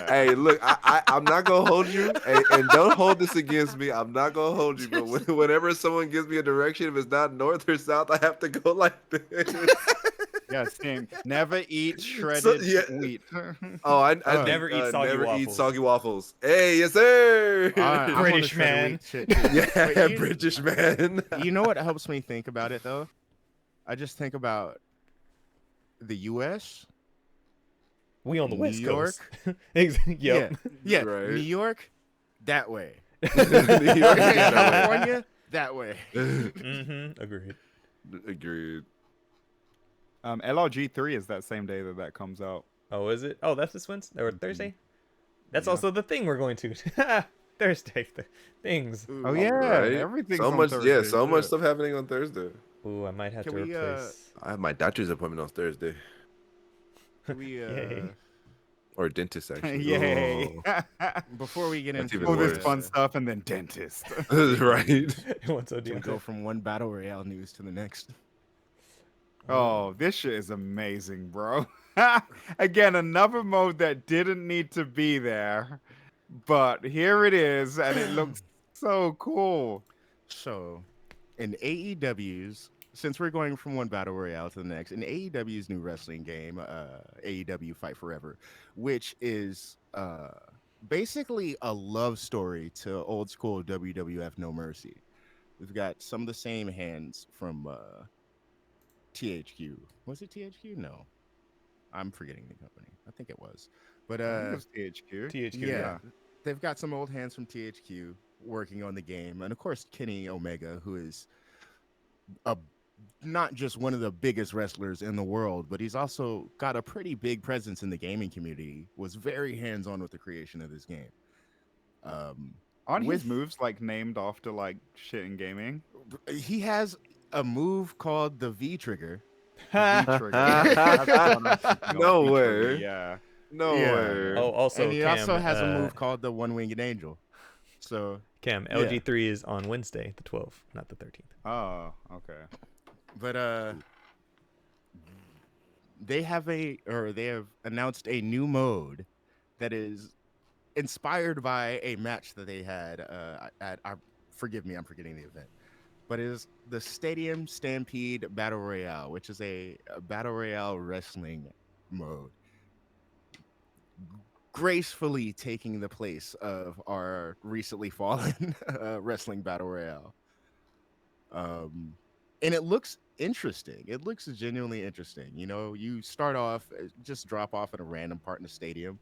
Hey, look, I'm not gonna hold you, and don't hold this against me. I'm not gonna hold you, but whenever someone gives me a direction, if it's not north or south, I have to go like this. Yeah, same. Never eat shredded wheat. Oh, I Never eat soggy never eat waffles. soggy waffles. Hey, yes sir. I'm on the British shredded man. wheat shit, too. Yeah, But British man. you know what helps me think about it though? I just think about the U.S. We on the New West York? Coast. Yep. Yeah, Right. New York, that way. New York, California, that way. Agreed. Agreed. LRG3 is that same day that comes out. Oh, is it? Oh, that's this Wednesday or Thursday? That's Yeah. also the thing we're going to. Thursday things. Oh yeah, Right? everything's so on much. Thursday, Yeah, so much shit. stuff happening on Thursday. Ooh, I might have Can to we, replace. I have my doctor's appointment on Thursday, We Yay. or dentist actually. Yay! before we get That's into even All this worse. fun stuff and then dentist. Right. What's so we go from one battle royale news to the next. Oh, this shit is amazing, bro. Again, another mode that didn't need to be there, but here it is, and it looks so cool. So, in AEW's, since we're going from one battle royale to the next, in AEW's new wrestling game, AEW Fight Forever, which is basically a love story to old school WWF No Mercy. We've got some of the same hands from THQ. Was it THQ? No, I'm forgetting the company. I think it was, but I think it was THQ. THQ, yeah, they've got some old hands from THQ working on the game, and of course Kenny Omega, who is a not just one of the biggest wrestlers in the world, but he's also got a pretty big presence in the gaming community. Was very hands-on with the creation of this game. Aren't his with- moves like named after like shit in gaming? He has a move called the V trigger. V-trigger. That's the one I'm thinking of, No V-trigger, way. Yeah. No Yeah. way. Oh, also, And he Cam, also has a move called the one-winged angel. So Cam, Yeah. LG3 is on Wednesday, the 12th, not the 13th. Oh, okay. But they have announced a new mode that is inspired by a match that they had forgive me, I'm forgetting the event, but it is the Stadium Stampede Battle Royale, which is a battle royale wrestling mode, gracefully taking the place of our recently fallen wrestling battle royale. And it looks interesting. It looks genuinely interesting. You know, you start off, just drop off at a random part in the stadium,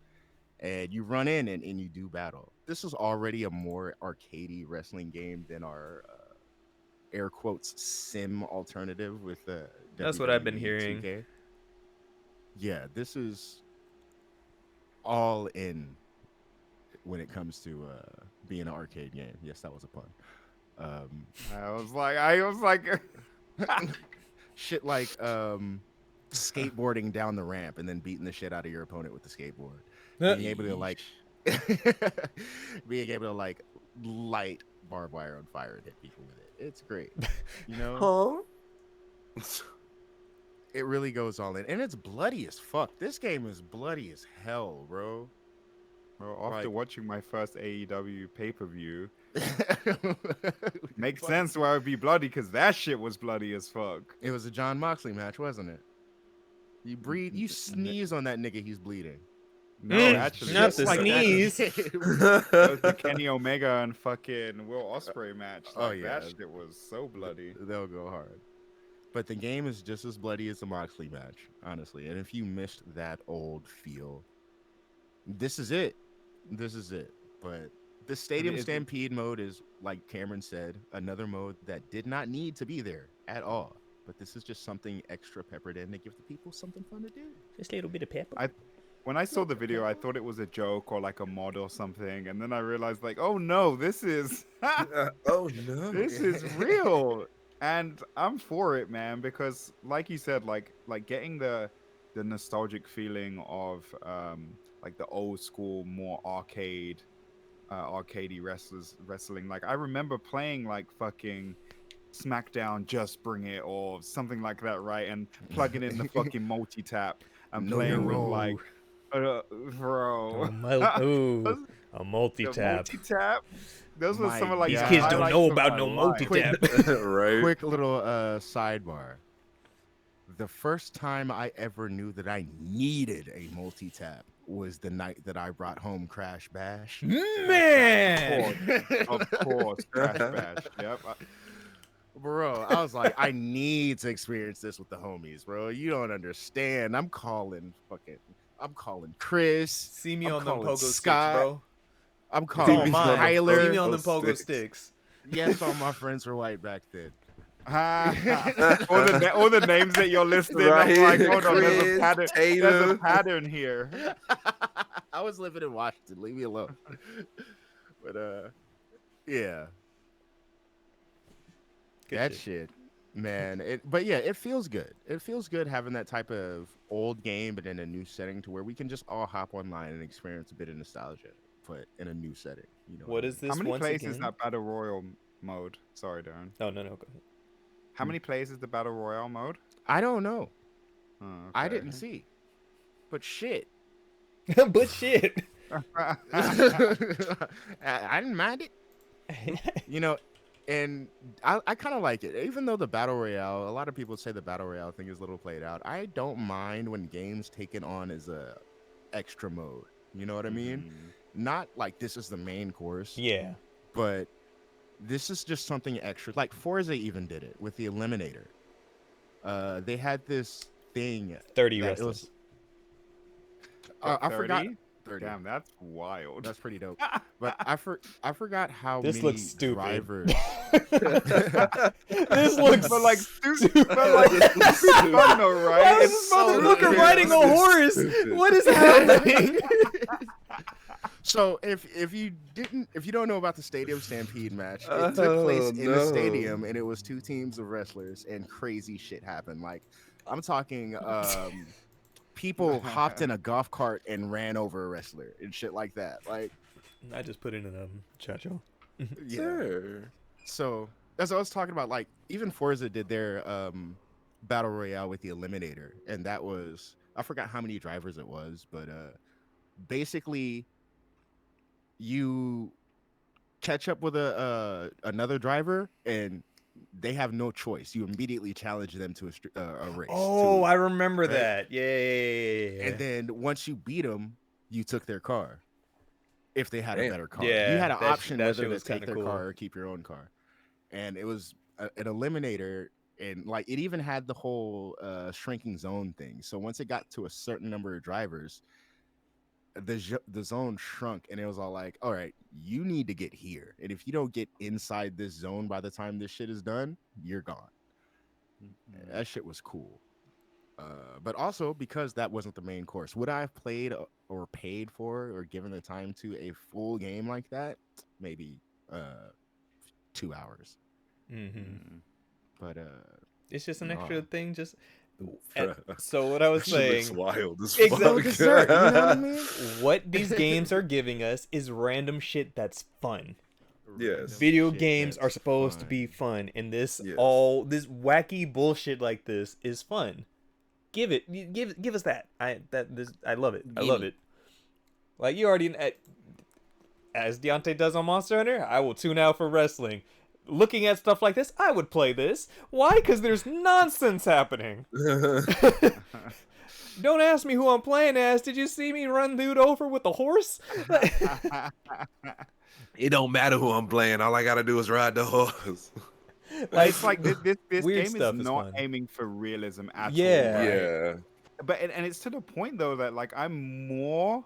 and you run in and you do battle. This is already a more arcadey wrestling game than our air quotes sim alternative with That's what I've been WWE hearing. 2K. Yeah, this is all in when it comes to being an arcade game. Yes, that was a pun. I was like, Shit like skateboarding down the ramp and then beating the shit out of your opponent with the skateboard. Being able to like light barbed wire on fire and hit people with it. It's great. You know? It really goes all in. And it's bloody as fuck. This game is bloody as hell, bro. Well, after Like- watching my first AEW pay-per-view, makes sense why it would be bloody, because that shit was bloody as fuck. It was a John Moxley match, wasn't it? You sneeze on that nigga, he's bleeding. No, actually, not it's the like that- sneeze. It was the Kenny Omega and fucking Will Ospreay match. Oh, Like, yeah. that shit was so bloody. They'll go hard. But the game is just as bloody as the Moxley match, honestly. And if you missed that old feel, this is it. This is it. But the Stadium is it- Stampede mode is, like Cameron said, another mode that did not need to be there at all. but this is just something extra peppered in to give the people something fun to do. Just a little bit of pepper. When I saw the video, I thought it was a joke or like a mod or something, and then I realized like, oh no, this is Oh no. this is real, and I'm for it, man, because like you said, like getting the nostalgic feeling of like the old school, more arcadey wrestling. Like I remember playing like fucking SmackDown, Just Bring It, or something like that, right? And plugging in the fucking multi tap and Know playing your with role. like, bro, Ooh, a multi-tap. multi-tap. Those were some of like These the kids don't highlights know of about my no life. multi-tap. Right. Quick little sidebar. The first time I ever knew that I needed a multi-tap was the night that I brought home Crash Bash. Man! Of course, Crash Bash. Yep. Bro, I was like, I need to experience this with the homies, bro. You don't understand. I'm calling Chris. See me I'm on them calling pogo Scott. sticks, bro. I'm It's all calling mine. Tyler. See me on them Pogo pogo sticks. sticks. Yes, all my friends were white back then. all the names that you're listing, Right. I'm like, hold on, there's a Chris, pattern. There's Tatum. a pattern here. I was living in Washington. Leave me alone. But yeah, Good that shit. shit, man. But yeah, it feels good. It feels good having that type of old game, but in a new setting, to where we can just all hop online and experience a bit of nostalgia, but in a new setting. You know What I is mean? this How many once plays again? is that Battle Royale mode? Sorry, Darren. Oh, no, go ahead. How many plays is the Battle Royale mode? I don't know. Oh, I okay. didn't see. But shit. But shit. I didn't mind it. You know, and I kind of like it. Even though the Battle Royale, a lot of people say the Battle Royale thing is a little played out. I don't mind when games take it on as a extra mode. You know what I mean? Not like this is the main course, Yeah. but this is just something extra. Like Forza even did it with the Eliminator. They had this thing 30 that it wrestlers. was. I forgot. 30? 30. Damn, that's wild. That's pretty dope. But I forgot how This many looks stupid. drivers. This looks but like, stupid. but like, it's fun though, right? Why is It's this motherfucker stupid. riding a horse? What is happening? So if you don't know about the Stadium Stampede match, it took place in the stadium, and it was two teams of wrestlers, and crazy shit happened. Like I'm talking, people hopped in a golf cart and ran over a wrestler and shit like that. Like I just put it in a chacho. yeah. Sure. So as I was talking about, like even Forza did their battle royale with the Eliminator, and that was, I forgot how many drivers it was, but basically you catch up with another driver and they have no choice. You immediately challenge them to a race. Oh, I remember right? that. Yeah. And then once you beat them, you took their car. If they had a Damn. better car, Yeah, you had an that option that whether shit to was take kinda their cool. car or keep your own car. And it was an eliminator, and like it even had the whole shrinking zone thing. So once it got to a certain number of drivers, the zone shrunk, and it was all like, all right, you need to get here, and if you don't get inside this zone by the time this shit is done, you're gone. That shit was cool. But also because that wasn't the main course, would I have played or paid for or given the time to a full game like that? Maybe 2 hours. But It's just an Nah. extra thing. Just Bruh. so what I was That shit saying. looks wild as Exactly. fuck. dessert, you know what I mean? What these games are giving us is random shit that's fun. Yes. Video Shit, games that's are supposed to fun. be fun, and this Yes. all this wacky bullshit like this is fun. Give us that. I love it. I love it. Like you already, as Deontay does on Monster Hunter, I will tune out for wrestling. Looking at stuff like this, I would play this. Why? Because there's nonsense happening. Don't ask me who I'm playing as. Did you see me run dude over with a horse? It don't matter who I'm playing. All I gotta do is ride the horse. It's like this weird game stuff is is not fun. aiming for realism at Yeah. all. Right? Yeah. But and it's to the point though that like I'm more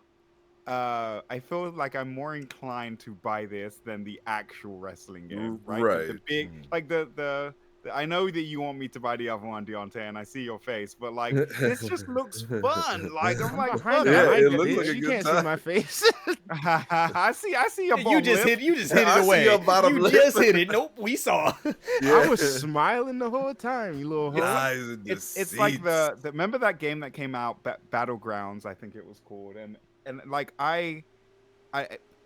I feel like I'm more inclined to buy this than the actual wrestling game, right? The Right. big like the I know that you want me to buy the other one, Deontay, and I see your face, but like this just looks fun. Like I'm like, Behind look, Yeah, the it mic, looks bitch. like a You good can't see time. my face. I see your You bald just lip. hit it I see away. your bottom You lip. just hit it. Nope, we saw. I was smiling the whole time, you little hoe. Guys in the It's like seats. the remember that game that came out, Battlegrounds, I think it was called, and like I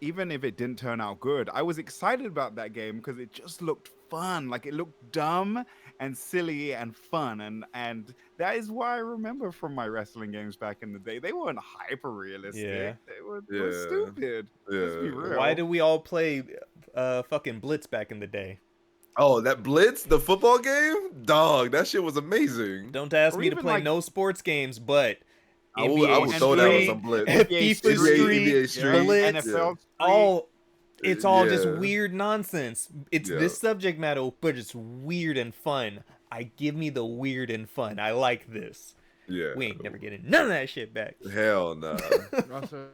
even if it didn't turn out good, I was excited about that game because it just looked fun. Like it looked dumb and silly and fun, and that is why I remember from my wrestling games back in the day. They weren't hyper realistic. Yeah. They were Yeah. stupid. Let's be Yeah. real. Why do we all play fucking Blitz back in the day? Oh, that Blitz, the football game, dog. That shit was amazing. Don't ask Or me to even, play like- no sports games, but I would throw down on some Blitz. NBA FIFA Street, NBA Street, Blitz, NFL Street. it's all just Yeah. weird nonsense. It's Yeah. this subject matter, but it's weird and fun. Give me the weird and fun. I like this. Yeah. We ain't never getting none of that shit back. Hell no. Also,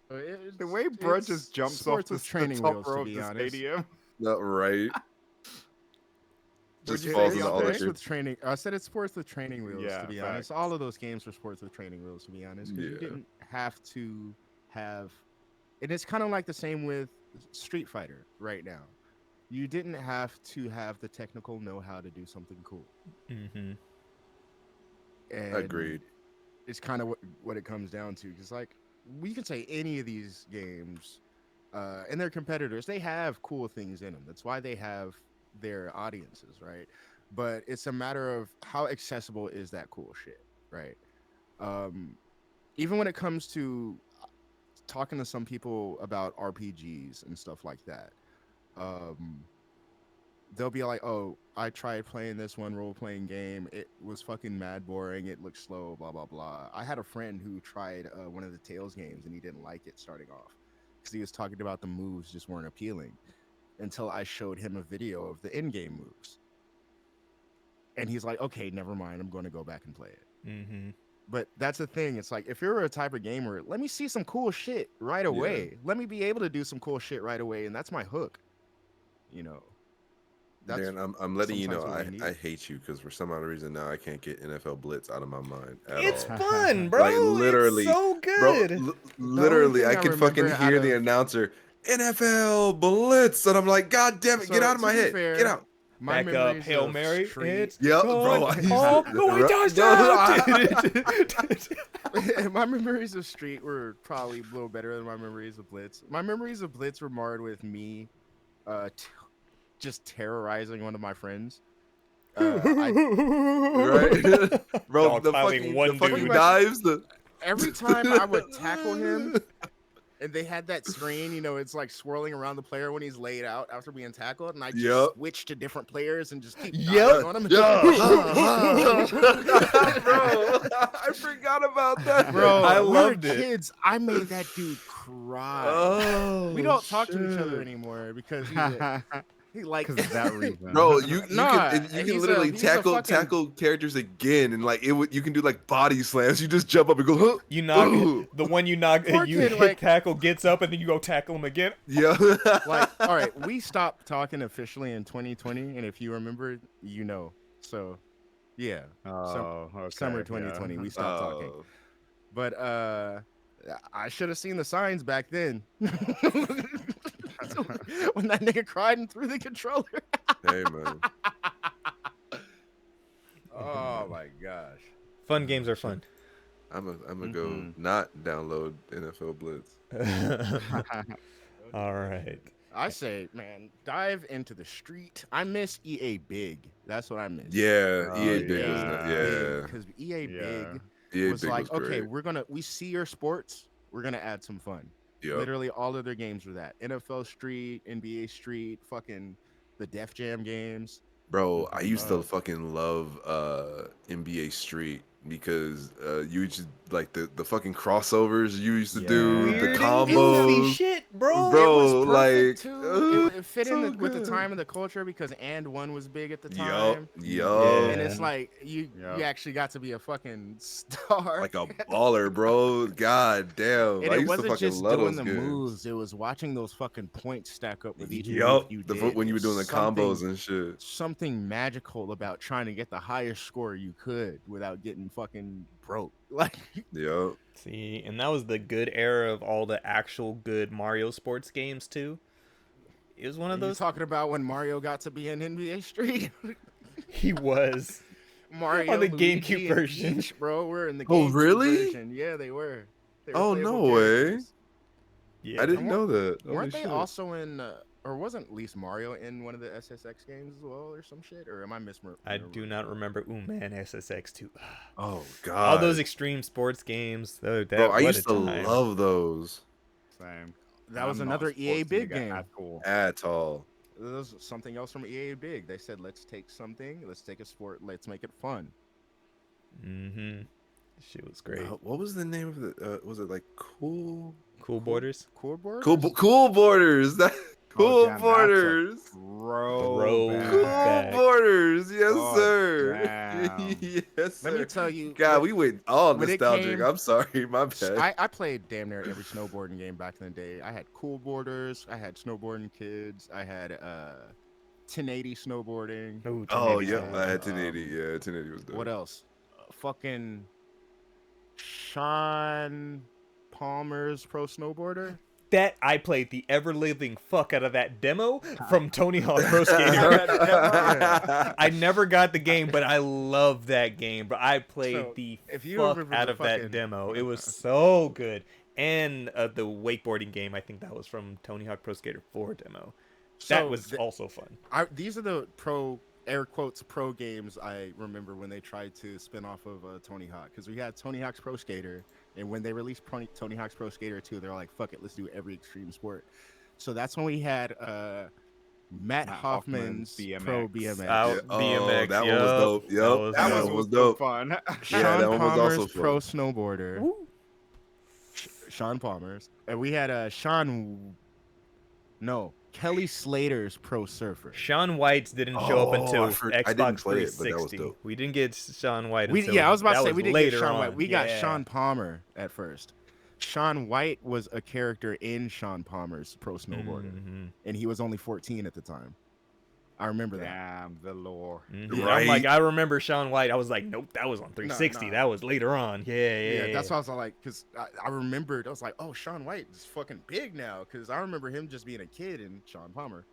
The way Bro just jumps off sports the, with training the top wheels, row to of be the honest. stadium. Not right. Just you falls say, into all Deontay? that Sports shit. with training. I said it's sports with training wheels. Yeah, To be honest, facts. all of those games were sports with training wheels. To be honest, because you Yeah. didn't have to have. And it's kind of like the same with Street Fighter right now. You didn't have to have the technical know-how to do something cool. Mm-hmm. And Agreed. It's kind of what it comes down to. Because like we can say any of these games, and their competitors, they have cool things in them. That's why they have their audiences, right? But it's a matter of how accessible is that cool shit, right? Even when it comes to talking to some people about RPGs and stuff like that, they'll be like, "Oh, I tried playing this one role-playing game. It was fucking mad boring. It looked slow, blah blah blah." I had a friend who tried one of the Tales games and he didn't like it starting off because he was talking about the moves just weren't appealing until I showed him a video of the in-game moves. And he's like, "Okay, never mind. I'm going to go back and play it." Mm-hmm. But that's the thing. It's like, if you're a type of gamer, let me see some cool shit right away. Let me be able to do some cool shit right away. And that's my hook. You know, that's Dan, I'm letting you know sometimes what we I need. hate you because for some odd reason now I can't get NFL Blitz out of my mind at It's all. fun, bro. Like literally, it's so Bro, good. literally, thing I I can fucking remember hear out the of- announcer NFL Blitz, and I'm like, God damn it, get So, out of my to be head, fair, get out. My Back up, memories Hail of Mary. Street- It's Yep, going, bro, I used oh, to- going touchdown. My memories of Street were probably a little better than my memories of Blitz. My memories of Blitz were marred with me just terrorizing one of my friends. Right, bro, the Dogpiling one fucking dude. knives, Every time I would tackle him, and they had that screen, you know, it's like swirling around the player when he's laid out after being tackled, and I just Yep. switch to different players and just keep Yep. on him. bro, I forgot about that, Bro, I we were loved it. kids. I made that dude cry. Oh, We don't talk to each other shit. anymore because he like Because of that reason. Bro, you Nah, can he's a- literally he's a tackle fucking- characters again, and like you can do like body slams. You just jump up and go, huh? You knock Ooh. the one you knock, Poor you kid, hit like- tackle, gets up, and then you go tackle him again. Yeah. like, all right, we stopped talking officially in 2020, and if you remember, you know. So, yeah, Oh, okay, summer yeah. 2020, we stopped talking. Oh, But I should have seen the signs back then. When that nigga cried and threw the controller. hey man. Oh my gosh. Fun games are fun. I'm gonna go Mhm. not download NFL Blitz. All right. I say, man, dive into the street. I miss EA Big. That's what I miss. Yeah, Oh, EA Big was yeah. not, yeah. Because EA Yeah. Big EA was Big like, was okay, great. we see your sports. We're gonna add some fun. Yep. Literally all of their games were that. NFL Street, NBA Street, fucking the Def Jam games. Bro, I used to fucking love NBA Street because you just like the fucking crossovers you used to do, Yeah. the Weird and goofy combos. shit. bro. It was Bro, perfect like, too. It fit so with the good. time and the culture because and one was big at the Yup, time. yup. And it's like you actually got to be a fucking star. Like a baller, bro. God damn. And I it used to wasn't fucking just love doing those the games. moves; it was watching those fucking points stack up with each move Yup. you The did. when you were There's doing the combos and shit. something magical about trying to get the highest score you could without getting fucking broke. Like, Yup. See, and that was the good era of all the actual good Mario sports games too. It was one are of you those. talking about when Mario got to be in NBA Street? He was Mario on the Luigi, GameCube and version. Peach, bro, were in the Oh, GameCube really? version. Yeah, they were. They were Oh, playable no way. characters. Yeah, I And didn't know that. Holy weren't they shit. also in, or wasn't at least Mario in one of the SSX games as well, or some shit? Or am I misremembering? I do not remember. Ooh man, SSX 2. Oh, All those God. extreme sports games. Oh, that, Bro, I what used a to time. love those Same. That was I'm not a another EA sports Big nigga game. at all. at all. This was something else from EA Big. They said, let's take a sport, let's make it fun. Mm-hmm. Shit was great. What was the name of the? Was it like Cool Borders. Cool board? Cool Borders? That Cool damn, that's a Borders. Throwback. Cool Borders. Yes, Oh, sir. damn. Yes, sir. Let me tell you, God, we went all when it nostalgic. came- I'm sorry, my bad. I played damn near every snowboarding game back in the day. I had Cool Boarders, I had Snowboarding Kids, I had 1080 snowboarding. Ooh, Oh 1080 yeah, snowboarding. I had 1080. Yeah, 1080 was dope. What else? Fucking Sean Palmer's Pro Snowboarder. That I played the ever living fuck out of that demo from Tony Hawk Pro Skater. I never got the game, but I love that game. But I played So, the if you fuck remember out the of that fucking- demo. It was so good. And the wakeboarding game, I think that was from Tony Hawk Pro Skater 4 demo. That So, was also fun. these are the air quotes pro games I remember when they tried to spin off of Tony Hawk, because we had Tony Hawk's Pro Skater, and when they released Tony Hawk's Pro Skater 2, they're like, fuck it, let's do every extreme sport. So that's when we had Matt Hoffman's Pro BMX. Out Oh, BMX. that one was dope. Yup, That that was one was so dope. fun. Yeah, Sean that one was Palmer's also fun. Pro Snowboarder. Woo. Sean Palmer's. And we had Kelly Slater's Pro Surfer. Sean White's didn't show up Oh, until I didn't Xbox play it, but that was 360. dope. We didn't get Sean White until I was about to that say was we didn't later get Sean on. White. We got Yeah. Sean Palmer at first. Sean White was a character in Sean Palmer's Pro Snowboarder, Mhm. and he was only 14 at the time. I remember that. Damn, the lore. Mhm. Right. I'm like, I remember Sean White. I was like, nope, that was on 360. no. That was later on. Yeah. That's why I was like, because I remembered. I was like, oh, Sean White is fucking big now, because I remember him just being a kid in Sean Palmer.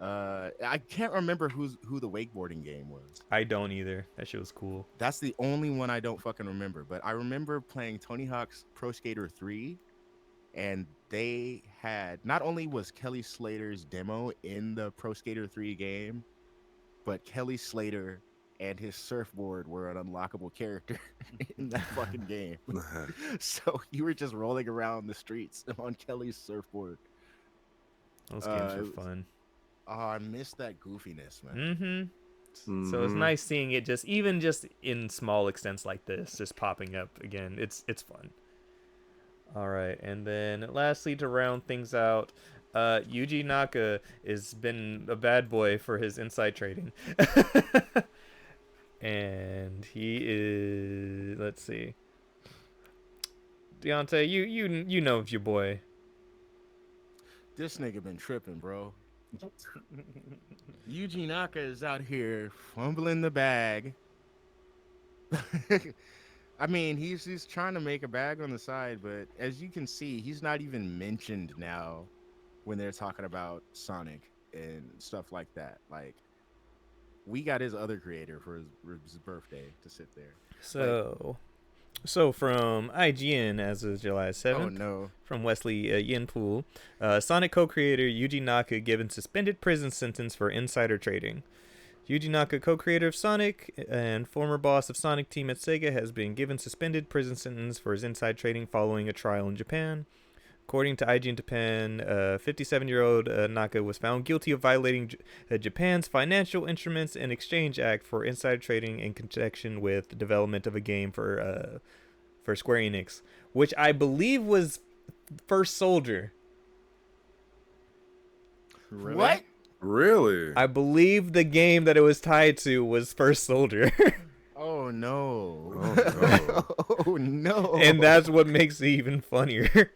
I can't remember who the wakeboarding game was. I don't either. That shit was cool. That's the only one I don't fucking remember. But I remember playing Tony Hawk's Pro Skater 3, and they had, not only was Kelly Slater's demo in the Pro Skater 3 game, but Kelly Slater and his surfboard were an unlockable character in that fucking game. So you were just rolling around the streets on Kelly's surfboard. Those games it were was- fun. Oh, I miss that goofiness, man. Mm-hmm. So it's Mhm. nice seeing it just in small extents like this, just popping up again. It's fun. All right, and then lastly, to round things out, Yuji Naka has been a bad boy for his inside trading. And he is, let's see, Deontay, you know your boy. This nigga been tripping, bro. Yuji Naka is out here fumbling the bag. I mean, he's trying to make a bag on the side, but as you can see, he's not even mentioned now when they're talking about Sonic and stuff like that. Like, we got his other creator for his birthday to sit there. So from IGN as of July 7th, Oh no. from Wesley Yinpool, Sonic co-creator Yuji Naka given suspended prison sentence for insider trading. Yuji Naka, co-creator of Sonic and former boss of Sonic Team at Sega, has been given suspended prison sentence for his inside trading following a trial in Japan. According to IGN Japan, 57-year-old Naka was found guilty of violating Japan's Financial Instruments and Exchange Act for insider trading in connection with the development of a game for Square Enix, which I believe was First Soldier. Really? What? Really? I believe the game that it was tied to was First Soldier. Oh no. Oh, no. Oh no. And that's what makes it even funnier.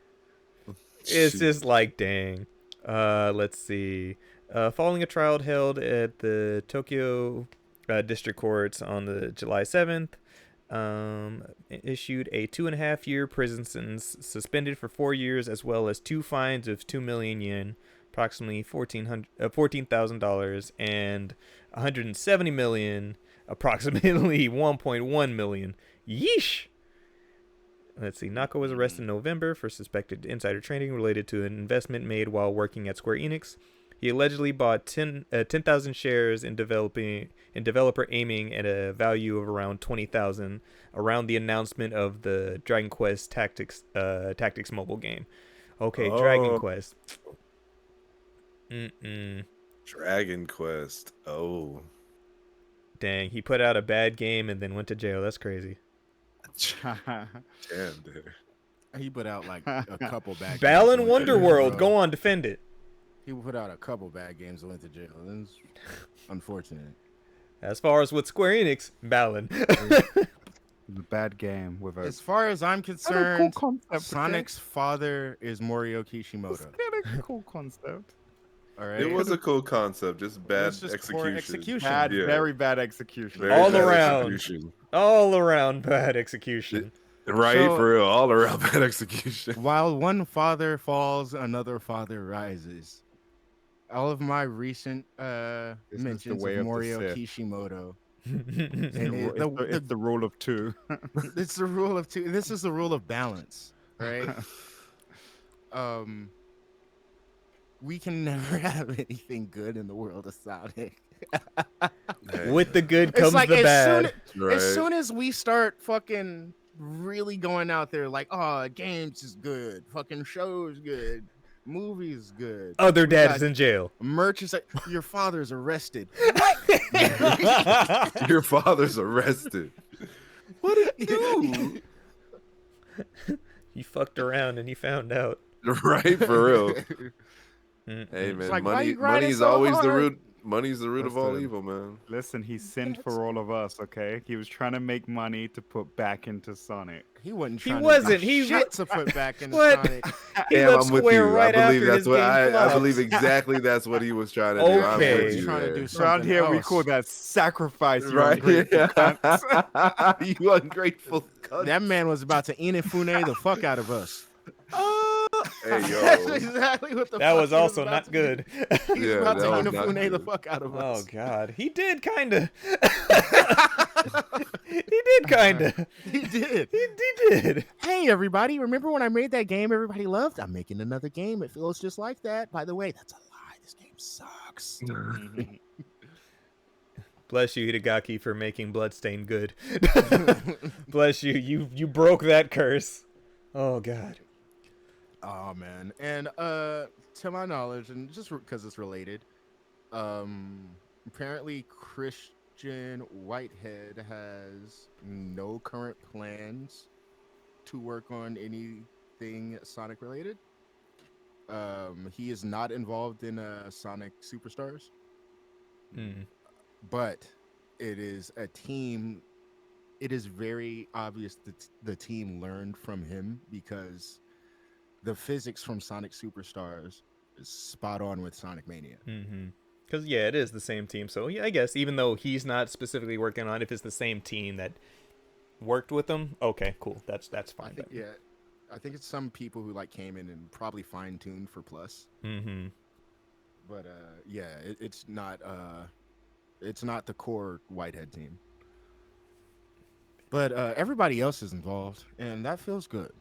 It's Shoot. just like, dang. Let's see. Following a trial held at the Tokyo District Courts on the July 7th, issued a 2.5-year prison sentence, suspended for 4 years, as well as 2 fines of 2 million yen, approximately $14,000, and 170 million, approximately 1.1 million. Yeesh. Let's see. Naka was arrested in November for suspected insider trading related to an investment made while working at Square Enix. He allegedly bought 10,000 shares in developer aiming at a value of around 20,000 around the announcement of the Dragon Quest Tactics mobile game. Okay, Dragon Oh. Quest. Dragon Quest. Oh. Dang, he put out a bad game and then went to jail. That's crazy. Damn, dude. He put out like a couple bad games. Balan and went to jail, Wonderworld, bro. go on, defend it. He put out a couple bad games and went to jail. It's unfortunate. As far as with Square Enix, Balan. It's a bad game with a As far as I'm kind of concerned, cool concept. Sonic's father is Morio Kishimoto. It's kind of cool concept. All right. It was a cool concept, just bad It's just poor execution. Bad, Yeah. very bad execution. Very All bad around. execution. All around bad execution. Right, So- for real, all around bad execution. While one father falls, another father rises. All of my recent is the mentions way of of the Morio Sith. Kishimoto. It's And it's the rule of two. It's the rule of two. This is the rule of balance, right? We can never have anything good in the world of Sonic. Hey, With the good It's comes like the bad. right. as soon as we start fucking really going out there like, oh, games is good, fucking shows good, movies good, Other we dads got in jail. merch is like, your father's arrested. Your father's arrested. What did he do? He fucked around and he found out. Right, for real. Mm-mm. Hey man, like, why you money grinding is so always the hard? root. Money's the root of all Listen. evil, man. Listen, he sinned for all of us. Okay, he was trying to make money to put back into Sonic. He wasn't He trying wasn't. to do He shit to put back in What? Sonic. He Damn, left I'm with Square you. right I believe after that's his what game I flopped. believe exactly. That's what he was trying to do. I'm Okay. with He's you trying to there. do Around something here, we else. call that sacrifice. You Right? ungrateful cunts. You ungrateful cunt. That man was about to Inafune the fuck out of us. Hey That's yo. exactly what the That fuck was he also about not to good. do. He's Yeah, about to that was not Inafune the good. fuck out of Oh us. god, he did kinda. He did kinda. He did. He did. Hey everybody, remember when I made that game everybody loved? I'm making another game. It feels just like that. By the way, that's a lie. This game sucks. Bless you, Hitagaki, for making Bloodstain good. Bless you. You broke that curse. Oh god. Oh man. And to my knowledge, and just because it's related, apparently Christian Whitehead has no current plans to work on anything Sonic related. He is not involved in Sonic Superstars, Hmm. but it is a team. It is very obvious that the team learned from him because the physics from Sonic Superstars is spot on with Sonic Mania. Mm-hmm. Because yeah, it is the same team. So yeah, I guess even though he's not specifically working on it, if it's the same team that worked with him, okay, cool. That's fine. then. Yeah, I think it's some people who like came in and probably fine tuned for Plus, Mm-hmm. but yeah, it's not the core Whitehead team. But everybody else is involved, and that feels good.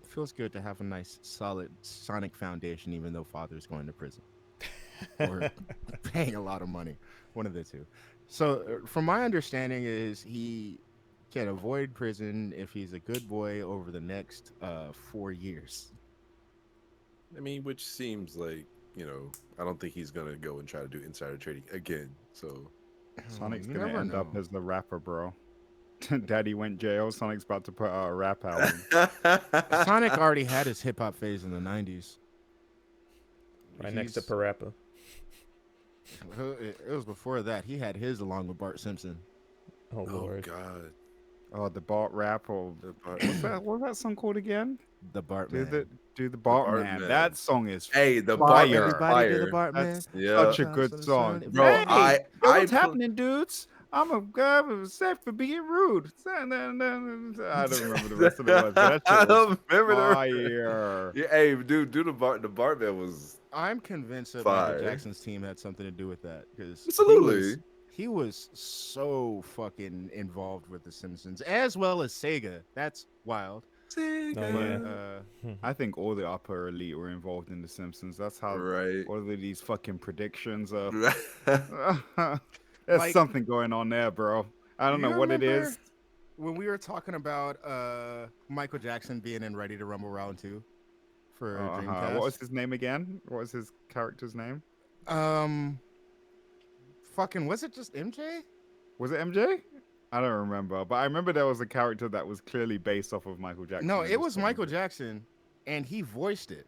It feels good to have a nice, solid Sonic foundation, even though Father's going to prison or paying a lot of money, one of the two. So, from my understanding, is he can avoid prison if he's a good boy over the next 4 years. I mean, which seems like, I don't think he's gonna go and try to do insider trading again. So Sonic's You gonna never end up know. as the rapper, bro. Daddy went jail. Sonic's about to put out a rap album. Sonic already had his hip hop phase in the 90s. Right next to he's- Parappa. It was before that. He had his along with Bart Simpson. Oh Oh lord. God. Oh, the Bart rap or The Bart, what's that song called again? The Bart Do Man. the Bart Bart Man. Man. That song is Hey, the fire. Bartman is Everybody do the fire. Bart Man. That's Yeah. such a good song, Bro, Hey, I what's pl- happening, dudes? I'm a guy except for being rude. I don't remember the rest of the words, but that I shit was don't remember fire. Yeah, hey, dude, the Bartman was I'm convinced that fire. Michael Jackson's team had something to do with that because Absolutely. he was so fucking involved with The Simpsons as well as Sega. That's wild. Oh yeah. But I think all the upper elite were involved in The Simpsons. That's how Right. all of these fucking predictions are. Right. There's Like- something going on there, bro. I don't know what it is. When we were talking about Michael Jackson being in Ready to Rumble Round 2 for Dreamcast. What was his name again? What was his character's name? Fucking was it just MJ? Was it MJ? I don't remember, but I remember there was a character that was clearly based off of Michael Jackson. No, I it just was don't Michael remember. Jackson, and he voiced it.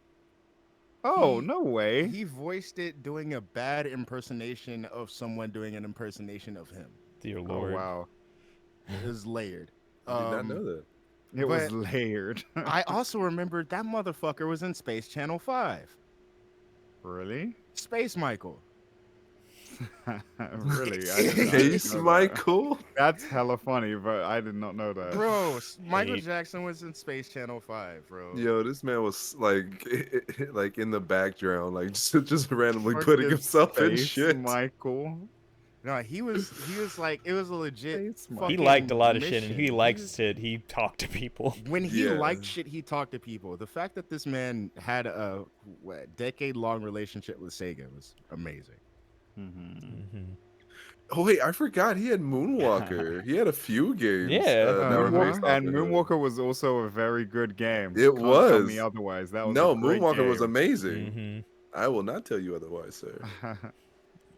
Oh, He- no way. He voiced it doing a bad impersonation of someone doing an impersonation of him. Dear Oh, lord. wow. It was layered. I did not know that. It was But- layered. I also remembered that motherfucker was in Space Channel 5. Really? Space Michael. Really? I didn't Case know that. Michael. That's hella funny, but I did not know that. Bro, Michael Hate. Jackson was in Space Channel 5, bro. Yo, this man was like in the background, like just randomly Fucking putting himself in Space shit. Michael. No, he was like, it was a legit. Space Michael. He fucking liked a lot of shit, and mission. he liked shit. He talked to people. When he Yeah. liked shit, he talked to people. The fact that this man had a decade-long relationship with Sega was amazing. Mhm. Oh wait, I forgot he had Moonwalker. He had a few games. Yeah. that were Moonwalker, based off and of him. Moonwalker was also a very good game. It Can't tell me was. otherwise. That was No, a great Moonwalker was game. amazing. Mhm. I will not tell you otherwise, sir.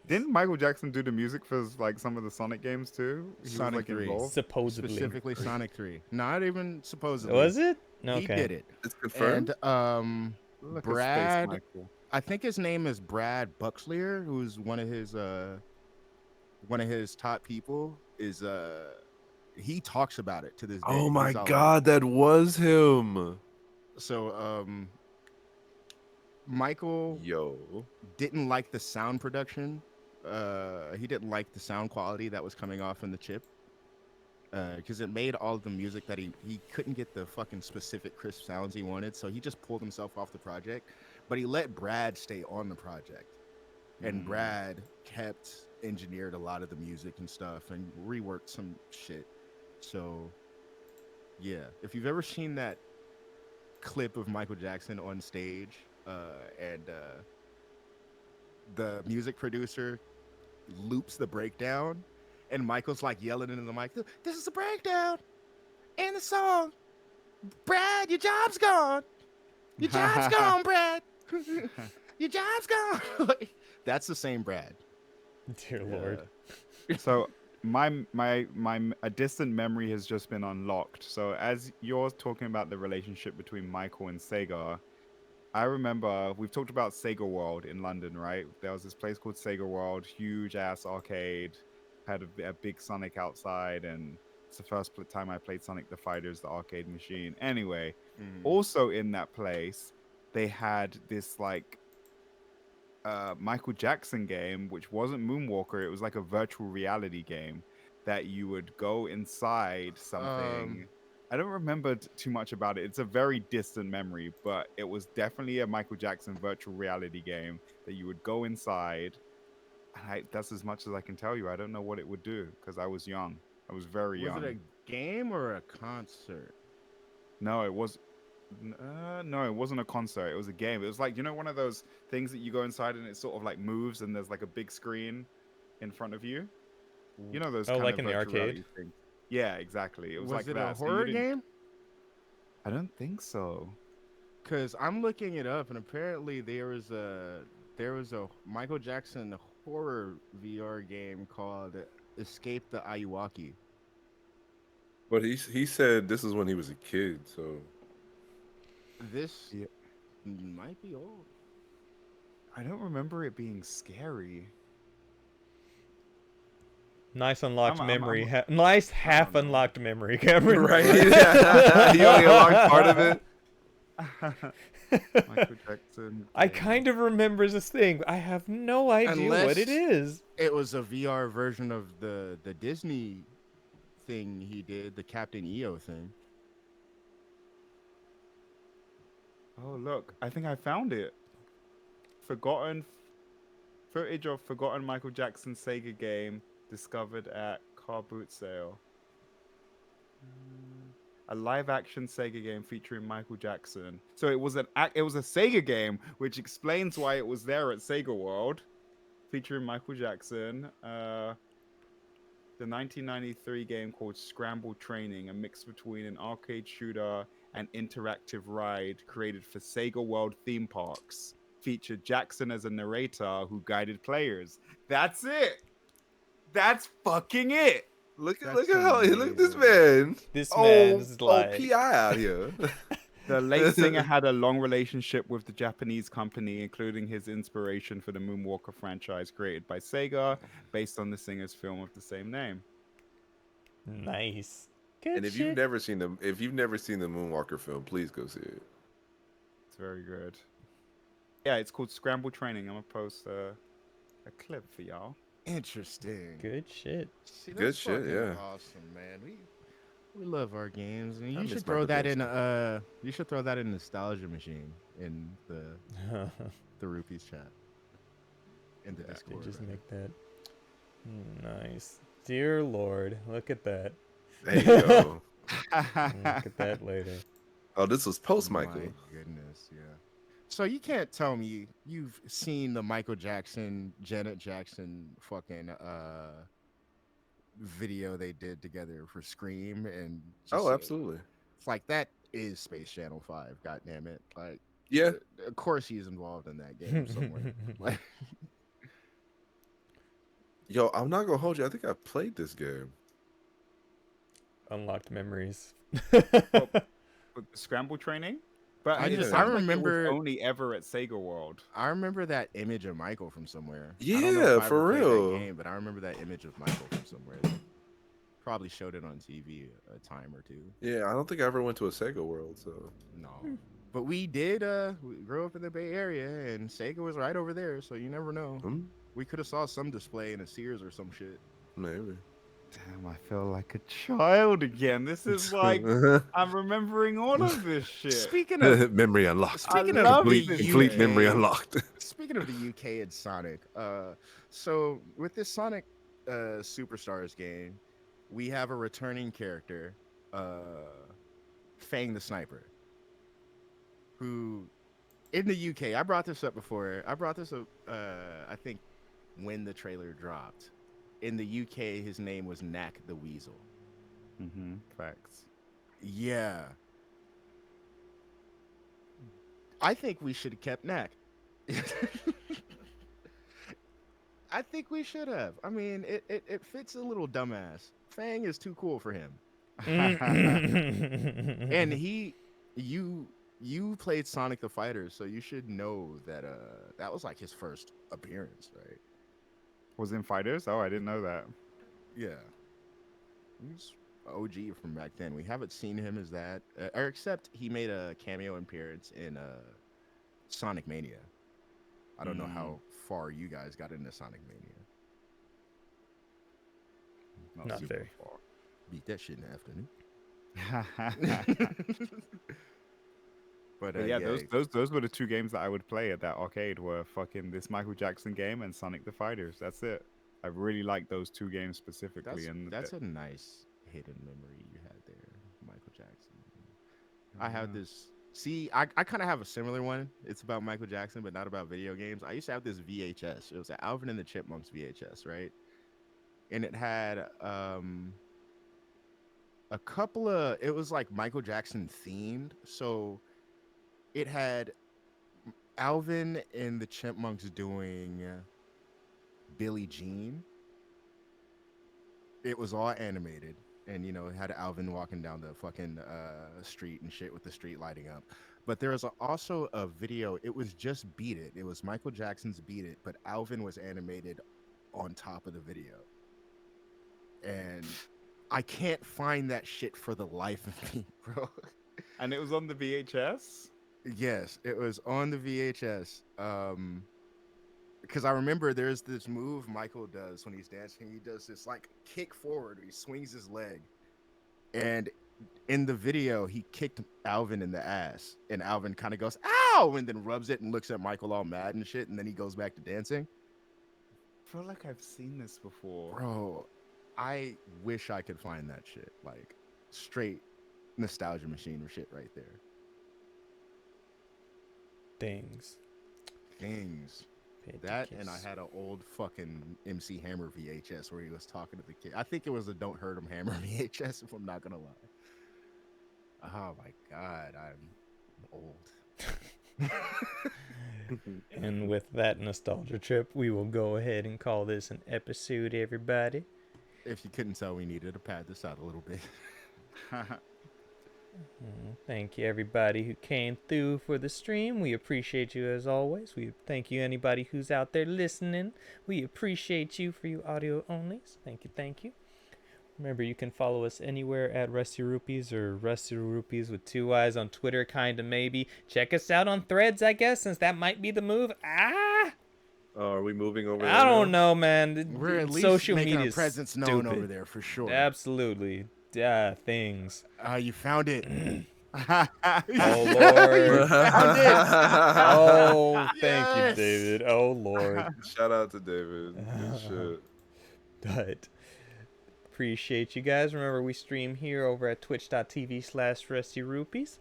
Didn't Michael Jackson do the music for like some of the Sonic games too? He Sonic was, like, 3. involved? Supposedly. Specifically Sonic 3. Not even supposedly. Was it? Okay. He did it. It's confirmed. And Look at Space Brad, Michael. I think his name is Brad Buxleer, who's one of his top people. Is he talks about it to this day. Oh my He's all like- God, that was him. So Michael Yo. didn't like the sound production. He didn't like the sound quality that was coming off in the chip. Because it made all of the music that he couldn't get the fucking specific crisp sounds he wanted, so he just pulled himself off the project. But he let Brad stay on the project, and Brad kept engineered a lot of the music and stuff and reworked some shit. So, yeah, if you've ever seen that clip of Michael Jackson on stage, and the music producer loops the breakdown. And Michael's like yelling into the mic, "This is a breakdown in the song. Brad, your job's gone. Your job's gone, Brad. Your job's gone." That's the same Brad. Dear lord. So a distant memory has just been unlocked. So as you're talking about the relationship between Michael and Sega, I remember we've talked about Sega World in London, right? There was this place called Sega World, huge ass arcade, had a big Sonic outside, and it's the first time I played Sonic the Fighters, the arcade machine. Anyway, also in that place, they had this like Michael Jackson game, which wasn't Moonwalker. It was like a virtual reality game that you would go inside something. I don't remember too much about it. It's a very distant memory, but it was definitely a Michael Jackson virtual reality game that you would go inside. And that's as much as I can tell you. I don't know what it would do because I was young. I was very young. Was it a game or a concert? No, it was. No, it wasn't a concert. It was a game. It was like, you know, one of those things that you go inside and it sort of like moves and there's like a big screen in front of you. You know those. Oh, kind like of in the virtual reality arcade? things. Yeah, exactly. It was like it that. a So you horror didn't- game? I don't think so. Because I'm looking it up, and apparently there was a Michael Jackson horror VR game called Escape the Ayuwaki. But he said this is when he was a kid, so This Yeah. might be old. I don't remember it being scary. Nice unlocked I'm- memory. Nice half know. unlocked memory, Cameron. Right? Yeah. You only unlocked part of it. Michael Jackson. I game. kind of remember this thing. But I have no idea what it is. It was a VR version of the Disney thing he did, the Captain EO thing. Oh look, I think I found it. Forgotten footage of forgotten Michael Jackson Sega game discovered at car boot sale. A live-action Sega game featuring Michael Jackson. So it was a Sega game, which explains why it was there at Sega World, featuring Michael Jackson. The 1993 game called Scramble Training, a mix between an arcade shooter and interactive ride created for Sega World theme parks, featured Jackson as a narrator who guided players. That's it. That's fucking it. Look at That's how look at this amazing. man. This man is Oh, like PI out here. The late singer had a long relationship with the Japanese company, including his inspiration for the Moonwalker franchise created by Sega, based on the singer's film of the same name. nice. Good And if shit. you've never seen the Moonwalker film, please go see it. It's very good. Yeah, it's called Scramble Training. I'm gonna post a clip for y'all. Interesting. Good shit. See, Good that's shit, fucking yeah. Awesome, man. We love our games, and I you miss should throw Michael that Jackson. in. You should throw that in nostalgia machine in the rupees chat in the You Discord. just make that nice. Dear Lord, look at that. Hey yo. Look at that later. Oh, this was post My Michael. goodness, yeah. So you can't tell me you've seen the Michael Jackson, Janet Jackson fucking video they did together for Scream and just, Oh, absolutely. it's like that is Space Channel 5, god damn it. Like Yeah. of course he's involved in that game somewhere. Like Yo, I'm not gonna hold you. I think I played this game. Unlocked memories. With the Scramble Training? But I it just- sounds I like it remember- was only ever at Sega World. I remember that image of Michael from somewhere. I Yeah, don't know if I for ever played that real. game, but I remember that image of Michael from somewhere. They probably showed it on TV a time or two. Yeah, I don't think I ever went to a Sega World, so No. But we did we grew up in the Bay Area and Sega was right over there, so you never know. We could have saw some display in a Sears or some shit. maybe. Damn, I feel like a child again. This is like I'm remembering all of this shit. Speaking of Memory unlocked. speaking I of love the this Complete game. memory unlocked. Speaking of the UK and Sonic, so with this Sonic Superstars game, we have a returning character, Fang the Sniper, who in the UK, I brought this up before. I brought this up, I think, when the trailer dropped. In the UK, his name was Knack the Weasel. Mm-hmm. Facts. Yeah. I think we should have kept Knack. I think we should have. I mean, it fits a little dumbass. Fang is too cool for him. And you played Sonic the Fighter, so you should know that that was like his first appearance, right? Was in Fighters? Oh, I didn't know that. Yeah. He's OG from back then. We haven't seen him as that, or except he made a cameo appearance in Sonic Mania. I don't know how far you guys got into Sonic Mania. Not super very. far. Beat that shit in the afternoon. But But yeah, those were the two games that I would play at that arcade. Were fucking this Michael Jackson game and Sonic the Fighters. That's it. I really like those two games specifically. that's a nice hidden memory you had there, Michael Jackson. I have this. See, I kind of have a similar one. It's about Michael Jackson, but not about video games. I used to have this VHS. It was an Alvin and the Chipmunks VHS, right? And it had a couple of. It was like Michael Jackson themed, so it had Alvin and the Chipmunks doing Billie Jean. It was all animated, and it had Alvin walking down the fucking street and shit with the street lighting up. But there was also a video. It was just Beat It. It was Michael Jackson's Beat It, but Alvin was animated on top of the video. And I can't find that shit for the life of me, bro. And it was on the VHS? Yes, it was on the VHS. Because I remember there's this move Michael does when he's dancing. He does this like kick forward. He swings his leg. And in the video, he kicked Alvin in the ass. And Alvin kind of goes, ow! And then rubs it and looks at Michael all mad and shit. And then he goes back to dancing. I feel like I've seen this before. Bro, I wish I could find that shit. Like, straight nostalgia machine or shit right there. Things. That, and I had an old fucking MC Hammer VHS where he was talking to the kid. I think it was a Don't Hurt Him Hammer VHS, if I'm not gonna lie. Oh my god, I'm old. And with that nostalgia trip, we will go ahead and call this an episode, everybody. If you couldn't tell, we needed to pad this out a little bit. Thank you, everybody who came through for the stream. We appreciate you as always. We thank you, anybody who's out there listening. We appreciate you for you audio onlys. Thank you. Remember, you can follow us anywhere at Rusty Rupees or Rusty Rupees with 2 Y's on Twitter, kinda maybe. Check us out on Threads, I guess, since that might be the move. Oh, are we moving over? I don't know, man. We're at least social making media our presence known over there for sure. Absolutely. Yeah, things. You found it. Oh, Lord. Found it. Oh, thank you, Yes. David. Oh, Lord. Shout out to David. Good shit. But appreciate you guys. Remember, we stream here over at twitch.tv/RustyRupees.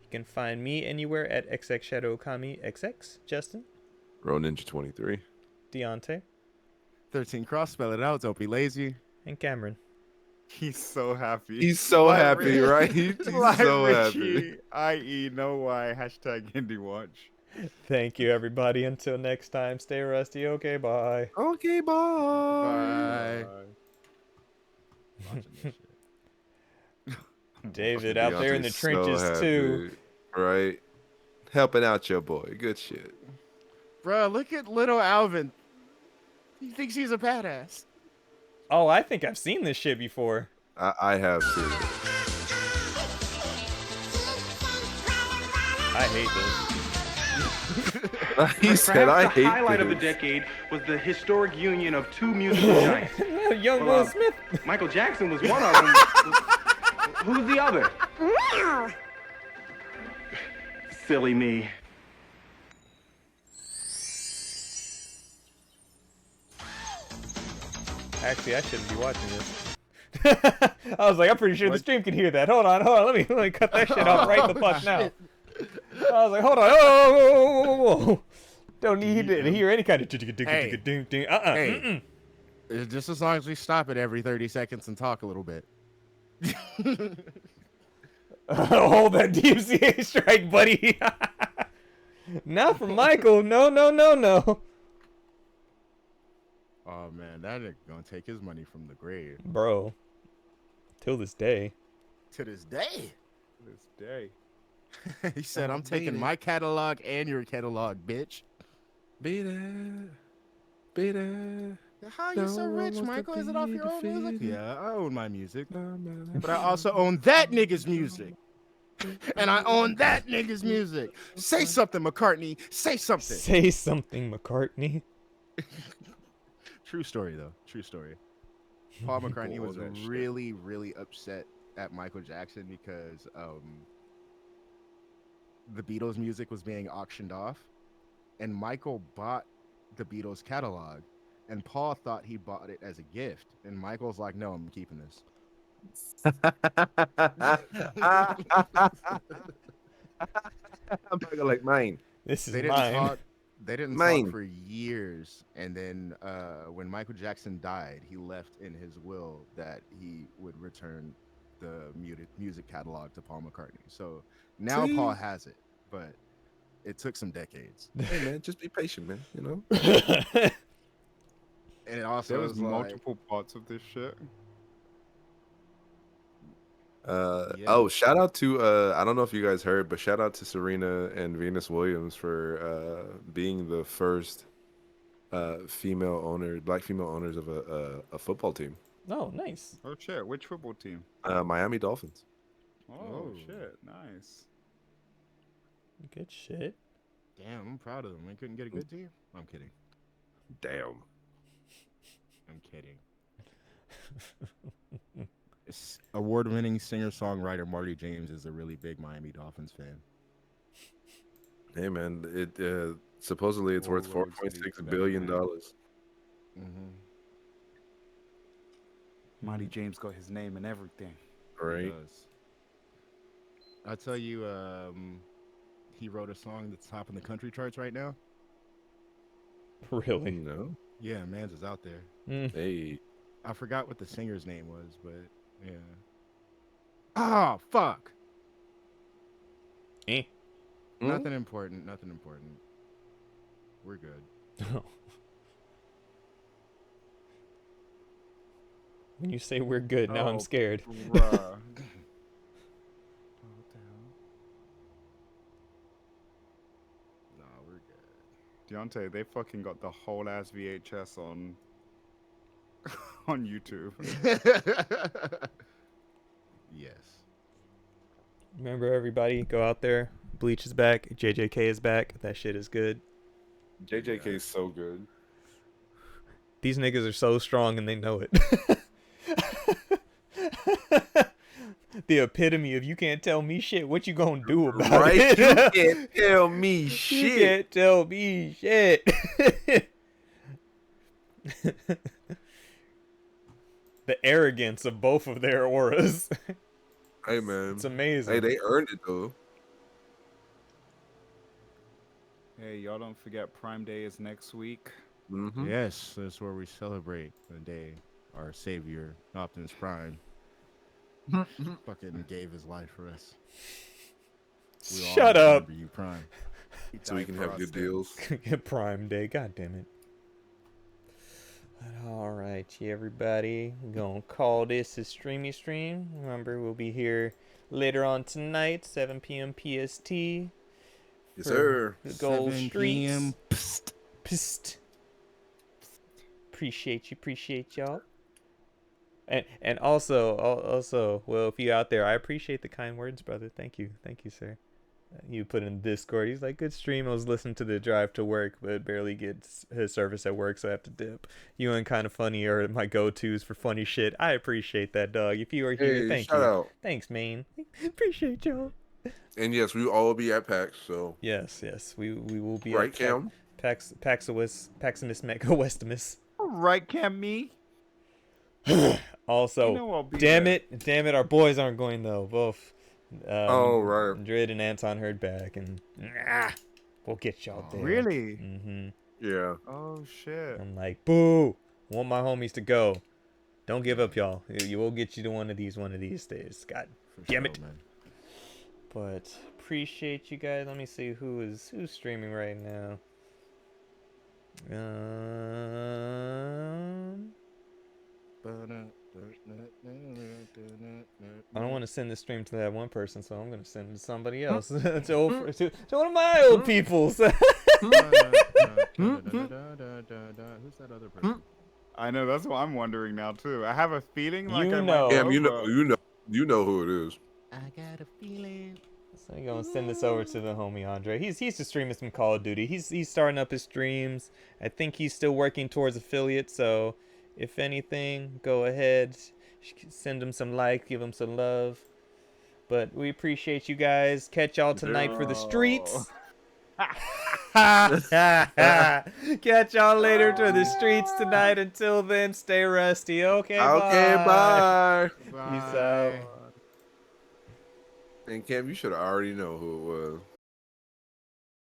You can find me anywhere at XXShadowKamiXX. Justin. RoNinja23. Deontay. 13 cross, spell it out. Don't be lazy. And Cameron. He's so happy. He's so Like happy, Richie- right? He's like so happy. Richie, i.e. no why, hashtag Indie Watch. Thank you, everybody. Until next time, stay rusty. Okay, bye. Okay, bye. Bye. Watching this shit. David out there in the Deontay's so trenches, happy, too. Right? Helping out your boy. Good shit. Bro, look at little Alvin. He thinks he's a badass. Oh, I think I've seen this shit before. I have too. I hate He said, I hate the highlight of the this." decade was the historic union of two musical giants. this. Young Well, Will Smith. Michael Jackson was one of them. Who's the other? Silly me. Actually, I shouldn't be watching this. I was like, I'm pretty sure the stream can hear that. Hold on. Let me cut that shit off right the fuck now. I was like, hold on. Whoa. Don't need to hear any kind of Hey. Just as long as we stop it every 30 seconds and talk a little bit. Hold that DMCA strike, buddy. Not from Michael. No. Oh man, that nigga gonna take his money from the grave. Bro. Till this day. To this day. This day. He said, I'm taking my catalog and your catalog, bitch. Be there. Be there. How you so No rich, one wants Michael? to Is it off be your own music? defeated. Yeah, I own my music. But But I also own that nigga's music. And I own that nigga's music. Say something, McCartney. Say something. Say something, McCartney. True story, though. True story. Paul McCartney was that shit. really, really upset at Michael Jackson because the Beatles music was being auctioned off. And Michael bought the Beatles catalog. And Paul thought he bought it as a gift. And Michael's like, no, I'm keeping this. I'm talking like mine. This is They didn't mine. talk. They didn't Mine. talk for years, and then when Michael Jackson died, he left in his will that he would return the music catalog to Paul McCartney. So now See? Paul has it, but it took some decades. Hey man, just be patient, man. You know. And it also There was was like, multiple parts of this shit. Oh, shout out to I don't know if you guys heard, but shout out to Serena and Venus Williams for being the first black female owners of a football team. Oh, nice. Oh shit! Which football team? Miami Dolphins. Oh shit! Nice. Good shit. Damn, I'm proud of them. They couldn't get a good team. I'm kidding. Damn. I'm kidding. Award-winning singer-songwriter Marty James is a really big Miami Dolphins fan. Hey man, it supposedly it's worth $4.6 billion. Mm-hmm. Marty James got his name and everything. Right. I tell you, he wrote a song that's top in the country charts right now. Really? No. Yeah, man's is out there. Mm. Hey. I forgot what the singer's name was, but yeah. Oh, fuck. Eh. Nothing important. Nothing important. We're good. When you say we're good, now I'm scared. Bruh. No, we're good. Deontay, they fucking got the whole ass VHS on on YouTube. Yes. Remember, everybody, go out there. Bleach is back. JJK is back. That shit is good. JJK is so good. These niggas are so strong and they know it. The epitome of you can't tell me shit. What you gonna do about it? You can't tell me You shit. can't tell me shit. The arrogance of both of their auras. Hey man, It's amazing. Hey, they earned it though. Hey, y'all don't forget Prime Day is next week. Mm-hmm. Yes, that's where we celebrate the day our savior, Optimus Prime, fucking gave his life for us. We all Shut up. remember you, Prime. So we can have good deals. Prime Day. God damn it. But all right, everybody. We're going to call this a streamy stream. Remember, we'll be here later on tonight, 7 p.m. PST. Yes, sir. The Gold 7 Streets. p.m. Psst. Appreciate y'all. And also, well, if you're out there, I appreciate the kind words, brother. Thank you, sir. You put in Discord. He's like, good stream. I was listening to the drive to work, but barely gets his service at work, so I have to dip. You and Kind of Funny are my go-tos for funny shit. I appreciate that, dog. If you are here, Hey, thank shout you. out. Thanks, man. Appreciate y'all. And yes, we will all be at PAX. So Yes, we will be right, at Cam. Paximus Mega Westimus. Right, Cam me? Also, You know I'll be damn there. it, our boys aren't going though. Both. Oh, right. Drid and Anton heard back, and we'll get y'all there. Really? Mm-hmm. Yeah. Oh shit. I'm like, boo! Want my homies to go. Don't give up, y'all. You will get you to one of these days. God damn it. Man. But appreciate you guys. Let me see who's streaming right now. I don't want to send this stream to that one person, so I'm going to send it to somebody else. to one of my old peoples. Who's that other person? I know, that's what I'm wondering now too. I have a feeling like You I know. might Cam, know, you know who it is. I got a feeling. So I'm going to send this over to the homie Andre. He's just streaming some Call of Duty. He's starting up his streams. I think he's still working towards affiliate, so if anything, go ahead. Send him some like, give him some love. But we appreciate you guys. Catch y'all tonight for the streets. Catch y'all later to the streets tonight. Until then, stay rusty. Okay, bye. Peace out. And Cam, you should already know who it was.